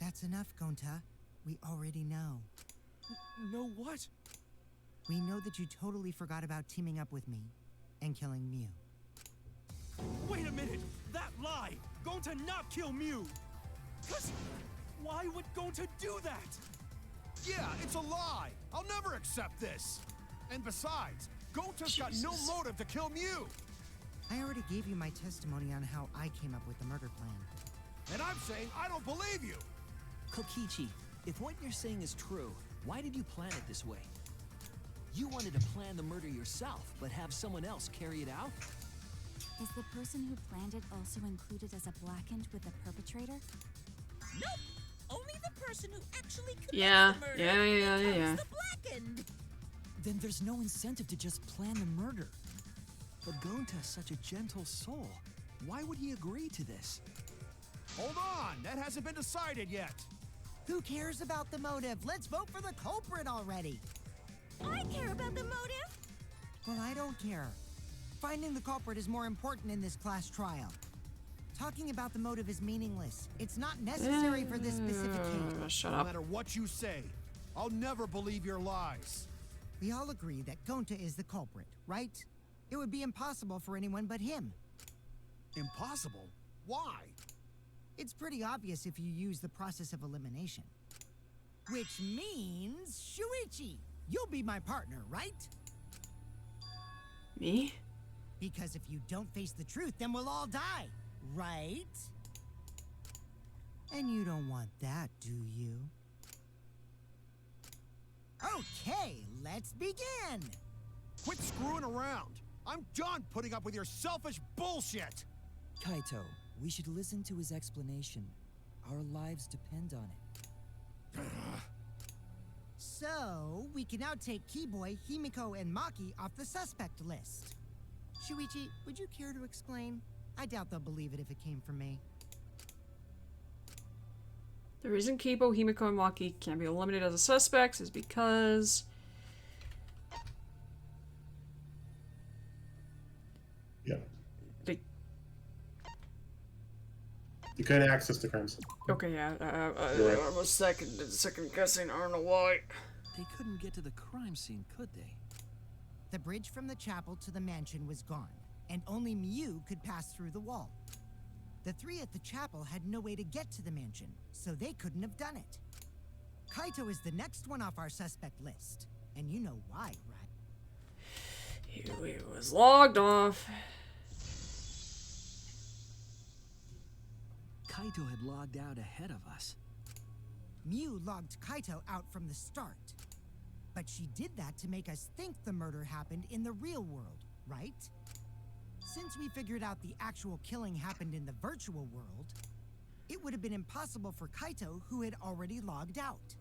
That's enough, Gonta. We already know. Know what? We know that you totally forgot about teaming up with me and killing Mew. Wait a minute! That lie! Gonta not kill Mew! Cause why would Gonta do that? Yeah, it's a lie. I'll never accept this. And besides, Gonta's got no motive to kill Mew. I already gave you my testimony on how I came up with the murder plan. And I'm saying I don't believe you. Kokichi, if what you're saying is true, why did you plan it this way? You wanted to plan the murder yourself, but have someone else carry it out? Is the person who planned it also included as a blackened with the perpetrator? Nope. Only the person who actually committed Yeah. the murder Yeah. becomes the blackened. Then there's no incentive to just plan the murder. But Gonta's such a gentle soul. Why would he agree to this? Hold on, that hasn't been decided yet. Who cares about the motive? Let's vote for the culprit already. I care about the motive. Well, I don't care. Finding the culprit is more important in this class trial. Talking about the motive is meaningless. It's not necessary for this specific case. Shut No up. matter what you say, I'll never believe your lies. We all agree that Gonta is the culprit, right? It would be impossible for anyone but him. Impossible? Why? It's pretty obvious if you use the process of elimination. Which means, Shuichi, you'll be my partner, right? Me? Because if you don't face the truth, then we'll all die, right? And you don't want that, do you? Okay, let's begin! Quit screwing around! I'm done putting up with your selfish bullshit! Kaito, we should listen to his explanation. Our lives depend on it. So, we can now take Keyboy, Himiko, and Maki off the suspect list. Shuichi, would you care to explain? I doubt they'll believe it if it came from me. The reason Kibo, Himiko, and Maki can't be eliminated as suspects is because... Yeah. They... You couldn't access the crimes. Okay, yeah. Right. I was second guessing. I don't know why. They couldn't get to the crime scene, could they? The bridge from the chapel to the mansion was gone, and only Miu could pass through the wall. The three at the chapel had no way to get to the mansion, so they couldn't have done it. Kaito is the next one off our suspect list, and you know why, right? He was logged off. Kaito had logged out ahead of us. Miu logged Kaito out from the start. But she did that to make us think the murder happened in the real world, right? Since we figured out the actual killing happened in the virtual world, it would have been impossible for Kaito, who had already logged out.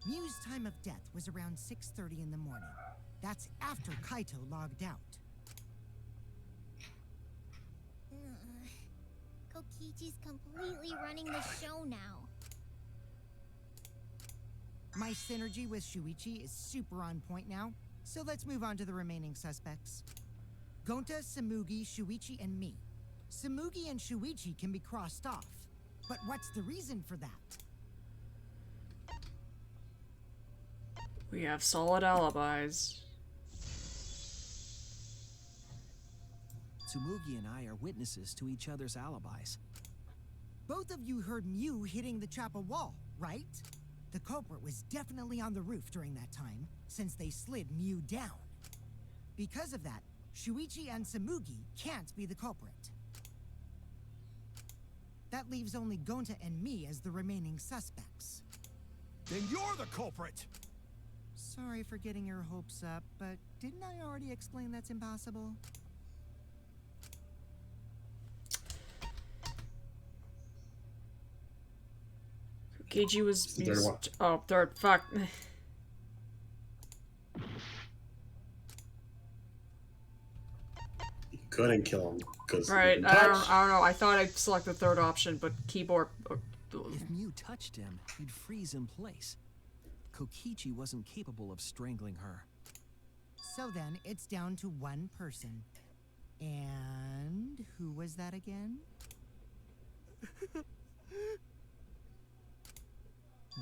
Miu's time of death was around 6:30 in the morning. That's after Kaito logged out. Kokichi's completely running the show now. My synergy with Shuichi is super on point now, so let's move on to the remaining suspects. Gonta, Samugi, Shuichi, and me. Samugi and Shuichi can be crossed off, but what's the reason for that? We have solid alibis. Tsumugi and I are witnesses to each other's alibis. Both of you heard Miu hitting the chapel wall, right? The culprit was definitely on the roof during that time, since they slid Miu down. Because of that, Shuichi and Samugi can't be the culprit. That leaves only Gonta and me as the remaining suspects. Then you're the culprit! Sorry for getting your hopes up, but didn't I already explain that's impossible? Keiji was... the third one. Oh, third. Fuck. You couldn't kill him because Right, I don't know. I thought I'd select the third option, but keyboard... If Miu touched him, he'd freeze in place. Kokichi wasn't capable of strangling her. So then, it's down to one person. And who was that again?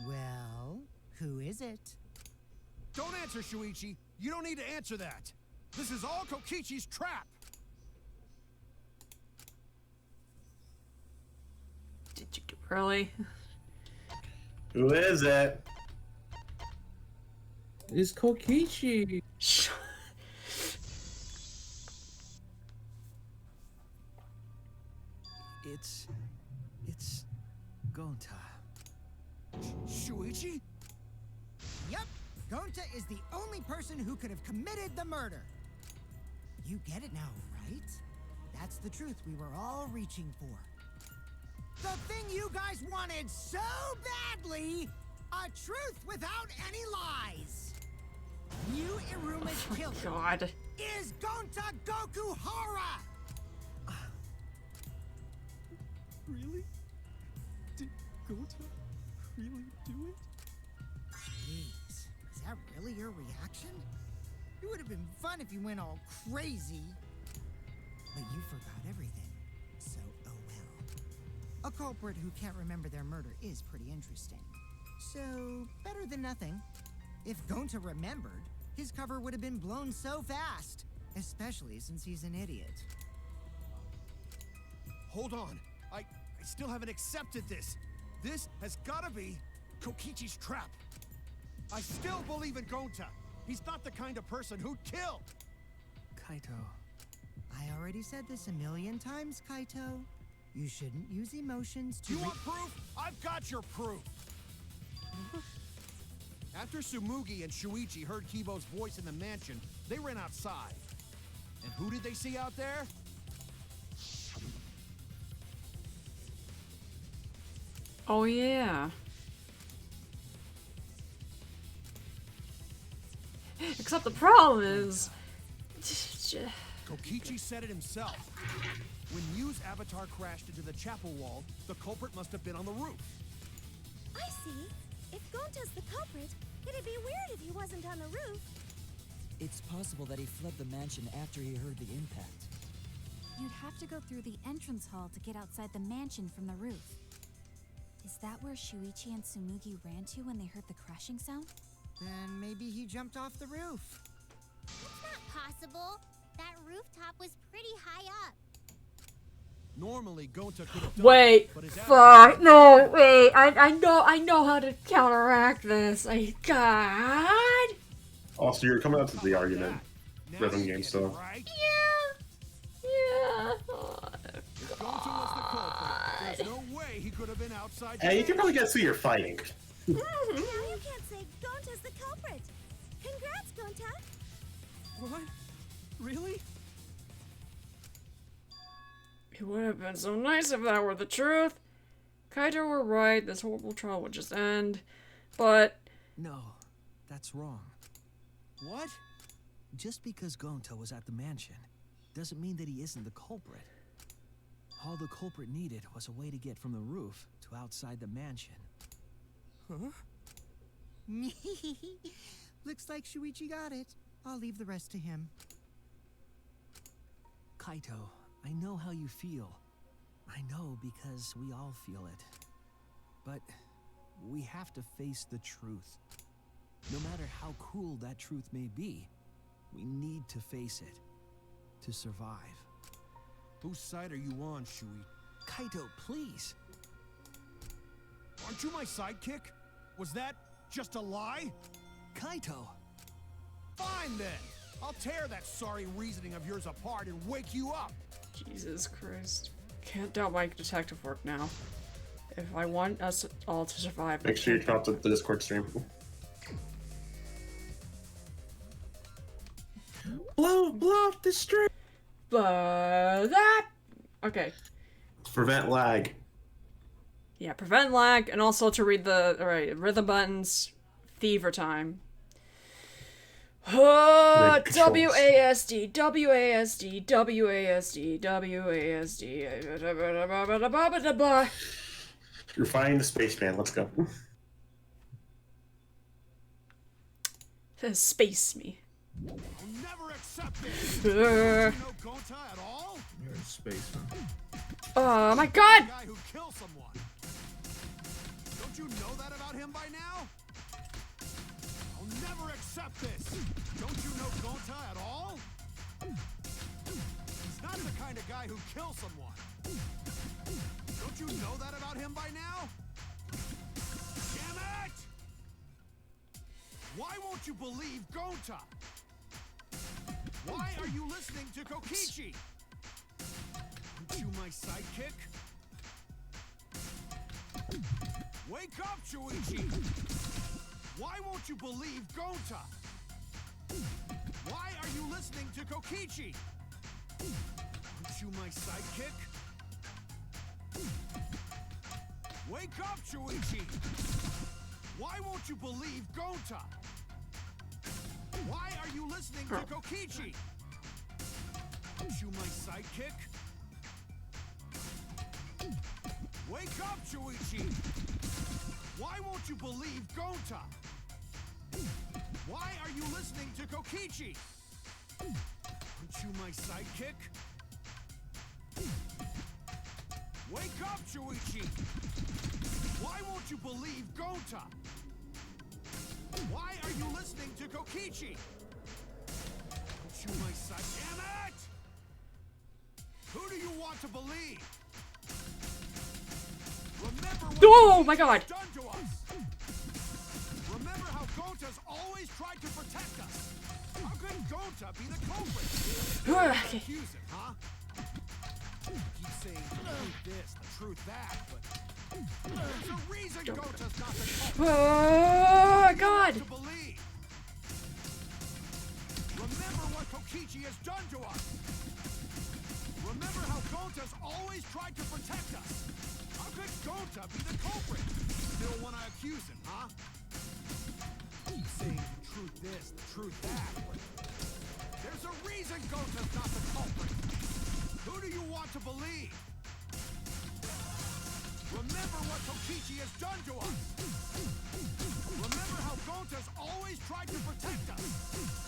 Well, who is it? Don't answer, Shuichi! You don't need to answer that! This is all Kokichi's trap! Did you really? Who is it? It's Kokichi. It's Gonta. Shuichi? Yep, Gonta is the only person who could have committed the murder. You get it now, right? That's the truth we were all reaching for. The thing you guys wanted so badly! A truth without any lies! Miu Iruma's killer God. is Gonta Gokuhara! Really? Did Gonta really do it? Jeez, is that really your reaction? It would have been fun if you went all crazy. But you forgot everything. So, oh well. A culprit who can't remember their murder is pretty interesting. So, better than nothing. If Gonta remembered, his cover would have been blown so fast. Especially since he's an idiot. Hold on. I still haven't accepted this. This has gotta be Kokichi's trap. I still believe in Gonta. He's not the kind of person who'd kill. Kaito. I already said this a million times, Kaito. You shouldn't use emotions to— You want proof? I've got your proof. After Tsumugi and Shuichi heard Kibo's voice in the mansion, they ran outside. And who did they see out there? Oh yeah. Except the problem is... Kokichi said it himself. When Miu's avatar crashed into the chapel wall, the culprit must have been on the roof. I see. If Gonta's the culprit, it'd be weird if he wasn't on the roof. It's possible that he fled the mansion after he heard the impact. You'd have to go through the entrance hall to get outside the mansion from the roof. Is that where Shuichi and Tsumugi ran to when they heard the crashing sound? Then maybe he jumped off the roof. It's not possible. That rooftop was pretty high up. Normally, Gonta could have done Wait, it, but his fuck, no, wait, I know how to counteract this. God. Also, you're coming up to the argument. Rhythm game still. Right? Yeah. If Gonta was the culprit, there's no way he could have been outside. Hey, you can probably guess who you're fighting. Now you can't say Gonta's the culprit. Congrats, Gonta. What? Really? It would have been so nice if that were the truth. Kaito were right, this horrible trial would just end. But... No, that's wrong. What? Just because Gonta was at the mansion doesn't mean that he isn't the culprit. All the culprit needed was a way to get from the roof to outside the mansion. Huh? Looks like Shuichi got it. I'll leave the rest to him. Kaito, I know how you feel. I know because we all feel it. But we have to face the truth. No matter how cruel that truth may be, we need to face it to survive. Whose side are you on, Shui? Kaito, please. Aren't you my sidekick? Was that just a lie? Kaito! Fine then! I'll tear that sorry reasoning of yours apart and wake you up! Jesus Christ. Can't doubt my detective work now. If I want us all to survive... Make sure you turn off the Discord stream. Blow off the stream! Okay. Prevent lag. Yeah, prevent lag, and also to read the... Alright, rhythm buttons. Thiever time. WASD, WASD, WASD, WASD. You're fighting the spaceman, let's go. Space me. I'll never accept this! Uh. You know Gonta at all? You're in space, huh? Oh my god! Guy who kills someone. Don't you know that about him by now? I'll never accept this! Don't you know Gonta at all? He's not the kind of guy who kills someone. Don't you know that about him by now? Damn it! Why won't you believe Gonta? Why are you listening to Kokichi? Aren't you my sidekick? Wake up, Shuichi! Why won't you believe Gonta? Why are you listening to Kokichi? Aren't you my sidekick? Wake up, Shuichi! Why won't you believe Gonta? Why are you listening to Kokichi? Aren't you my sidekick? Wake up, Shuichi! Why won't you believe Gonta? Why are you listening to Kokichi? Aren't you my sidekick? Wake up, Shuichi! Why won't you believe Gonta? Why are you listening to Kokichi? Aren't you my side? Damn it! Who do you want to believe? Remember what Oh my God! done to us. Remember how Gonta's always tried to protect us. How could Gonta be the culprit? Accuse him, huh? Keep saying the truth this, the truth that, but there's a reason Gonta's not the culprit. Oh God! To believe. Remember what Kokichi has done to us. Remember how Gonta's always tried to protect us. How could Gonta be the culprit? Still want to accuse him, huh? Keep saying the truth this, the truth that, but there's a reason Gonta's not the culprit. Who do you want to believe? Remember what Kokichi has done to us. Remember how Gonta's always tried to protect us.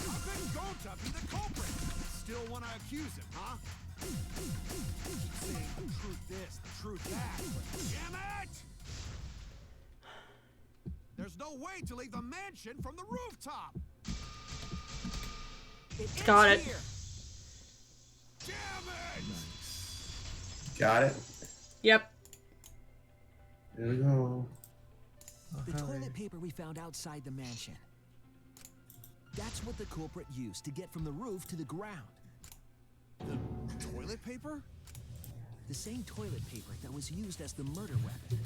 How could Gonta be the culprit? Still want to accuse him, huh? Keep saying the truth this, the truth that, but damn it! There's no way to leave the mansion from the rooftop. Got it. Here. Damn it! Got it. Yep. There we go. The toilet paper we found outside the mansion. That's what the culprit used to get from the roof to the ground. The toilet paper? The same toilet paper that was used as the murder weapon.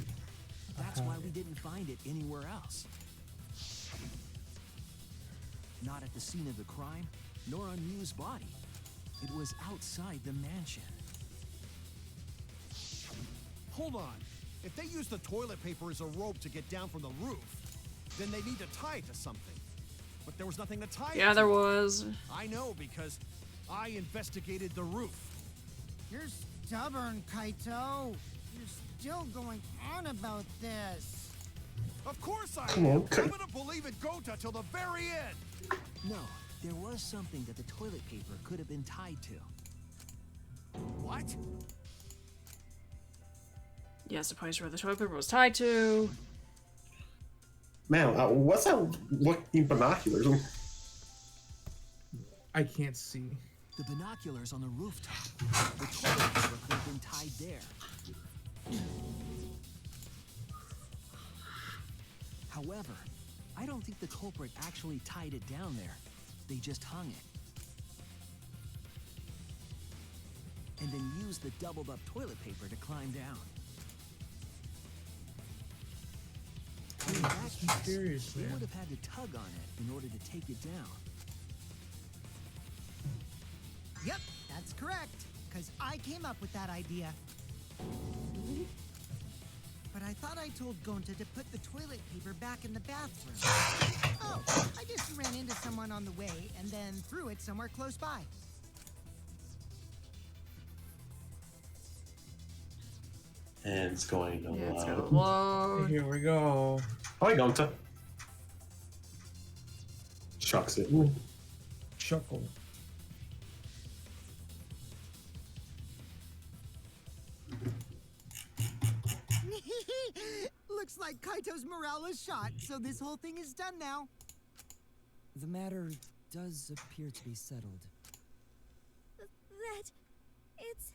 That's why we didn't find it anywhere else. Not at the scene of the crime, nor on Miu's body. It was outside the mansion. Hold on. If they use the toilet paper as a rope to get down from the roof, then they need to tie it to something. But there was nothing to tie it to. Yeah, there was. I know because I investigated the roof. You're stubborn, Kaito. You're still going on about this. Of course I Come am. on. I'm gonna believe in Gonta till the very end. No, there was something that the toilet paper could have been tied to. What? Yes, the place where the toilet paper was tied to. Man, what's that looking binoculars? I can't see. The binoculars on the rooftop. The toilet paper could have been tied there. However, I don't think the culprit actually tied it down there. They just hung it. And then used the doubled up toilet paper to climb down. In that case, Seriously. they would have had to tug on it in order to take it down. Yep, that's correct. Because I came up with that idea. But I thought I told Gonta to put the toilet paper back in the bathroom. Oh, I just ran into someone on the way and then threw it somewhere close by. And it's going to Yeah, it's gonna load. load. Here we go. Hi, Gonta. Chucks it. Chuckle. Looks like Kaito's morale is shot, so this whole thing is done now. The matter does appear to be settled. That... it's...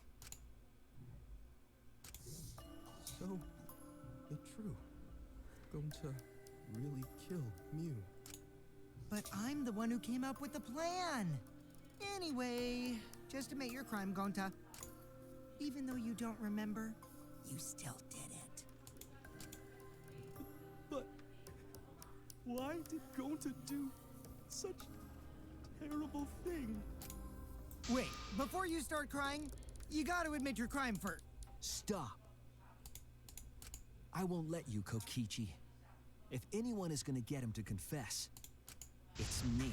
So, it's true. Gonta really killed Miu. But I'm the one who came up with the plan. Anyway, just admit your crime, Gonta. Even though you don't remember, you still did it. But why did Gonta do such a terrible thing? Wait, before you start crying, you gotta admit your crime first. Stop. I won't let you, Kokichi. If anyone is gonna get him to confess, it's me.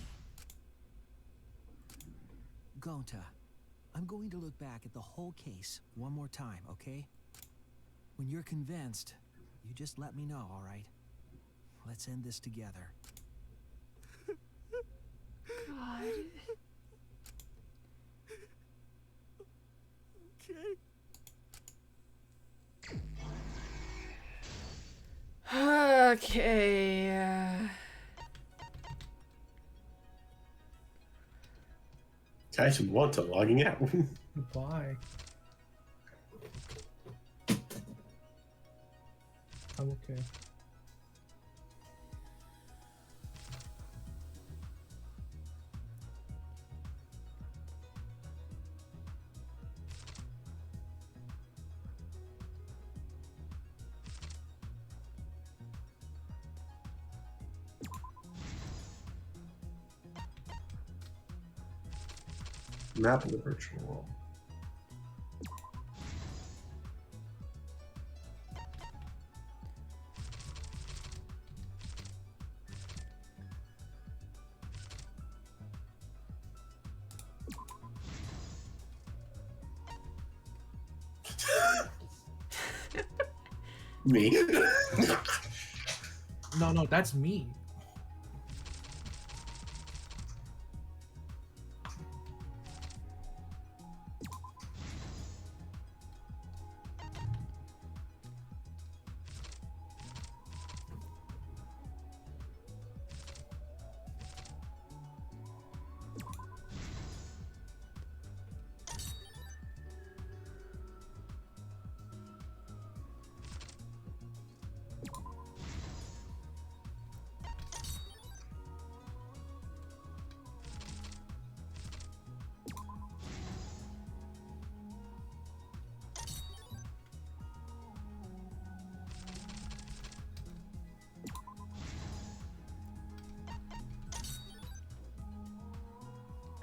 Gonta, I'm going to look back at the whole case one more time, okay? When you're convinced, you just let me know, all right? Let's end this together. God. Okay. I should want to logging out. Goodbye. I'm okay. Map of the virtual world. Me? No, that's me.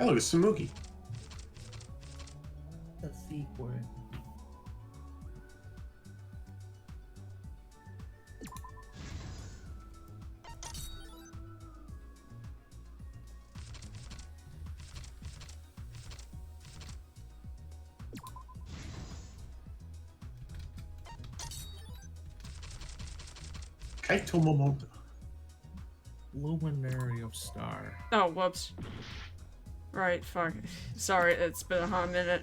Oh, look, it's Samugi. The secret. Kaito Momoto. Luminary of Star. Oh, whoops. Right, fuck. Sorry, it's been a hot minute.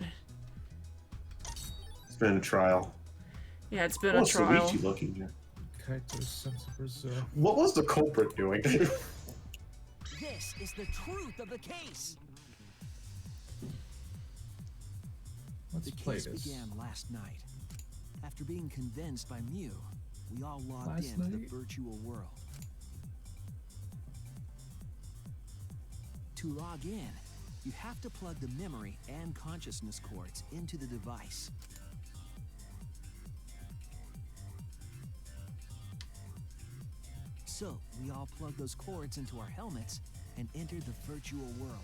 It's been a trial. Yeah, it's been a trial. What's Luigi looking here? Kaito's sense of Brazil. What was the culprit doing? This is the truth of the case. Let's play case this. began last night. After being convinced by Mew, we all logged Last into the night? virtual world. To log in, you have to plug the memory and consciousness cords into the device. So, we all plug those cords into our helmets and enter the virtual world.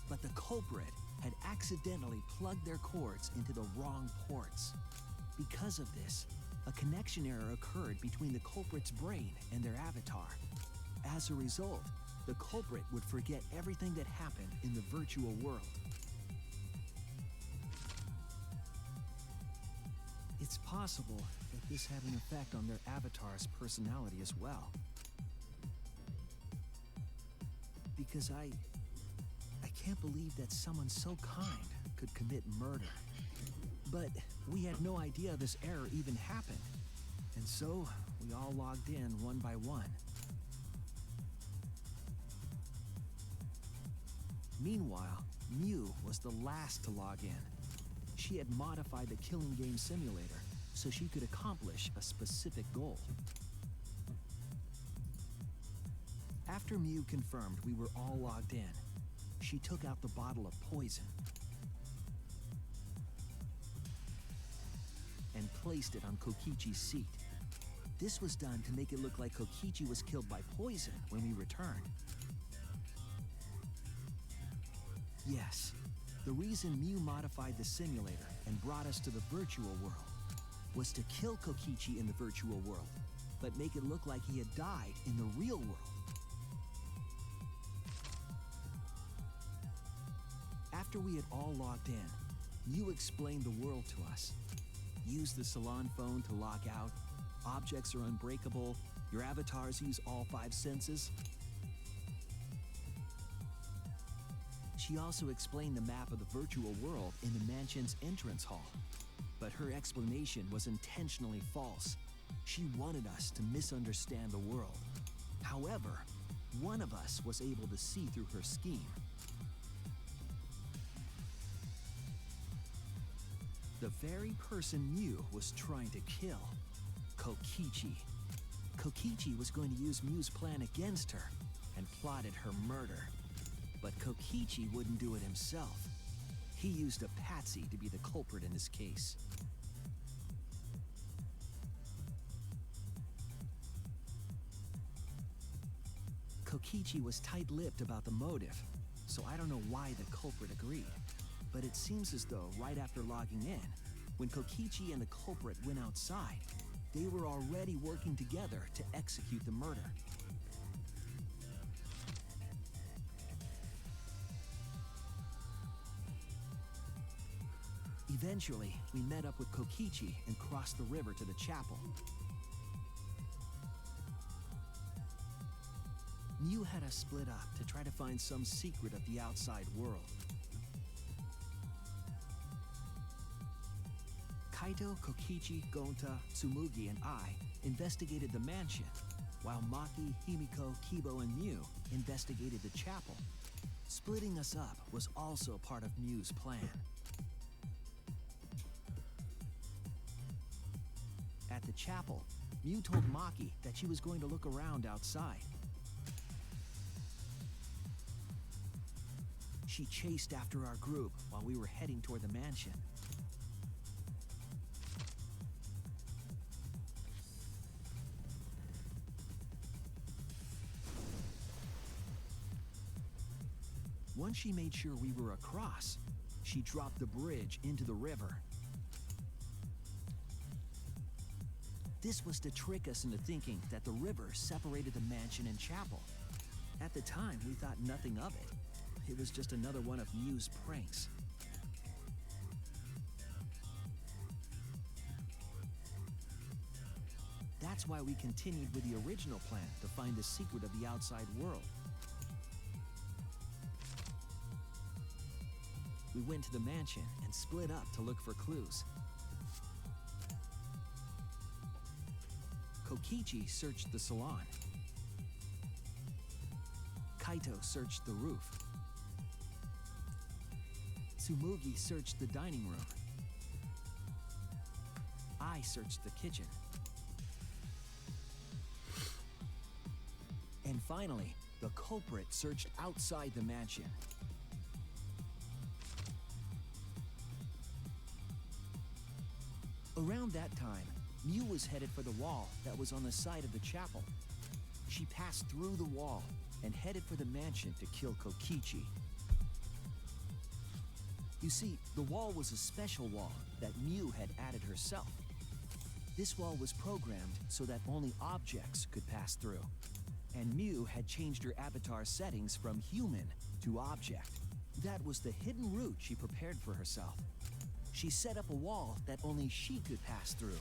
But the culprit had accidentally plugged their cords into the wrong ports. Because of this, a connection error occurred between the culprit's brain and their avatar. As a result, the culprit would forget everything that happened in the virtual world. It's possible that this had an effect on their avatar's personality as well. Because I can't believe that someone so kind could commit murder. But we had no idea this error even happened. And so, we all logged in one by one. Meanwhile, Mew was the last to log in. She had modified the killing game simulator so she could accomplish a specific goal. After Mew confirmed we were all logged in, she took out the bottle of poison and placed it on Kokichi's seat. This was done to make it look like Kokichi was killed by poison when we returned. Yes, the reason Mew modified the simulator and brought us to the virtual world was to kill Kokichi in the virtual world, but make it look like he had died in the real world. After we had all logged in, Mew explained the world to us. Used the salon phone to log out, Objects are unbreakable. Your avatars use all 5 senses. She also explained the map of the virtual world in the mansion's entrance hall. But her explanation was intentionally false. She wanted us to misunderstand the world. However, one of us was able to see through her scheme. The very person Mew was trying to kill, Kokichi. Kokichi was going to use Mew's plan against her and plotted her murder. But Kokichi wouldn't do it himself. He used a patsy to be the culprit in this case. Kokichi was tight-lipped about the motive, so I don't know why the culprit agreed. But it seems as though right after logging in, when Kokichi and the culprit went outside, they were already working together to execute the murder. Eventually, we met up with Kokichi and crossed the river to the chapel. Mew had us split up to try to find some secret of the outside world. Kaito, Kokichi, Gonta, Tsumugi, and I investigated the mansion, while Maki, Himiko, Kibo, and Mew investigated the chapel. Splitting us up was also part of Mew's plan. At the chapel, Mew told Maki that she was going to look around outside. She chased after our group while we were heading toward the mansion. Once she made sure we were across, she dropped the bridge into the river. This was to trick us into thinking that the river separated the mansion and chapel. At the time, we thought nothing of it. It was just another one of Mew's pranks. That's why we continued with the original plan to find the secret of the outside world. We went to the mansion and split up to look for clues. Kokichi searched the salon. Kaito searched the roof. Tsumugi searched the dining room. I searched the kitchen. And finally, the culprit searched outside the mansion. Around that time, Mew was headed for the wall that was on the side of the chapel. She passed through the wall and headed for the mansion to kill Kokichi. You see, the wall was a special wall that Mew had added herself. This wall was programmed so that only objects could pass through. And Mew had changed her avatar settings from human to object. That was the hidden route she prepared for herself. She set up a wall that only she could pass through.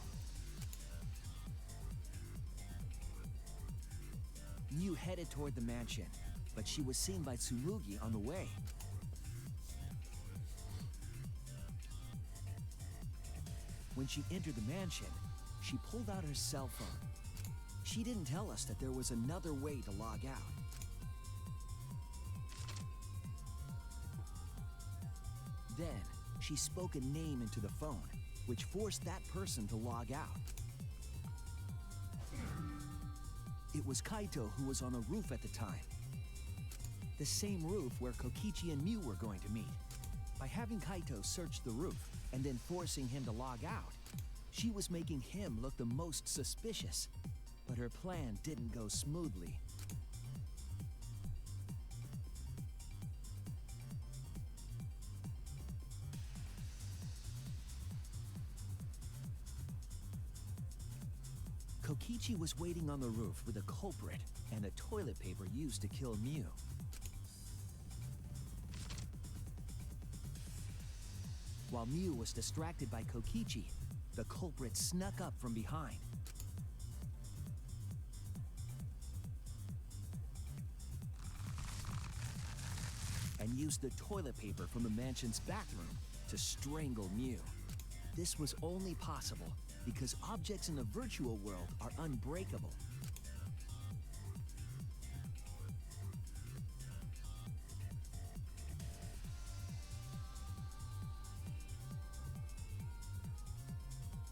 Mew headed toward the mansion, but she was seen by Tsumugi on the way. When she entered the mansion, she pulled out her cell phone. She didn't tell us that there was another way to log out. Then, she spoke a name into the phone, which forced that person to log out. It was Kaito who was on the roof at the time. The same roof where Kokichi and Mew were going to meet. By having Kaito search the roof and then forcing him to log out, she was making him look the most suspicious. But her plan didn't go smoothly. Kokichi was waiting on the roof with a culprit and the toilet paper used to kill Mew. While Mew was distracted by Kokichi, the culprit snuck up from behind. used the toilet paper from the mansion's bathroom to strangle Mew. This was only possible because objects in the virtual world are unbreakable.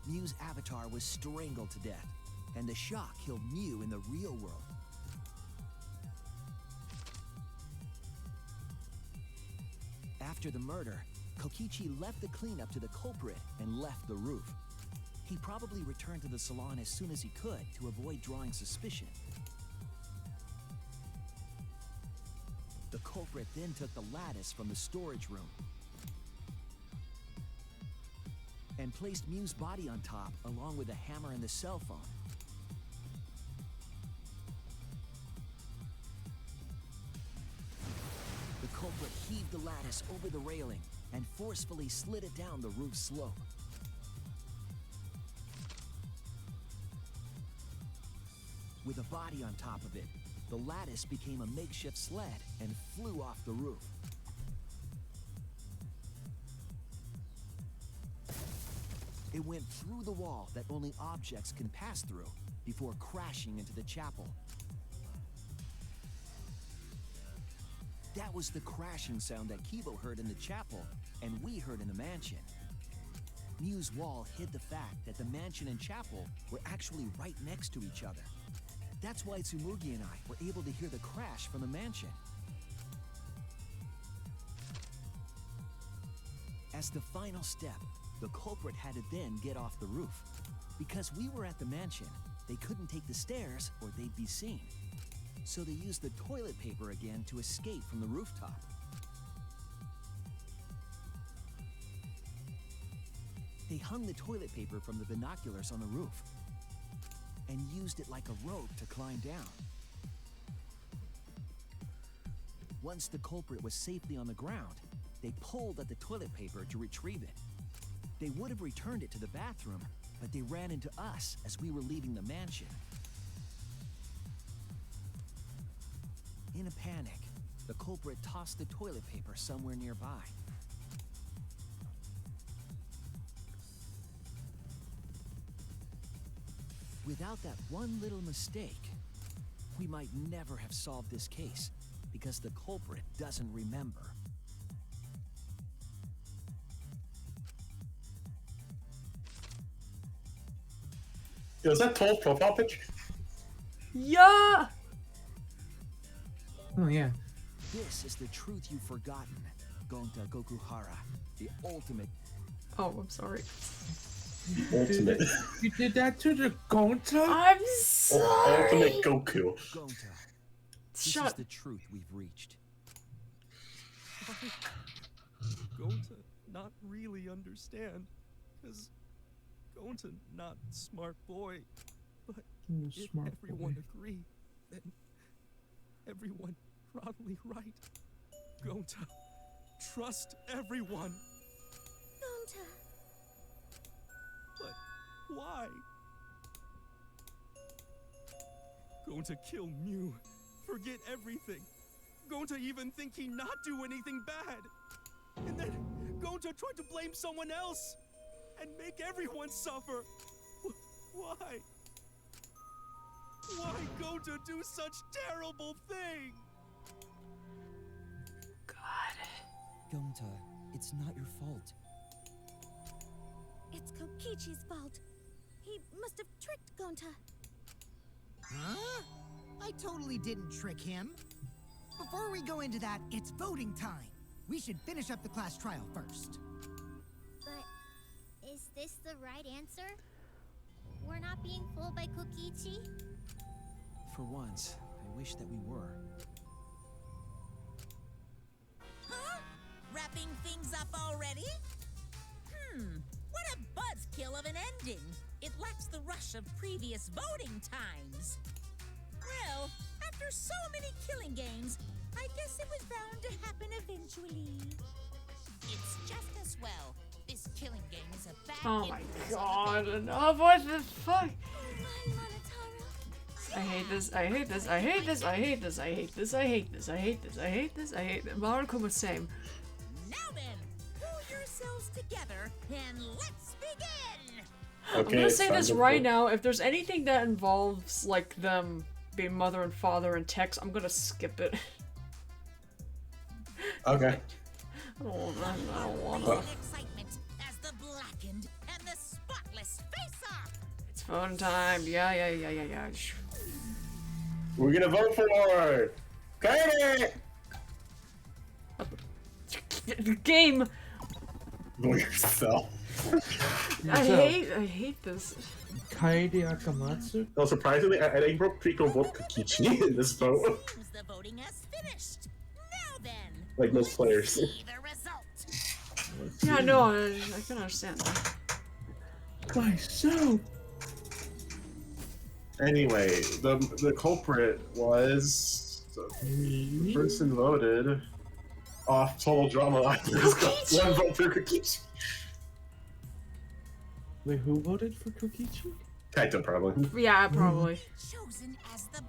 Mew's avatar was strangled to death, and the shock killed Mew in the real world. After the murder, Kokichi left the cleanup to the culprit and left the roof. He probably returned to the salon as soon as he could to avoid drawing suspicion. The culprit then took the lattice from the storage room and placed Mew's body on top along with the hammer and the cell phone. The culprit heaved the lattice over the railing and forcefully slid it down the roof slope. With a body on top of it, the lattice became a makeshift sled and flew off the roof. It went through the wall that only objects can pass through before crashing into the chapel. That was the crashing sound that Kibo heard in the chapel and we heard in the mansion. Mew's wall hid the fact that the mansion and chapel were actually right next to each other. That's why Tsumugi and I were able to hear the crash from the mansion. As the final step, the culprit had to then get off the roof. Because we were at the mansion, they couldn't take the stairs or they'd be seen. So they used the toilet paper again to escape from the rooftop. They hung the toilet paper from the binoculars on the roof and used it like a rope to climb down. Once the culprit was safely on the ground, they pulled at the toilet paper to retrieve it. They would have returned it to the bathroom, but they ran into us as we were leaving the mansion. In a panic, the culprit tossed the toilet paper somewhere nearby. Without that one little mistake, we might never have solved this case because the culprit doesn't remember. Yo, is that Toll's profile picture? Yeah! Oh, yeah. This is the truth you've forgotten, Gonta Gokuhara, the ultimate. Oh, I'm sorry. Ultimate. You did that to the Gonta? I'm sorry! Ultimate Goku. Gonta, this is the truth we've reached. Gonta not really understand, because Gonta not smart boy, but if everyone agree, then everyone probably right. Gonta, trust everyone. Gonta. But why? Gonta kill Mew, forget everything. Gonta even think he not do anything bad. And then Gonta tried to blame someone else and make everyone suffer. Why? Why Gonta do such terrible thing? God. Gonta, it's not your fault. It's Kokichi's fault. He must have tricked Gonta. Huh? I totally didn't trick him. Before we go into that, it's voting time. We should finish up the class trial first. But is this the right answer? We're not being fooled by Kokichi? For once, I wish that we were. Huh? Wrapping things up already? What a buzzkill of an ending. It lacks the rush of previous voting times. Well, after so many killing games, I guess it was bound to happen eventually. It's just as well. This killing game is a bad Oh my god, enough, what the fuck? Oh my, Monotaro. I hate this. I hate this. I hate this. I hate this. I hate this. I hate this. I hate this. I hate this. I hate this. Monokuma's same. Now then, pull yourselves together and let's begin. Okay, I'm gonna say this right now. If there's anything that involves like them being mother and father and text, I'm gonna skip it. Okay. I don't wanna. Excitement as the blackened and the spotless face off. It's phone time. Yeah. We're gonna vote for Kaede! Game. Vote yourself. I hate this. Kaede Akamatsu? No, surprisingly, I think people vote Kokichi in this vote. Seems the voting has finished. Now then, Like most players. see the result. Yeah, no, I can understand that. Myself. Anyway, the culprit was the person voted off total drama. One vote for Kokichi. Wait, who voted for Kokichi? Kaito probably. Yeah, probably. Chosen as the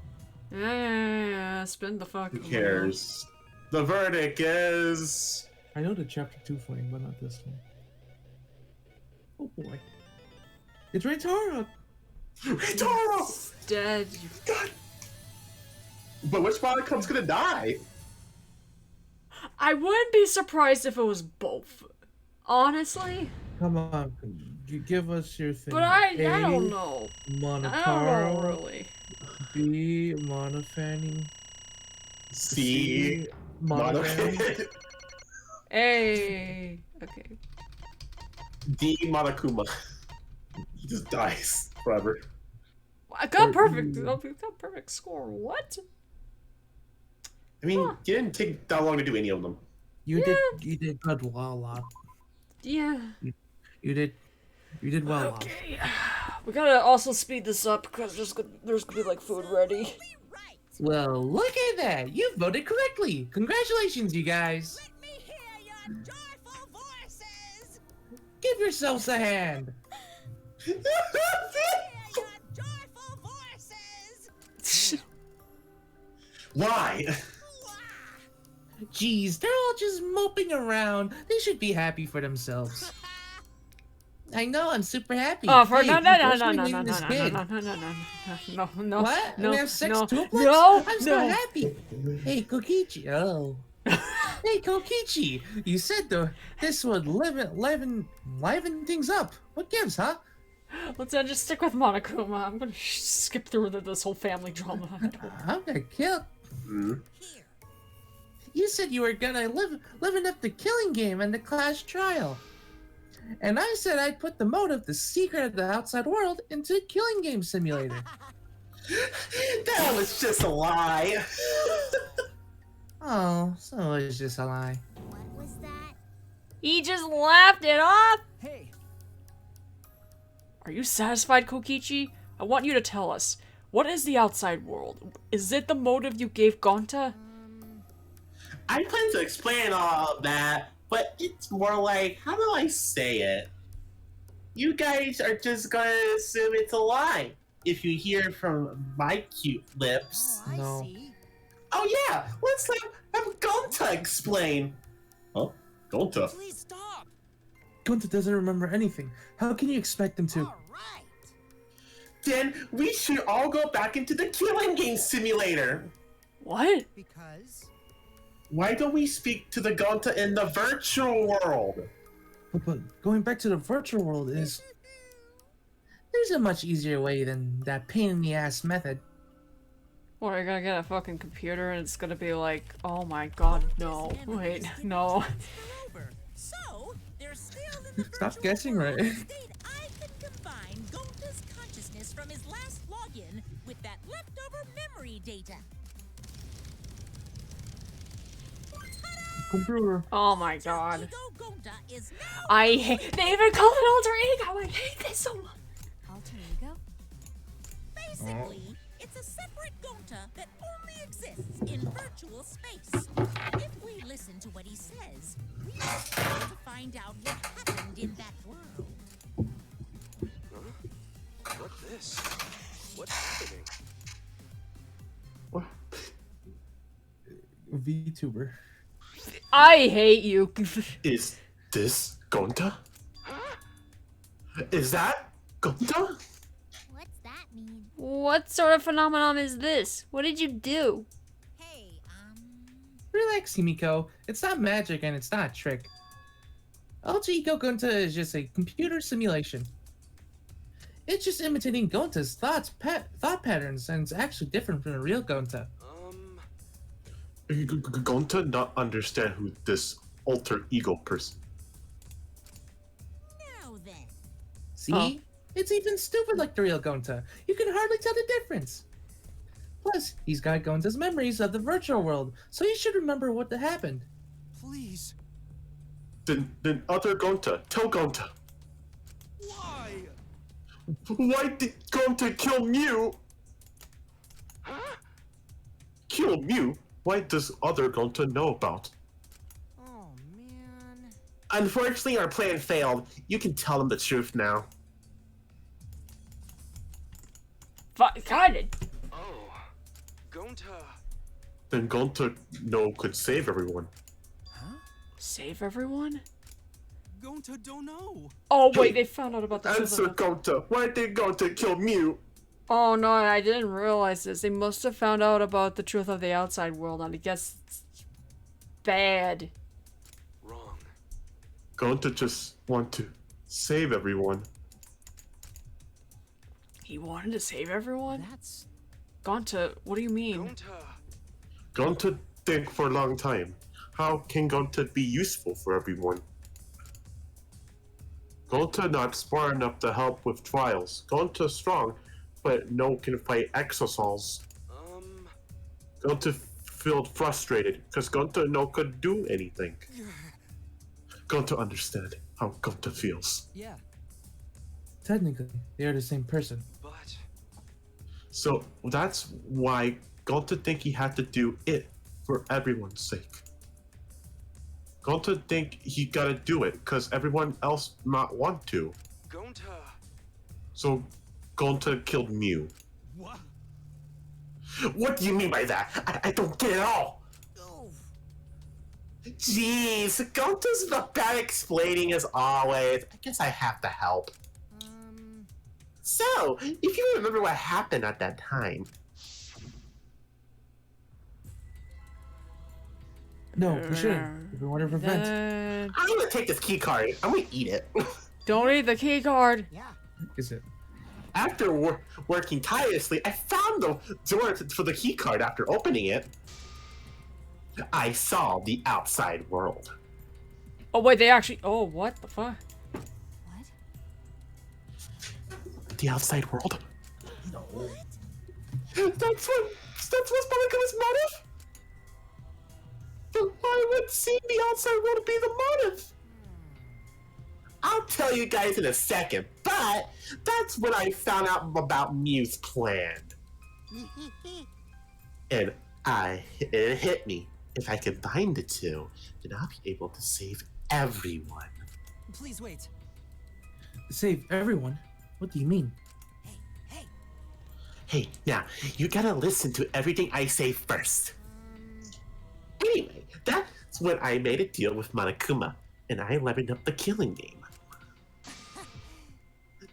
Yeah, spin the fuck. Who cares? The verdict is. I know the chapter 2 flame, but not this one. Oh boy. It's Reitaro! Reitaro! Dead. God. But which Monokama's gonna die? I wouldn't be surprised if it was both. Honestly. Come on, give us your thing. But I A, don't know. Monotaro. I don't know, really. B, Monofanny. C, Monofan. A. Okay. D, Monokuma. He just dies forever. I got perfect. I got perfect score. What? I mean, you didn't take that long to do any of them. You did good well a lot. Yeah. You did well. Okay. We gotta also speed this up because there's gonna be like food ready. Well, look at that! You voted correctly! Congratulations, you guys! Let me hear your joyful voices. Give yourselves a hand! Hear your joyful voices. Why? Jeez, they're all just moping around. They should be happy for themselves. I know, I'm super happy. Oh, for Hey, no. What? No, we have sex no, duplets? no, I'm so happy. Hey, Kokichi. Oh. Hey, Kokichi. You said this would liven things up. What gives, huh? Let's just stick with Monokuma. I'm gonna skip through this whole family drama. I'm gonna kill. You said you were gonna liven up the killing game and the class trial. And I said I'd put the motive, the secret of the outside world, into a killing game simulator. That was just a lie. Oh, so it was just a lie. What was that? He just laughed it off. Hey. Are you satisfied, Kokichi? I want you to tell us. What is the outside world? Is it the motive you gave Gonta? I plan to explain all of that, but it's more like, how do I say it? You guys are just gonna assume it's a lie. If you hear from my cute lips. Oh, I see. Oh yeah, let's have Gonta explain. Huh? Gonta? Please stop. Gonta doesn't remember anything. How can you expect him to? All right. Then we should all go back into the killing game simulator. What? Because Why don't we speak to the Gonta in the virtual world? But going back to the virtual world is... There's a much easier way than that pain in the ass method. What, are you gonna get a fucking computer and it's gonna be like, oh my god, no. Wait, no. So, they're still in the Stop guessing right. state. I can combine Gonta's consciousness from his last login with that leftover memory data. Computer. Oh my god. Ego Gonta is now I hate- they even call it alter ego! I hate this so much! Alter ego? basically it's a separate Gonta that only exists in virtual space. If we listen to what he says, we might be able to find out what happened in that world. What's this? What's happening? VTuber. I hate you. Is this Gonta? Is that Gonta? What's that mean? What sort of phenomenon is this? What did you do? Hey, Relax, Himiko. It's not magic and it's not a trick. Alter Ego Gonta is just a computer simulation. It's just imitating Gonta's thought patterns, and it's actually different from a real Gonta. Gonta not understand who this alter ego person. now then. See? It's even stupid like the real Gonta. You can hardly tell the difference. Plus, he's got Gonta's memories of the virtual world, so he should remember what happened. Please. Then other Gonta, tell Gonta. Why? Why did Gonta kill Mew? Kill Mew? Why does other Gonta know about? Oh, man. Unfortunately, our plan failed. You can tell them the truth now. Got it. Oh, Gonta. Then Gonta could save everyone. Save everyone? Gonta don't know. Oh wait, they found out about the Answer Gonta. Why did Gonta kill Mew? Oh no, I didn't realize this. They must have found out about the truth of the outside world, and I guess it's bad. Wrong. Gonta just want to save everyone. He wanted to save everyone? That's... Gonta, what do you mean? Gonta think for a long time. How can Gonta be useful for everyone? Gonta not smart enough to help with trials. Gonta strong, but no can fight exosols. Gonta feel frustrated, because Gonta no could do anything. Gonta understand how Gonta feels. Yeah. Technically, they are the same person. But... So that's why Gonta think he had to do it for everyone's sake. Gonta think he gotta do it because everyone else not want to. Gonta. So Gonta killed Mew. What? What do you mean by that? I don't get it all. Jeez, Gonta's not bad explaining as always. I guess I have to help. So, if you remember what happened at that time. No, we shouldn't. We want to prevent. I'm gonna take this key card. I'm gonna eat it. Don't eat the key card. Yeah. Is it? After working tirelessly, I found the door for the key card. After opening it, I saw the outside world. Oh wait, they actually. Oh, what the fuck? The outside world? No. That's what's Monika's motive? Then why would seeing the outside world be the motive? I'll tell you guys in a second, but that's when I found out about Mew's plan. And it hit me. If I combine the two, then I'll be able to save everyone. Please wait. Save everyone? What do you mean? Hey, now, you gotta listen to everything I say first. Anyway, that's when I made a deal with Monokuma, and I leveled up the killing game.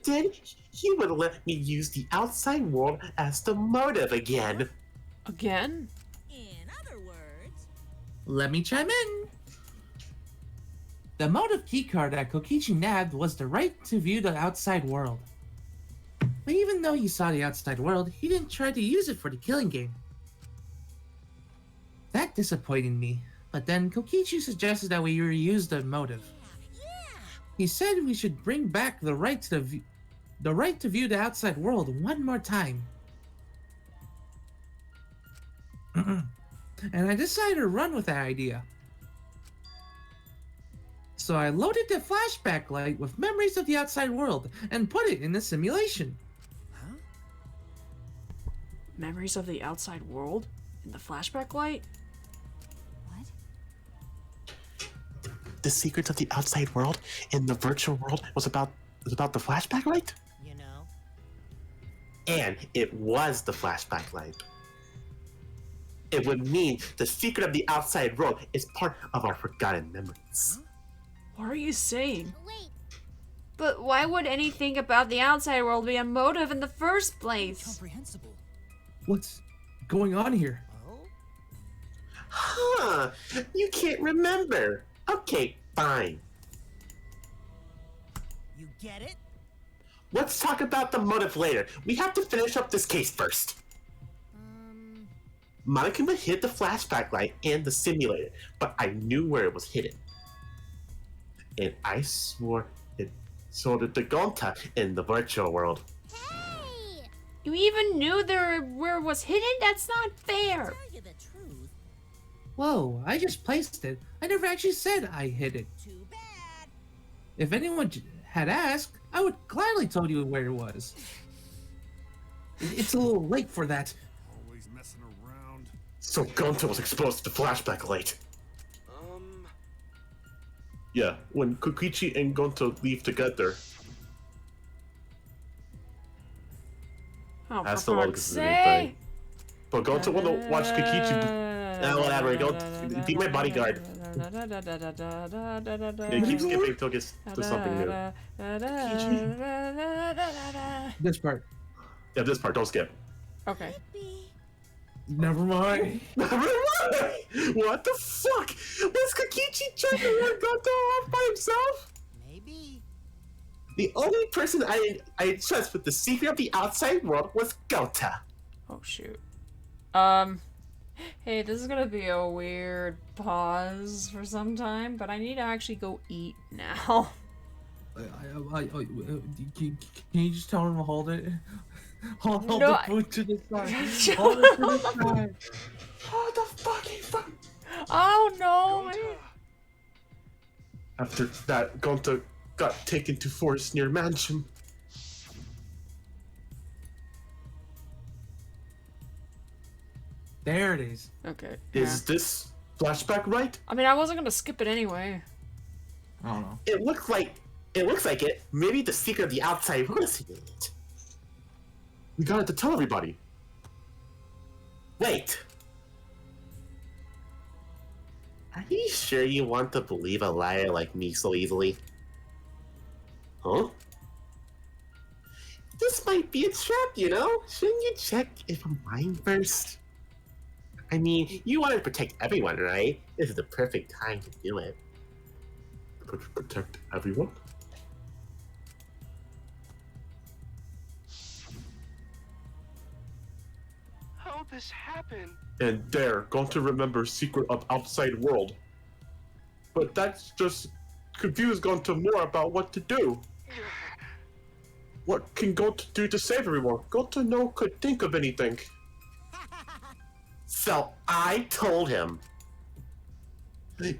Then, he would let me use the outside world as the motive again. Again? In other words... Let me chime in. The motive keycard that Kokichi nabbed was the right to view the outside world. But even though he saw the outside world, he didn't try to use it for the killing game. That disappointed me, but then Kokichi suggested that we reuse the motive. He said we should bring back the right to view the outside world one more time. And I decided to run with that idea. So I loaded the flashback light with memories of the outside world and put it in the simulation. Huh? Memories of the outside world? In the flashback light? What? The secrets of the outside world in the virtual world was about the flashback light? You know? And it was the flashback light. It would mean the secret of the outside world is part of our forgotten memories. What are you saying? Wait, But why would anything about the outside world be a motive in the first place? Incomprehensible. What's going on here? Huh, you can't remember. Okay, fine. You get it? Let's talk about the motive later. We have to finish up this case first. Monokuma hid the flashback light and the simulator, but I knew where it was hidden. And I swore it sold it to Gonta in the virtual world. hey! You even knew where it was hidden? That's not fair. Tell you the truth. Whoa, I just placed it. I never actually said I hid it. Too bad. If anyone had asked, I would gladly told you where it was. It's a little late for that. Always messing around. So Gonta was exposed to the flashback light. Yeah, when Kokichi and Gonta leave together. Oh, That's for the fuck's longest of the sake. thing. But Gonta want to watch Kokichi. Whatever. Go be my bodyguard. Yeah, keep skipping till it gets to something new. This part. Yeah, this part. Don't skip. Okay. Never mind. Never mind. What the fuck? Was Kokichi trying to run Gonta off by himself? Maybe. The only person I trust with the secret of the outside world was Gonta. Oh shoot. Hey, this is gonna be a weird pause for some time, but I need to actually go eat now. Can you just tell him to hold it? Hold No, the food to the side. Hold it to the side. What the fucking fuck? Oh no! Man. After that, Gonta got taken to Forest near Mansion. There it is. Okay. Is this flashback right? I mean, I wasn't gonna skip it anyway. I don't know. It looks like it. Maybe the secret of the outside world is hidden in it. We got to tell everybody. Wait. Are you sure you want to believe a liar like me so easily? Huh? This might be a trap, you know? Shouldn't you check if I'm lying first? I mean, you want to protect everyone, right? This is the perfect time to do it. Protect everyone? How'd this happen? And they're going to remember secret of outside world. But that's just confused Gonta more about what to do. What can Gonta do to save everyone? Gonta no could think of anything. So I told him,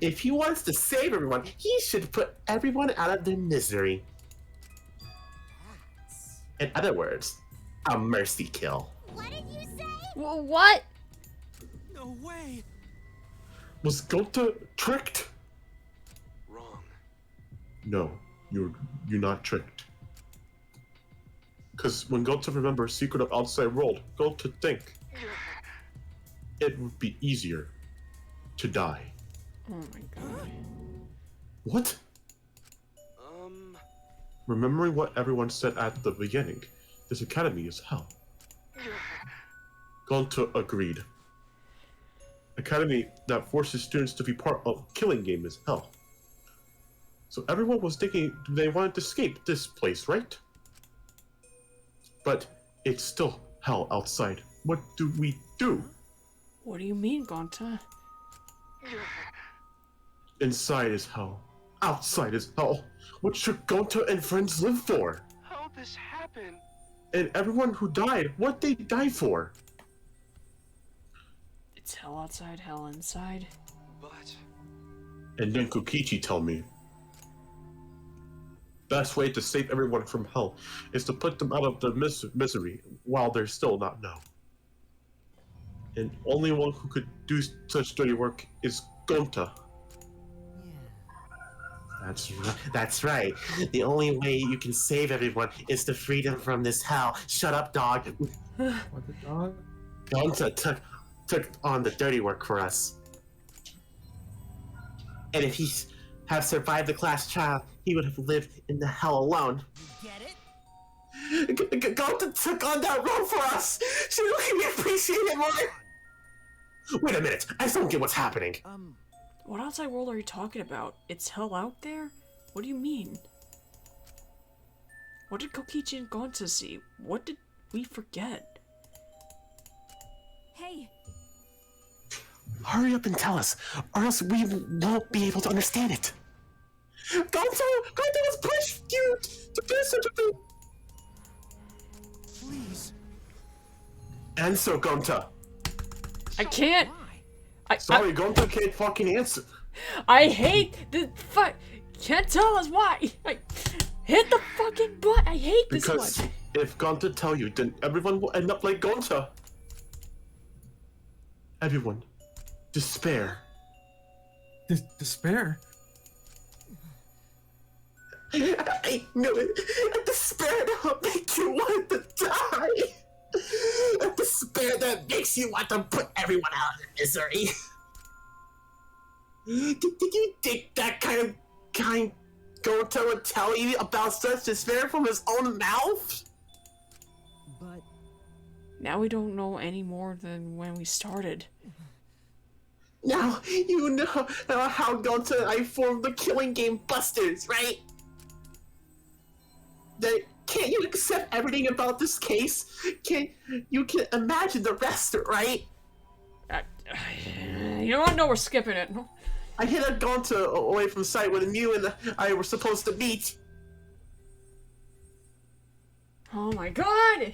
if he wants to save everyone, he should put everyone out of their misery. In other words, a mercy kill. What did you say? What? No way. Was Gonta tricked? Wrong. No, you're not tricked. Because when Gonta remembers secret of outside world, Gonta think it would be easier to die. Oh my god. What? Remembering what everyone said at the beginning, this academy is hell. Gonta agreed. Academy that forces students to be part of killing game is hell. So everyone was thinking they wanted to escape this place, right? But it's still hell outside. What do we do? What do you mean, Gonta? Inside is hell. Outside is hell. What should Gonta and friends live for? How'd this happen? And everyone who died, what they die for? It's hell outside, hell inside. But And then Kokichi tell me, best way to save everyone from hell is to put them out of their misery while they're still not known. And only one who could do such dirty work is Gonta. That's right. The only way you can save everyone is to free them from this hell. Shut up, dog. What the dog? Gonta took took on the dirty work for us. And if he have survived the class trial, he would have lived in the hell alone. You get it? Gota took on that role for us! Shouldn't we appreciate it more? Wait a minute, I just don't get what's happening. What outside world are you talking about? It's hell out there? What do you mean? What did Kokichi and Gonta see? What did we forget? Hey! Hurry up and tell us, or else we won't be able to understand it. Gonta was pushed you to do such a thing! Please. Answer, Gonta. I can't. Sorry, Gonta can't fucking answer. I hate the fuck. Can't tell us why. Hit the fucking butt. I hate this because one. If Gonta tell you, then everyone will end up like Gonta. Everyone. Despair. Despair? I knew it. A despair that will make you want to die. A despair that makes you want to put everyone out of misery. Did you think that kind Gonta would tell you about such despair from his own mouth? But now we don't know any more than when we started. Now you know how Gonta and I formed the Killing Game Busters, right? Then can't you accept everything about this case? You can imagine the rest, right? You know what? No, we're skipping it. I hid a Gonta away from sight when you and I were supposed to meet. Oh my god!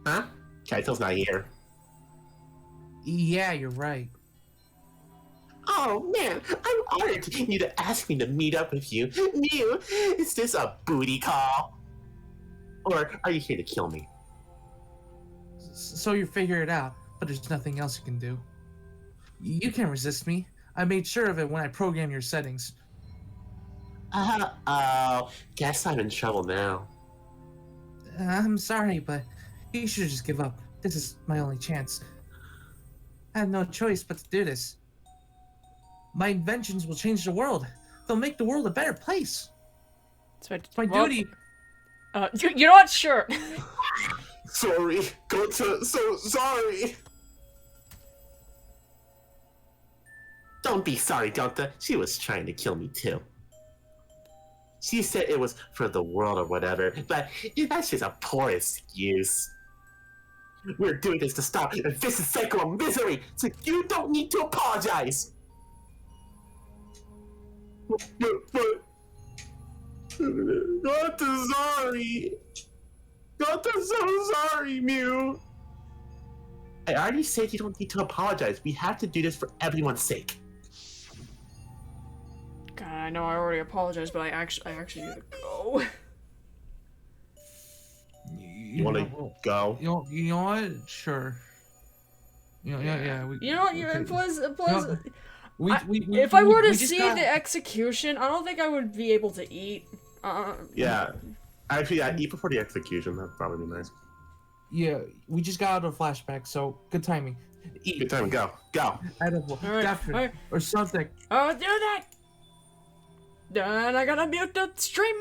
Huh? Kaito's not here. Yeah, you're right. Oh man, I'm honored you to ask me to meet up with you. Mew, is this a booty call? Or are you here to kill me? So you figure it out, but there's nothing else you can do. You can't resist me. I made sure of it when I programmed your settings. Uh-oh. Guess I'm in trouble now. I'm sorry, but you should just give up. This is my only chance. I have no choice but to do this. My inventions will change the world. They'll make the world a better place. It's my duty. You know what? Sure. Sorry, Gonta, so sorry. Don't be sorry, Gonta. She was trying to kill me too. She said it was for the world or whatever, but that's just a poor excuse. We're doing this to stop a vicious cycle of misery, so you don't need to apologize. But Gonta's sorry. Gonta's so sorry, Mew. I already said you don't need to apologize. We have to do this for everyone's sake. God, I know I already apologized, but I actually need to go. You want to go? You know what? Sure. Yeah. You know what? Okay. Plus, We if I were to see the execution, I don't think I would be able to eat. Yeah. Actually, I'd eat before the execution. That'd probably be nice. Yeah, we just got out of a flashback, so good timing. Eat. Good timing. Go. Edible. Definitely. Or something. Oh, do that! Then I gotta mute the stream.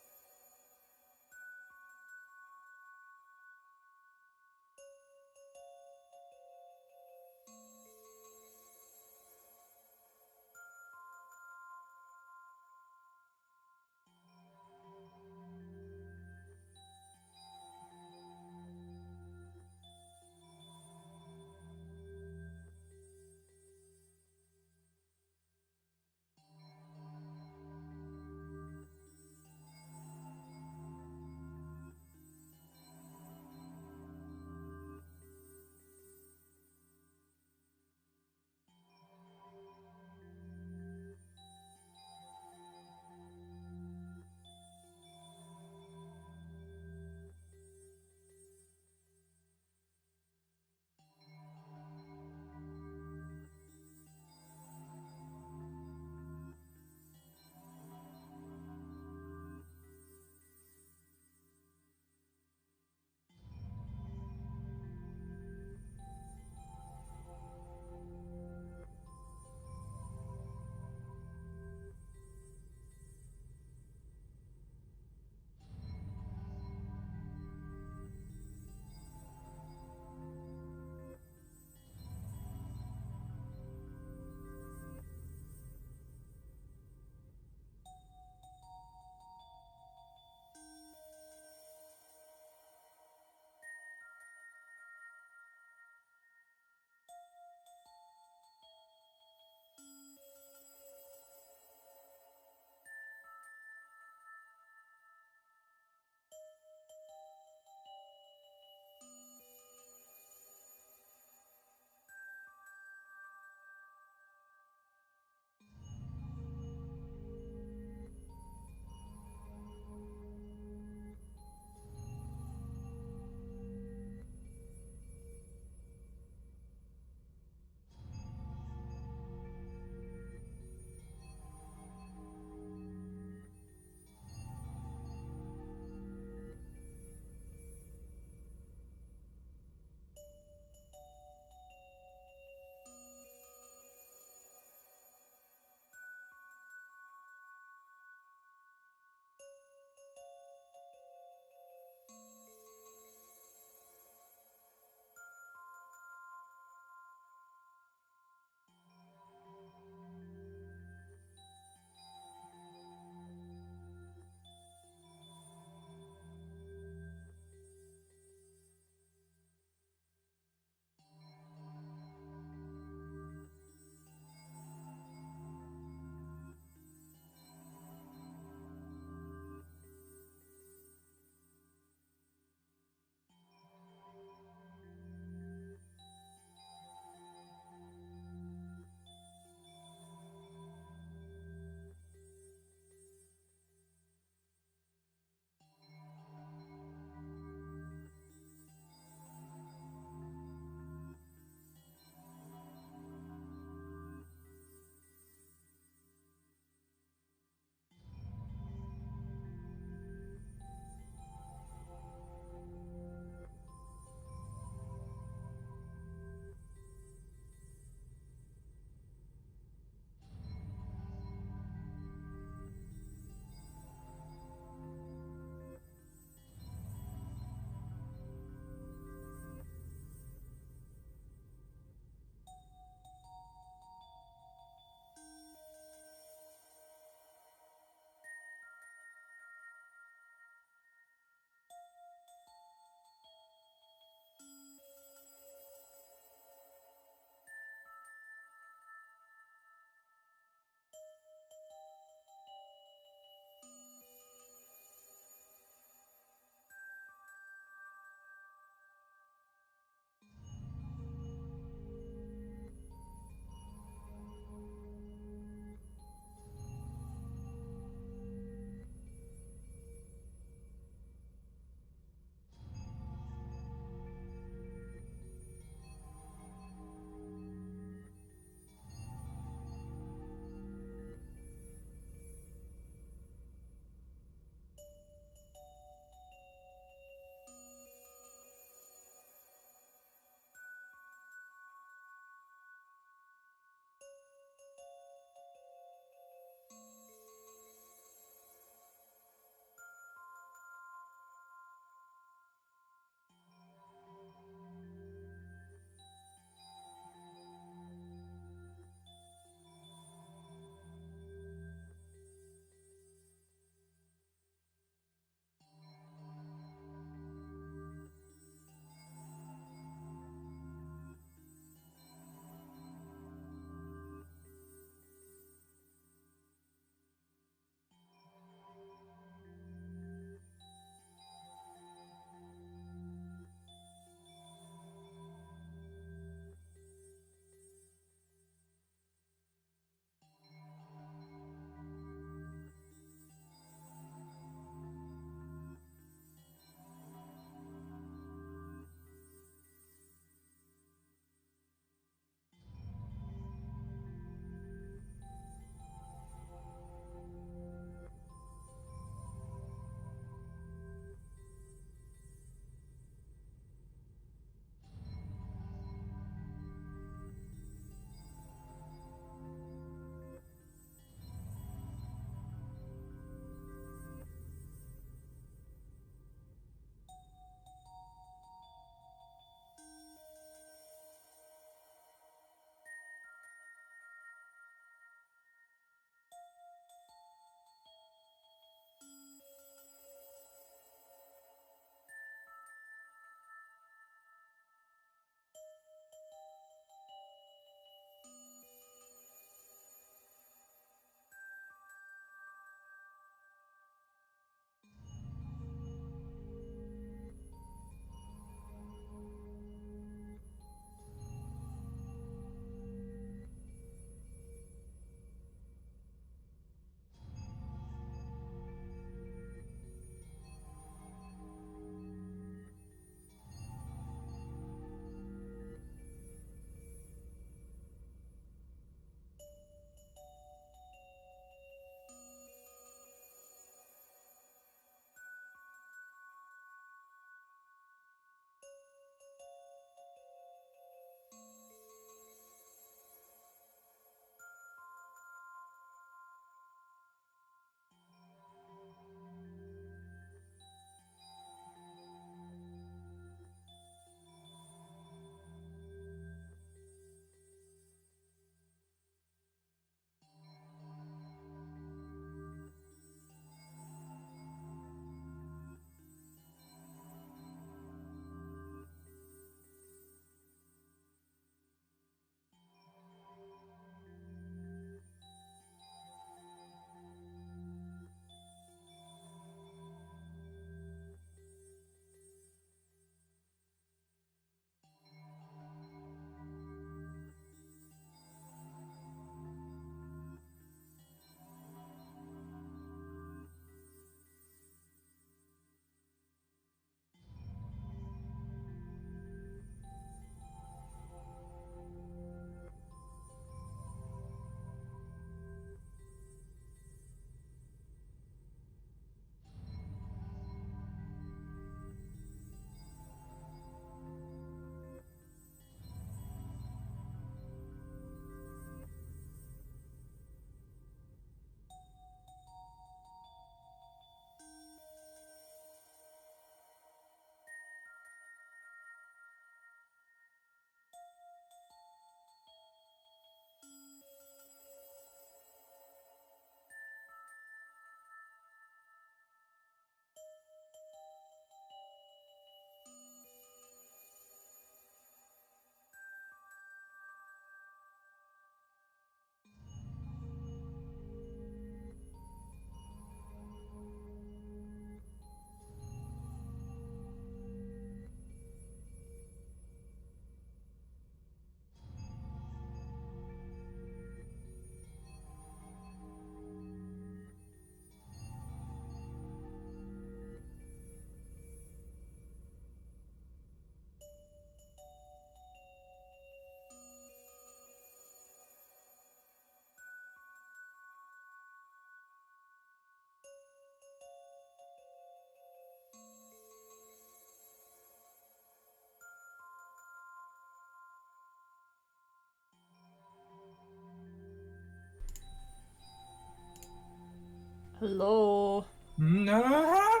Hello. No.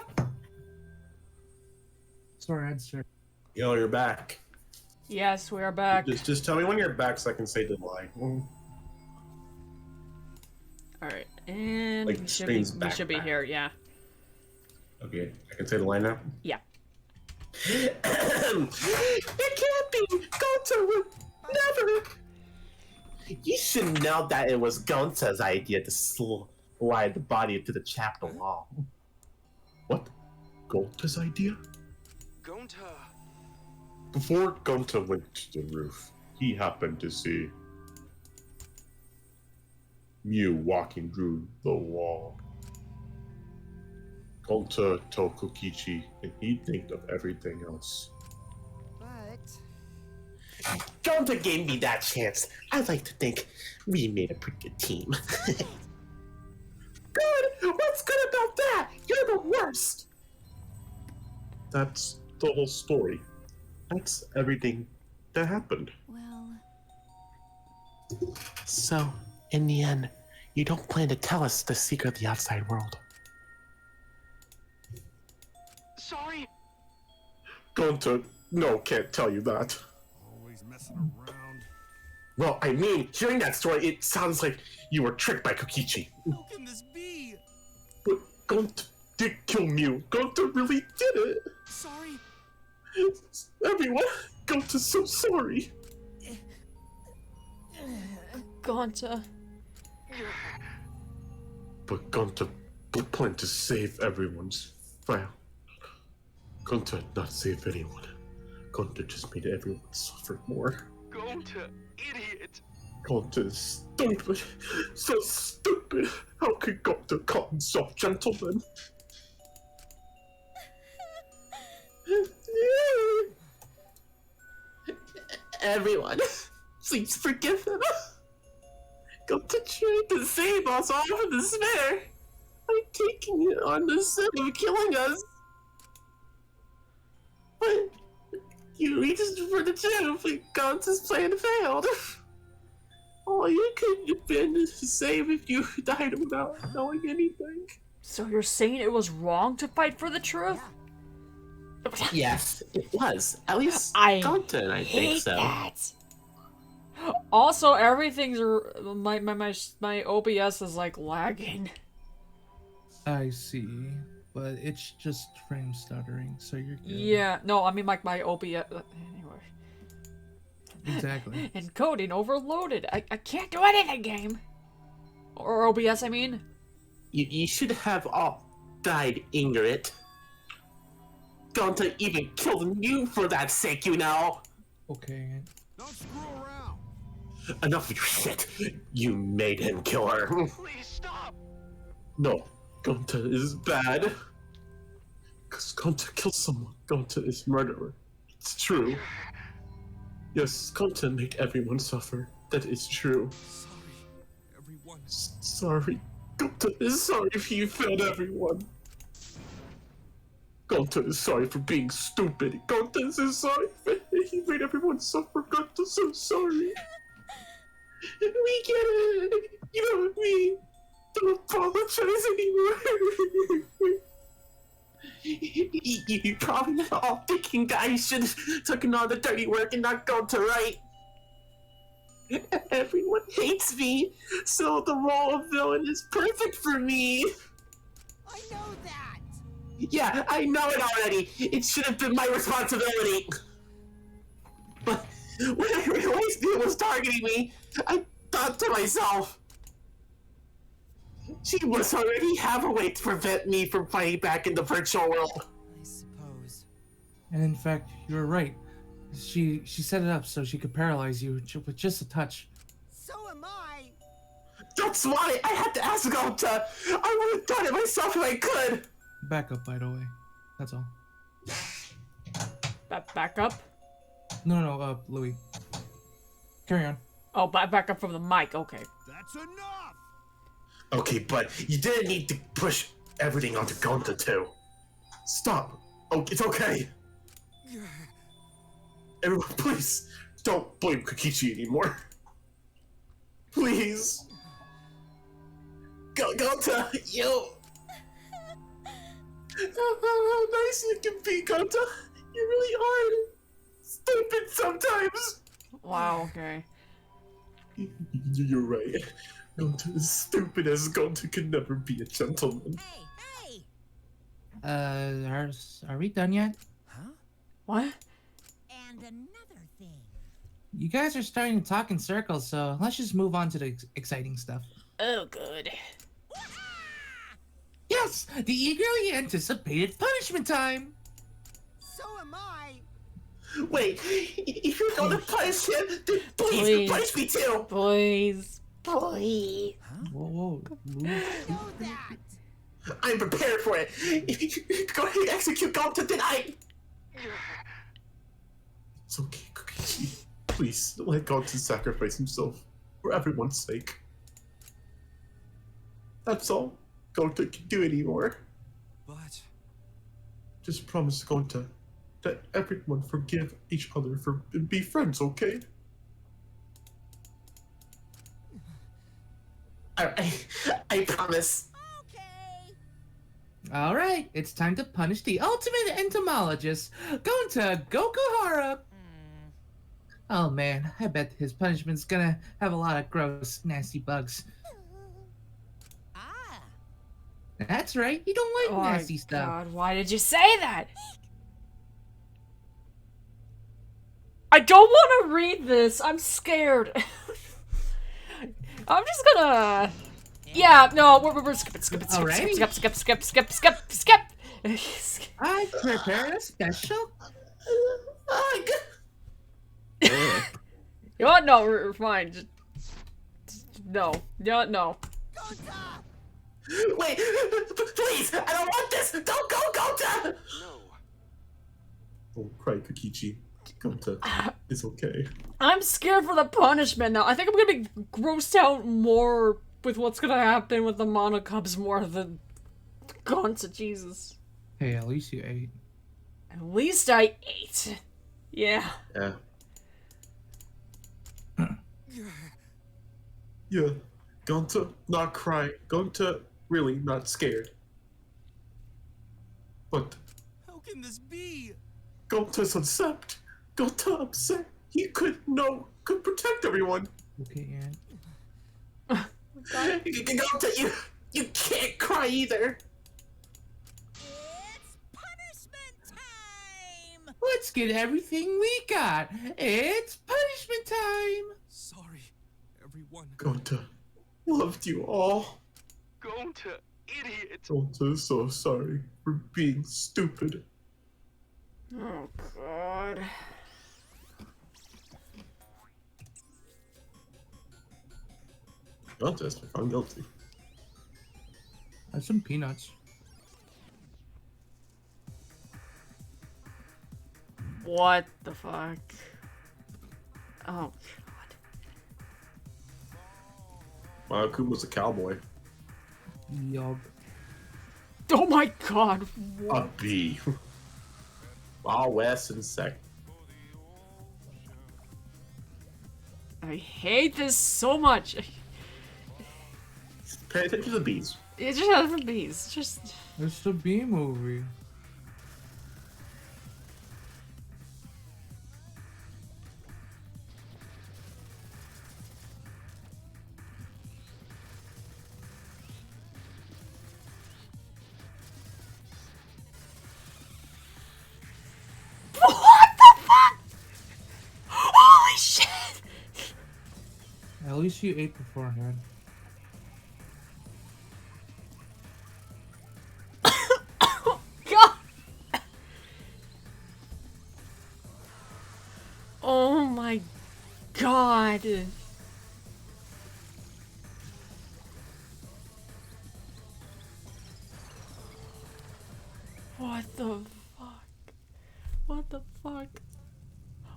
Sorry, I'd start. Yo, you're back. Yes, we are back. Just tell me when you're back so I can say goodbye. Alright, and Like, we should screams be back. here, yeah. Okay, I can say the line now? Yeah. It can't be! Gonta would never! You should know that it was Gonta's idea to slide the body into the chapter wall. What? Gonta's idea? Gonta. Before Gonta went to the roof, he happened to see Mew walking through the wall. Gonta told Kokichi, and he'd think of everything else. But Gonta gave me that chance. I'd like to think we made a pretty good team. Good! What's good about that? You're the worst! That's the whole story. That's everything that happened. Well, So, in the end, you don't plan to tell us the secret of the outside world. Sorry. Gonta, no, can't tell you that. Always messing around. Well, I mean, hearing that story, it sounds like you were tricked by Kokichi. How can this be? But Gonta did kill Mew. Gonta really did it. Sorry. Everyone, Gonta's so sorry. Gonta. But Gonta planned to save everyone's file. Gonta had not saved anyone. Gonta just made everyone suffer more. Gonta, idiot. Gonta is stupid. So stupid. How could Gonta call himself gentleman? Everyone, please forgive him. Gonta tried to save us all from despair by taking it on the sin of killing us. But you reached for the truth, and Gonta's plan failed. All you could have been to save if you died without knowing anything. So you're saying it was wrong to fight for the truth? Yes, it was. At least I Gonta and I think so. that. Also, everything's my OBS is like lagging. I see, but it's just frame stuttering, so you're good. Yeah, no, I mean like my OBS. Anyway. Exactly. Encoding overloaded. I can't do it in a game. Or OBS, I mean. You should have all died ignorant. Gonta even killed you for that sake, you know. Okay. Don't screw around. Enough of your shit. You made him kill her. Please stop. No, Gonta is bad. Because Gonta killed someone. Gonta is murderer. It's true. Yes, Gonta made everyone suffer. That is true. Sorry, everyone. Sorry. Gonta is sorry if you failed everyone. Gonta is sorry for being stupid. Gonta is so sorry he made everyone suffer. Gonta's so sorry. We get it. You know what I mean? Don't apologize anymore. You probably all thinking guys should have taken all the dirty work and not Gonta, right? Everyone hates me, so the role of villain is perfect for me. I know that. Yeah, I know it already. It should have been my responsibility. But when I realized Neil was targeting me, I thought to myself, she must already have a way to prevent me from fighting back in the virtual world. I suppose. And in fact, you're right. She set it up so she could paralyze you with just a touch. So am I. That's why I had to ask Gonta. I would have done it myself if I could. Back up, by the way. That's all. Back up? No, Louie. Carry on. Oh, back up from the mic. Okay. That's enough. Okay, but you didn't need to push everything onto Gonta too. Stop. Oh, it's okay. Everyone, please don't blame Kokichi anymore. Please. Gonta, How nice you can be, Gonta. You really are stupid sometimes. Wow, okay. You're right. Gonta is stupid as Gonta can never be a gentleman. Hey, Are we done yet? Huh? What? and another thing. You guys are starting to talk in circles, so let's just move on to the exciting stuff. Oh, good. Yes, the eagerly anticipated punishment time. So am I. Wait, if you're gonna punish him, then please punish me too. Please. Please. Whoa. Know that. I'm prepared for it. If you go ahead and execute Gonta, then I... It's okay, Kokichi. Please, let Gonta sacrifice himself for everyone's sake. That's all Gonta can do anymore. But... Just promise Gonta that everyone forgive each other and be friends, okay? I promise. All right, it's time to punish the ultimate entomologist, Gonta Gokuhara. Oh man, I bet his punishment's gonna have a lot of gross, nasty bugs. That's right, you don't like nasty stuff. God, why did you say that? I don't want to read this. I'm scared. I'm just gonna... Yeah, no, we're skip. I prepared a special... You know what? No, we're fine. Just no. No. Wait, please! I don't want this! Don't go, Gonta! No. Don't cry, Kokichi. Gonta, it's okay. I'm scared for the punishment now. I think I'm gonna be grossed out more with what's gonna happen with the monocubs more than Gonta. Jesus. Hey, at least you ate. At least I ate. Yeah. Yeah. Gonta, not crying. Gonta, really not scared. But... How can this be? Gonta's upset. Gonta upset. He could protect everyone. Okay, Gonta, you can't cry either. It's punishment time! Let's get everything we got. It's punishment time. Sorry, everyone. Gonta, loved you all. Gonta, idiot. Gonta is so sorry for being stupid. Oh, God. Gonta, I'm guilty. Have some peanuts. What the fuck? Oh, God. Akuma's a cowboy. Yup. Oh my God. What? A bee. Wild West insect. I hate this so much. Pay attention to the bees. It just has the bees. Just. It's the bee movie. What the fuck? Holy shit! At least you ate beforehand. God! Oh my God! What the fuck? What the fuck?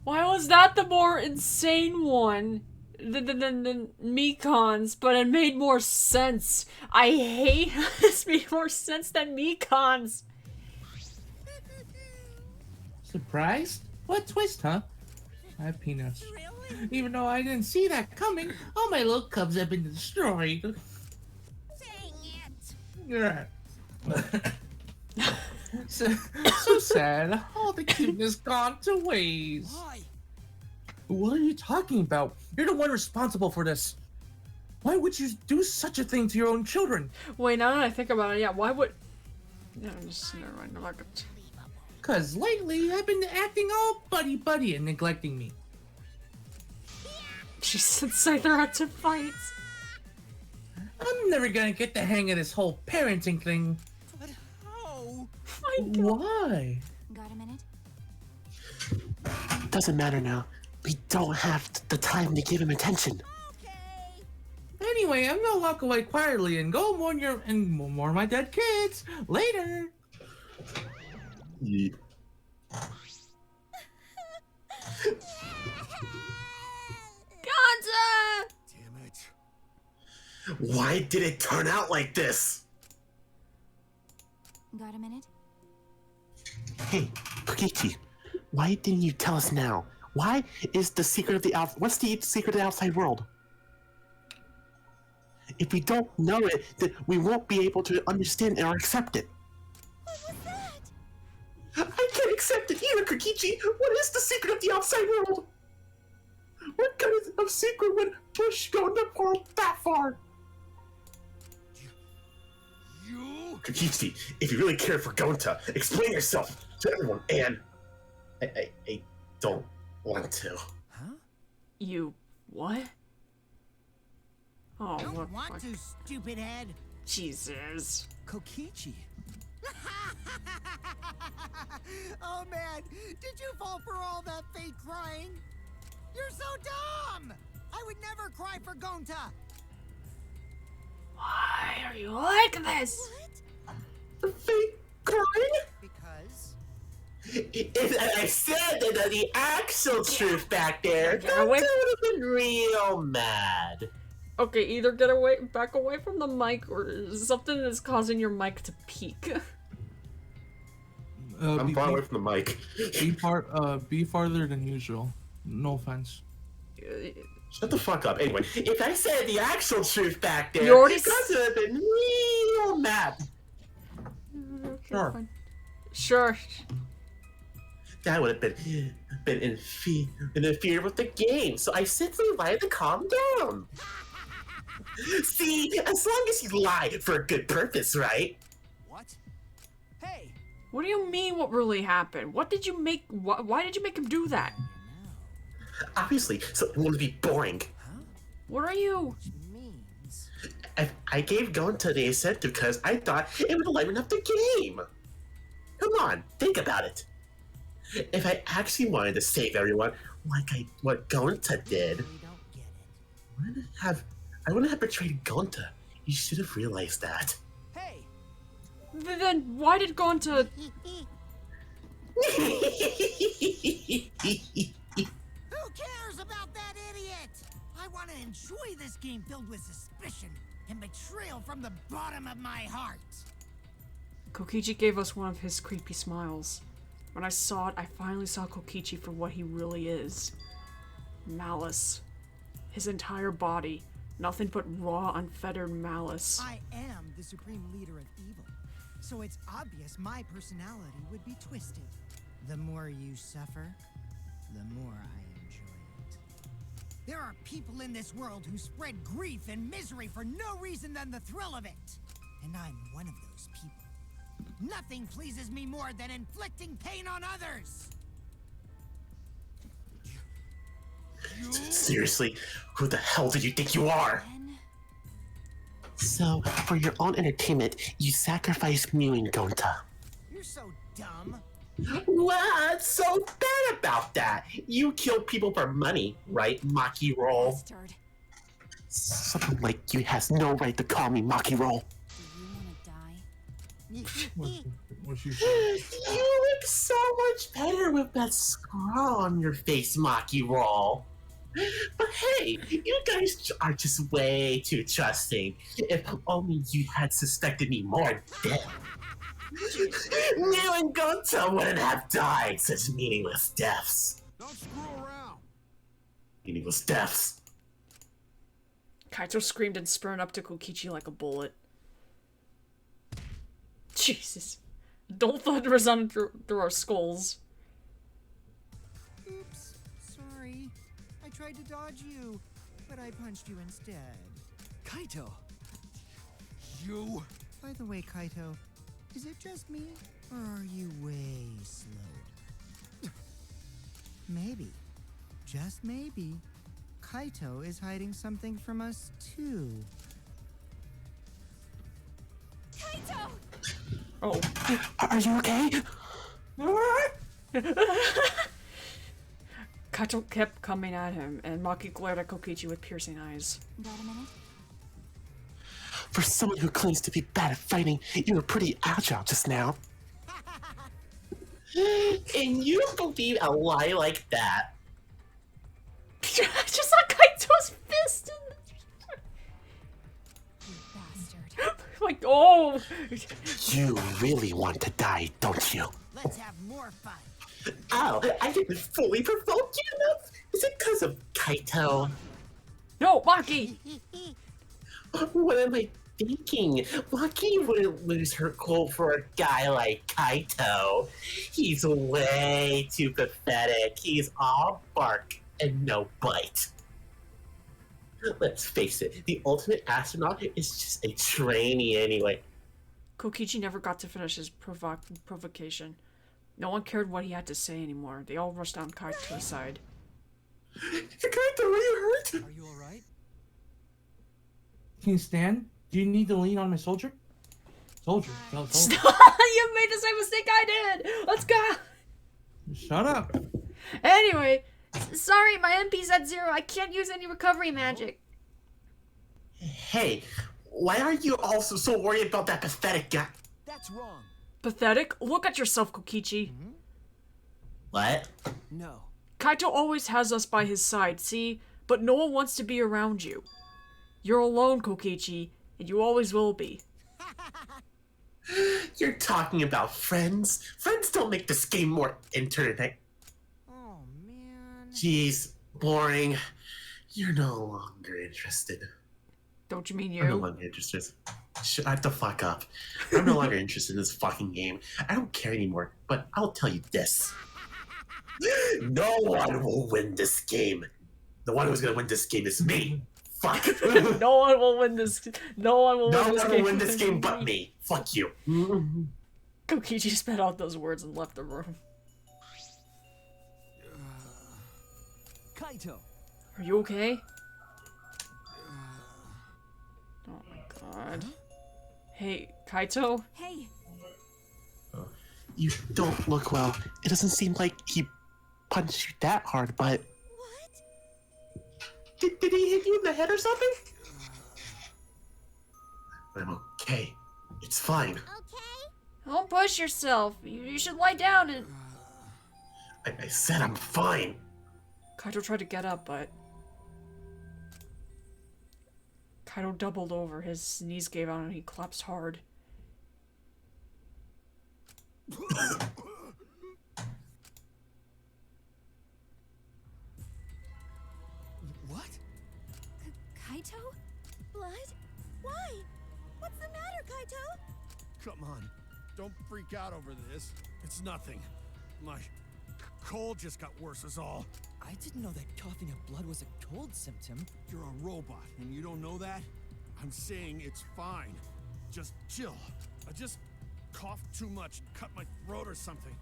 Why was that the more insane one than Mikan's? But it made more sense. I hate how this made more sense than Mikan's. Surprised? What twist, huh? I have peanuts. Even though I didn't see that coming, all my little cubs have been destroyed. Dang it! Yeah. So sad. All the cuteness gone to waste. Why? What are you talking about? You're the one responsible for this. Why would you do such a thing to your own children? Wait, now that I think about it, yeah, why would... Yeah, never mind, I'm not gonna... Cause lately, I've been acting all buddy-buddy and neglecting me. She said say they're out to fight. I'm never gonna get the hang of this whole parenting thing. But how? Why? Got a minute? Doesn't matter now. We don't have the time to give him attention. Anyway, I'm gonna walk away quietly and go mourn my dead kids later. Yeah. Gonza! Damn it. Why did it turn out like this? Got a minute? Hey, Kokichi, why didn't you tell us now? Why is the secret of the what's the secret of the outside world? If we don't know it, then we won't be able to understand or accept it. What was that? I can't accept it either, Kokichi! What is the secret of the outside world? What kind of secret would push Danganronpa that far? You? Kokichi, if you really care for Gonta, explain yourself to everyone, and I don't want to. Huh? You... what? Oh, Don't what? want to, stupid head. Jesus. Kokichi. Oh man, did you fall for all that fake crying? You're so dumb! I would never cry for Gonta. Why are you like this? Fake crying? Because If I said that the actual truth back there, Get Gonta away. would have been real mad. Okay, either back away from the mic, or something is causing your mic to peak. I'm far away from the mic. Be farther than usual. No offense. Shut the fuck up. Anyway, if I said the actual truth back there, You already Gonta would have been real mad. Okay, Sure. fine. Sure. That would have been interfered with the game, so I simply lied to calm down. See, as long as you lie for a good purpose, right? What? Hey! What do you mean what really happened? What did you make... Why did you make him do that? Obviously, so it wouldn't be boring. What are you... means I gave Gonta the ascent because I thought it would lighten up the game. Come on, think about it. If I actually wanted to save everyone, like what Gonta did, I wouldn't have betrayed Gonta. You should have realized that. Hey! Then why did Gonta... who cares about that idiot? I want to enjoy this game filled with suspicion and betrayal from the bottom of my heart. Kokichi gave us one of his creepy smiles. When I saw it, I finally saw Kokichi for what he really is. Malice. His entire body. Nothing but raw, unfettered malice. I am the supreme leader of evil, so it's obvious my personality would be twisted. The more you suffer, the more I enjoy it. There are people in this world who spread grief and misery for no reason than the thrill of it. And I'm one of those people. Nothing pleases me more than inflicting pain on others. Seriously, who the hell do you think you are? So, for your own entertainment, you sacrificed Mew and Gonta. You're so dumb. What's so bad about that? You kill people for money, right, Maki Roll? Bastard. Someone like you has no right to call me Maki Roll. Do you want to die? What you You look so much better with that scar on your face, Maki Roll. But hey, you guys are just way too trusting. If only you had suspected me more then. Mew and Gonta wouldn't have died such meaningless deaths. Don't screw around. Meaningless deaths. Kaito screamed and spurned up to Kokichi like a bullet. Jesus. Don't thunder resound through our skulls. Oops, sorry. I tried to dodge you, but I punched you instead. Kaito! You... By the way, Kaito, is it just me, or are you way slow? Maybe, just maybe, Kaito is hiding something from us too. Kaito! Oh. Are you okay? Kaito kept coming at him, and Maki glared at Kokichi with piercing eyes. Got a minute? For someone who claims to be bad at fighting, you were pretty agile just now. And you don't believe a lie like that. I just saw Kaito's fist in You bastard. like, oh! You really want to die, don't you? Let's have more fun. Oh, I didn't fully provoke you enough? Is it because of Kaito? No, Maki! What am I thinking? Maki wouldn't lose her cool for a guy like Kaito. He's way too pathetic. He's all bark and no bite. Let's face it, the ultimate astronaut is just a trainee anyway. Kokichi never got to finish his provocation. No one cared what he had to say anymore. They all rushed down Kaito's side. Kaito, are you hurt? Are you alright? Can you stand? Do you need to lean on my soldier? Soldier. Tell soldier. You made the same mistake I did! Let's go! Shut up. Anyway, sorry, my MP's at 0. I can't use any recovery magic. Hey, why are you also so worried about that pathetic guy? That's wrong. Pathetic? Look at yourself, Kokichi. What? No. Kaito always has us by his side, see? But no one wants to be around you. You're alone, Kokichi, and you always will be. You're talking about friends? Friends don't make this game more interesting. Oh, man. Jeez, boring. You're no longer interested. Don't you mean I'm no you? longer interested. Shut the fuck up. I'm no longer interested in this fucking game. I don't care anymore, but I'll tell you this. No one will win this game. The one who's gonna win this game is me. Fuck. No one will win this. No one will win this game but me. Fuck you. Kokichi spat out those words and left the room. Kaito! Are you okay? Oh my god. Hey, Kaito? Hey! You don't look well. It doesn't seem like he punched you that hard, but... What? Did he hit you in the head or something? I'm okay. It's fine. Okay? Don't push yourself. You should lie down and... I said I'm fine. Kaito tried to get up, but... Kaito doubled over. His knees gave out and he collapsed hard. What? Kaito? Blood? Why? What's the matter, Kaito? Come on. Don't freak out over this. It's nothing. My cold just got worse is all. I didn't know that coughing up blood was a cold symptom. You're a robot and you don't know that? I'm saying it's fine. Just chill. I just coughed too much and cut my throat or something.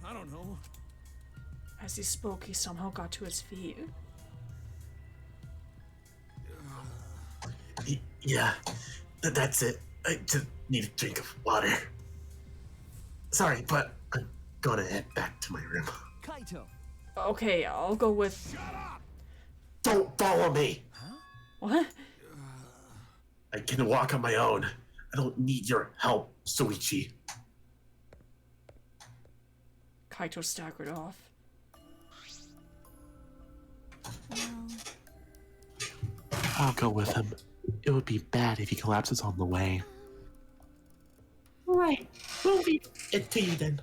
I don't know. As he spoke, he somehow got to his feet. Yeah, that's it. I just need a drink of water. Sorry, but I'm gonna head back to my room. Kaito! Okay, I'll go with... Shut up! Don't follow me! What? I can walk on my own. I don't need your help, Soichi. Kaito staggered off. I'll go with him. It would be bad if he collapses on the way. Right. We'll leave it to you then.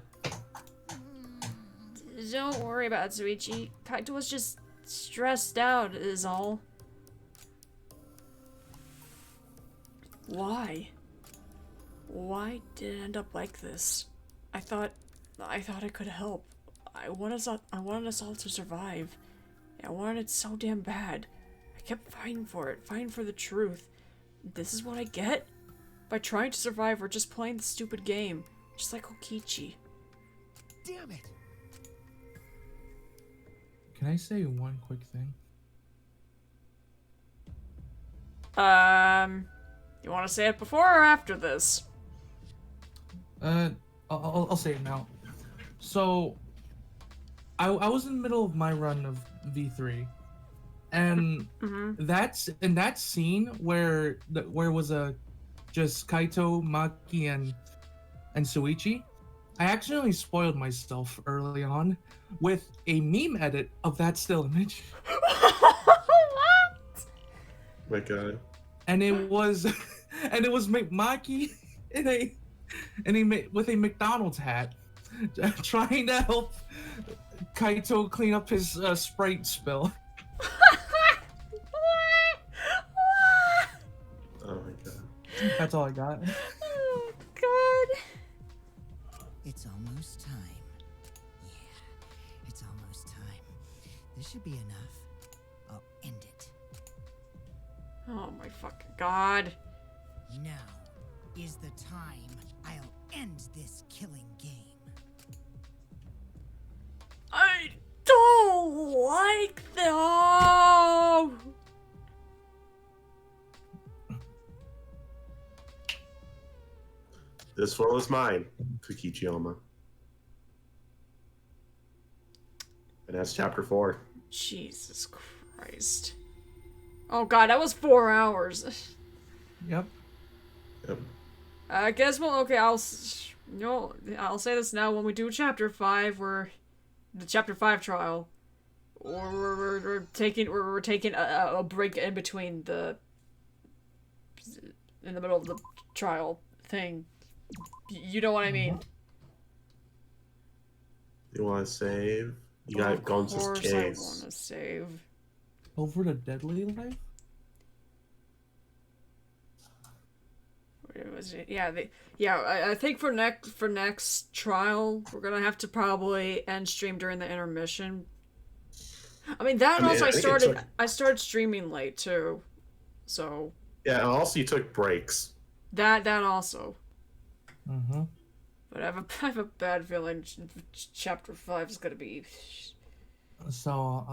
Don't worry about it, Soichi. Kaito was just stressed out, is all. Why? Why did it end up like this? I thought I could help. I wanted us all to survive. I wanted it so damn bad. I kept fighting for it, fighting for the truth. This is what I get? By trying to survive or just playing the stupid game. Just like Kokichi. Damn it! Can I say one quick thing? You want to say it before or after this? I'll say it now. So, I was in the middle of my run of V3, and that's in that scene where was just Kaito, Maki, and Suichi. I accidentally spoiled myself early on with a meme edit of that still image. What? My God. And it was Maki with a McDonald's hat, trying to help Kaito clean up his Sprite spill. Oh my God. That's all I got. Oh God. It's almost time. Yeah, it's almost time. This should be enough. I'll end it. Oh my fucking God. Now is the time I'll end this killing game. I don't like that. This world is mine, Kokichiyama. And that's chapter 4. Jesus Christ. Oh God, that was 4 hours. Yep. I guess I'll say this now. When we do chapter 5, the chapter 5 trial, we're taking a break in between in the middle of the trial thing. You know what I mean? You want to save? You got Gonza's case. Of course I want to save. Over the deadly life? Where was it? Yeah, I think for next trial, we're gonna have to probably end stream during the intermission. I mean, I started streaming late too, so. Yeah, and also you took breaks. That also. Mm-hmm. But I have a bad feeling chapter 5 is gonna be. So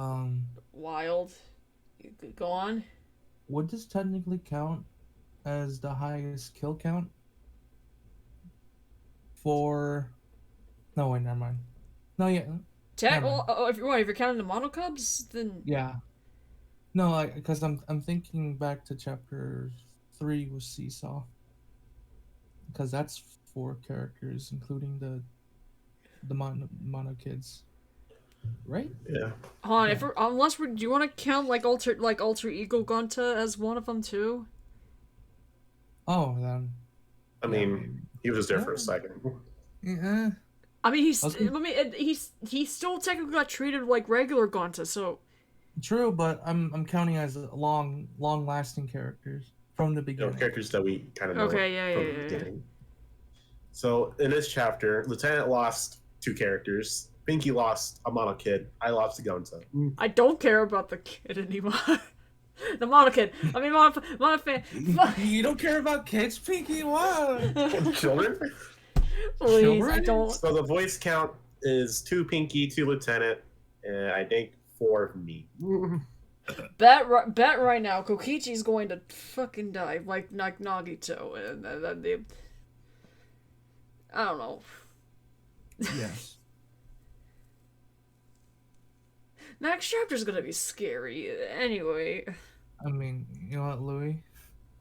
wild. Go on. Would this technically count as the highest kill count? No, wait, never mind. No, yeah. If you're counting the monocubs, then yeah. No, because I'm thinking back to chapter 3 with Seesaw, because that's 4 characters, including the mono kids, right? Yeah. Hold on, do you want to count alter ego Gonta as one of them too? Oh, then. I mean, he was there for a second. Yeah. I mean, he still technically got treated like regular Gonta, so. True, but I'm counting as long-lasting characters from the beginning. Characters that we kind of know from the beginning. So in this chapter, Lieutenant lost 2 characters. Pinky lost a mono kid. I lost a Gonta. I don't care about the kid anymore. The mono kid. I mean, mono fan. You don't care about kids, Pinky? What? Children? Please, Children? I don't. So the voice count is 2 Pinky, 2 Lieutenant, and I think 4 of me. Bet right now, Kokichi's going to fucking die like Nagito, and I don't know. Yes. Next chapter's gonna be scary. Anyway. I mean, you know what, Louie?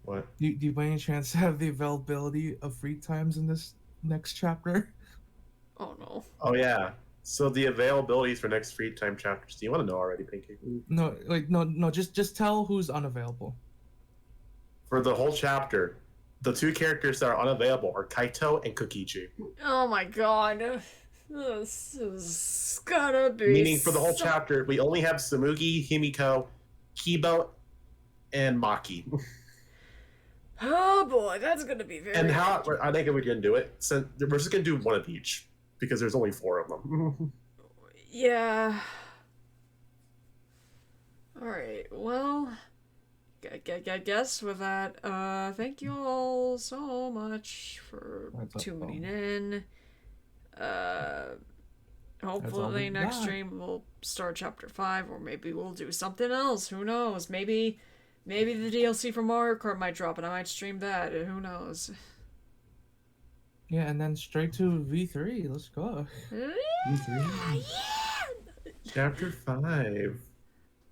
What? Do you by any chance have the availability of free times in this next chapter? Oh no. Oh yeah. So the availabilities for next free time chapters. Do you want to know already, Pinky? No, no. Just tell who's unavailable. For the whole chapter, the 2 characters that are unavailable are Kaito and Kokichi. Oh my God. This is gonna be. Meaning for the whole chapter, we only have Samugi, Himiko, Kibo, and Maki. Oh boy, that's gonna be very. And how I think we're gonna do it. So we're just gonna do one of each because there's only 4 of them. Yeah. All right. Well, I guess with that, thank you all so much for tuning in. Hopefully next stream we'll start chapter 5, or maybe we'll do something else. Who knows? Maybe the DLC for Mario Kart might drop and I might stream that. Who knows? Yeah, and then straight to V3. Let's go. V3. Chapter 5.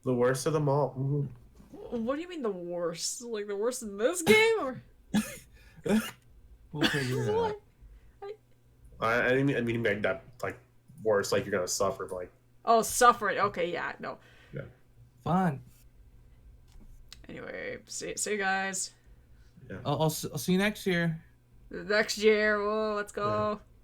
The worst of them all. What do you mean the worst? Like the worst in this game, or? We'll figure it out. I mean like that, like worse, like you're gonna suffer, like. Oh, suffering. Okay, yeah, no. Yeah. Fun. Anyway, see you guys. Yeah. I'll see you next year. Next year. Whoa, let's go. Yeah.